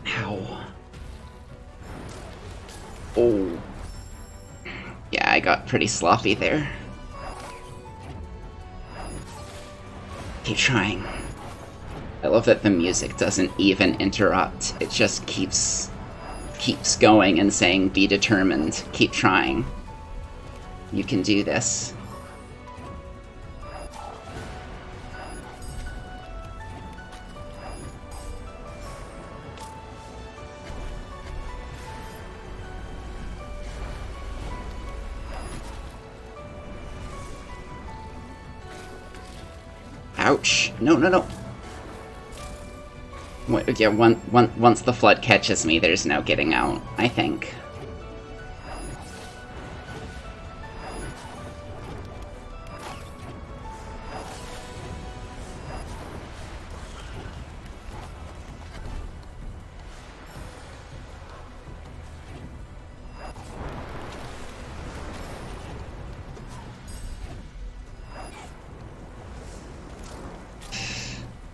Ow. Oh. Yeah, I got pretty sloppy there. Keep trying. I love that the music doesn't even interrupt. It just keeps going and saying, be determined, keep trying. You can do this. Ouch. No, no, no. Yeah, once the flood catches me, there's no getting out, I think.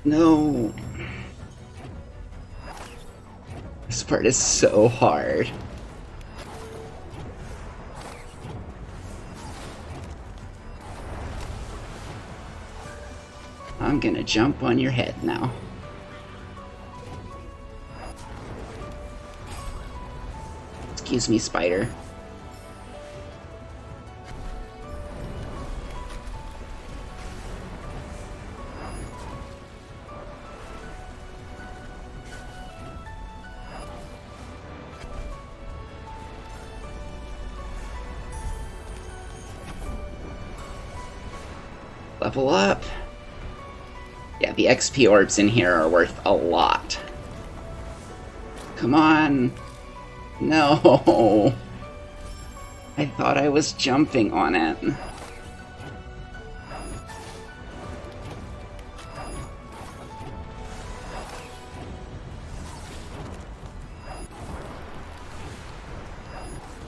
No. This part is so hard. I'm gonna jump on your head now. Excuse me, spider. Level up. Yeah, the XP orbs in here are worth a lot. Come on. No. I thought I was jumping on it.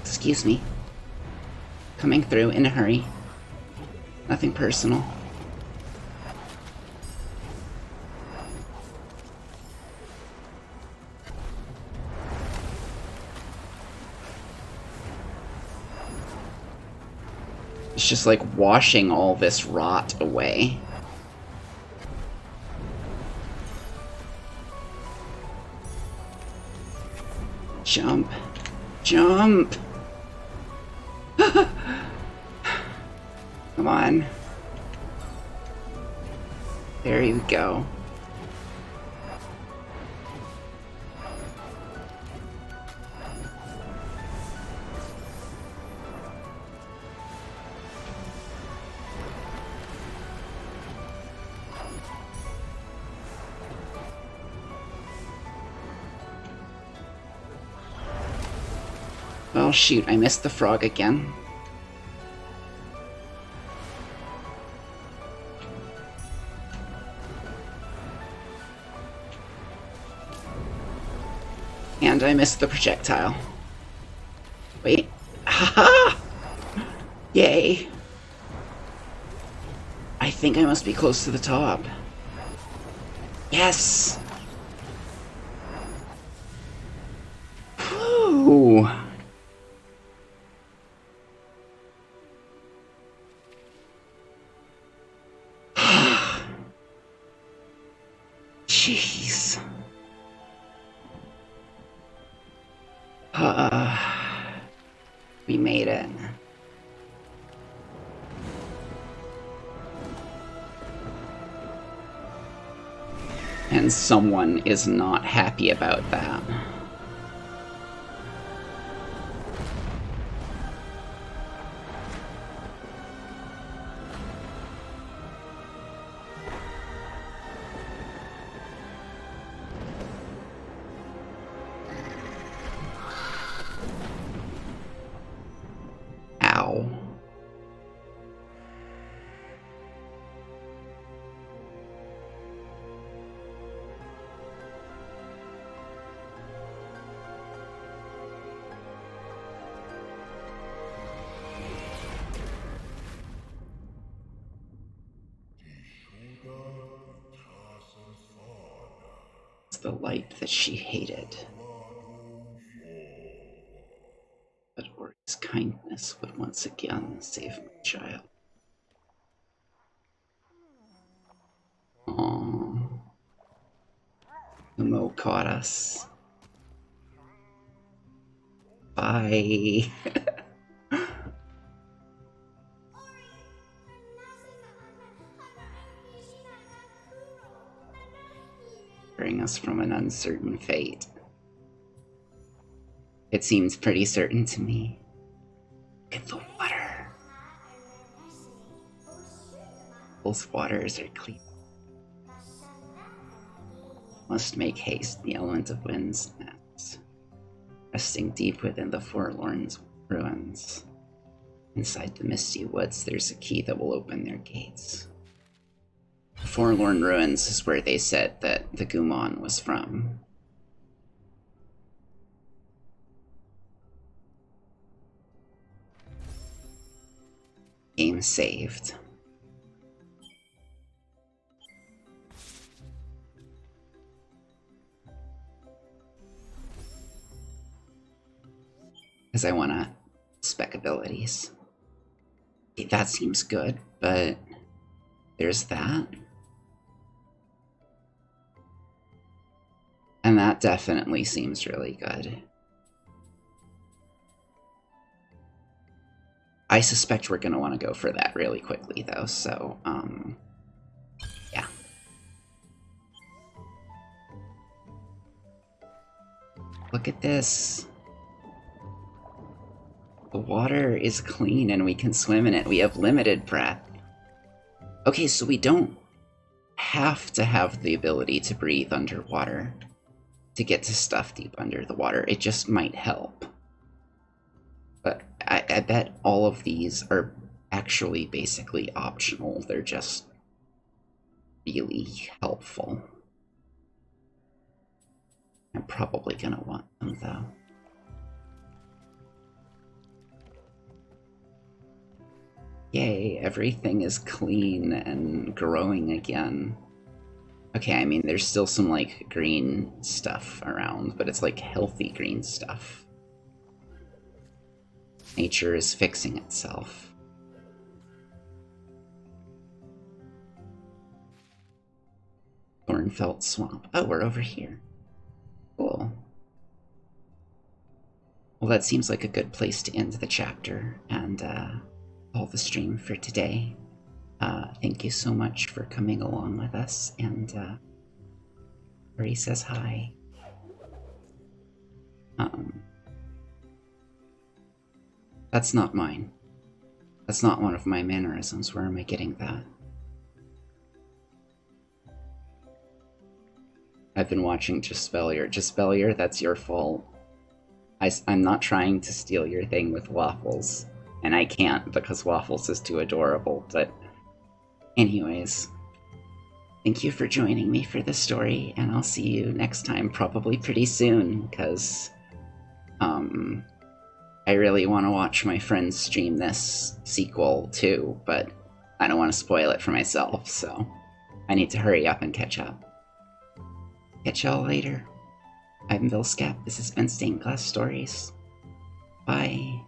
Excuse me. Coming through in a hurry. Nothing personal. It's just like washing all this rot away. Jump. Jump! Come on. There you go. Oh shoot, I missed the frog again. And I missed the projectile. Wait. Haha! Yay. I think I must be close to the top. Yes! Whew. Jeez. We made it. And someone is not happy about that. Ow. It's the light that she hated. But Ori's kindness would once again save my child. Aww. Umo caught us. Bye. Bring us from an uncertain fate. It seems pretty certain to me. Look at the water. Those waters are clear. Must make haste, the element of winds nets. Resting deep within the forlorn ruins. Inside the misty woods, there's a key that will open their gates. The forlorn ruins is where they said that the Gumon was from. Game saved. Because I want to spec abilities. Okay, that seems good, but there's that. And that definitely seems really good. I suspect we're going to want to go for that really quickly, though, so, yeah. Look at this. The water is clean and we can swim in it. We have limited breath. Okay, so we don't have to have the ability to breathe underwater to get to stuff deep under the water. It just might help. But I bet all of these are actually basically optional. They're just really helpful. I'm probably gonna want them though. Yay, everything is clean and growing again. Okay, I mean, there's still some, like, green stuff around, but it's, like, healthy green stuff. Nature is fixing itself. Thornfelt Swamp. Oh, we're over here. Cool. Well, that seems like a good place to end the chapter and all the stream for today. Thank you so much for coming along with us, and Marie says hi. That's not mine. That's not one of my mannerisms. Where am I getting that? I've been watching Jaspelier. Jaspelier, that's your fault. I'm not trying to steal your thing with Waffles. And I can't because Waffles is too adorable, but... Anyways. Thank you for joining me for this story, and I'll see you next time, probably pretty soon, because... I really want to watch my friends stream this sequel, too, but I don't want to spoil it for myself, so... I need to hurry up and catch up. Catch y'all later. I'm Bill Scap. This has been Stained Glass Stories. Bye.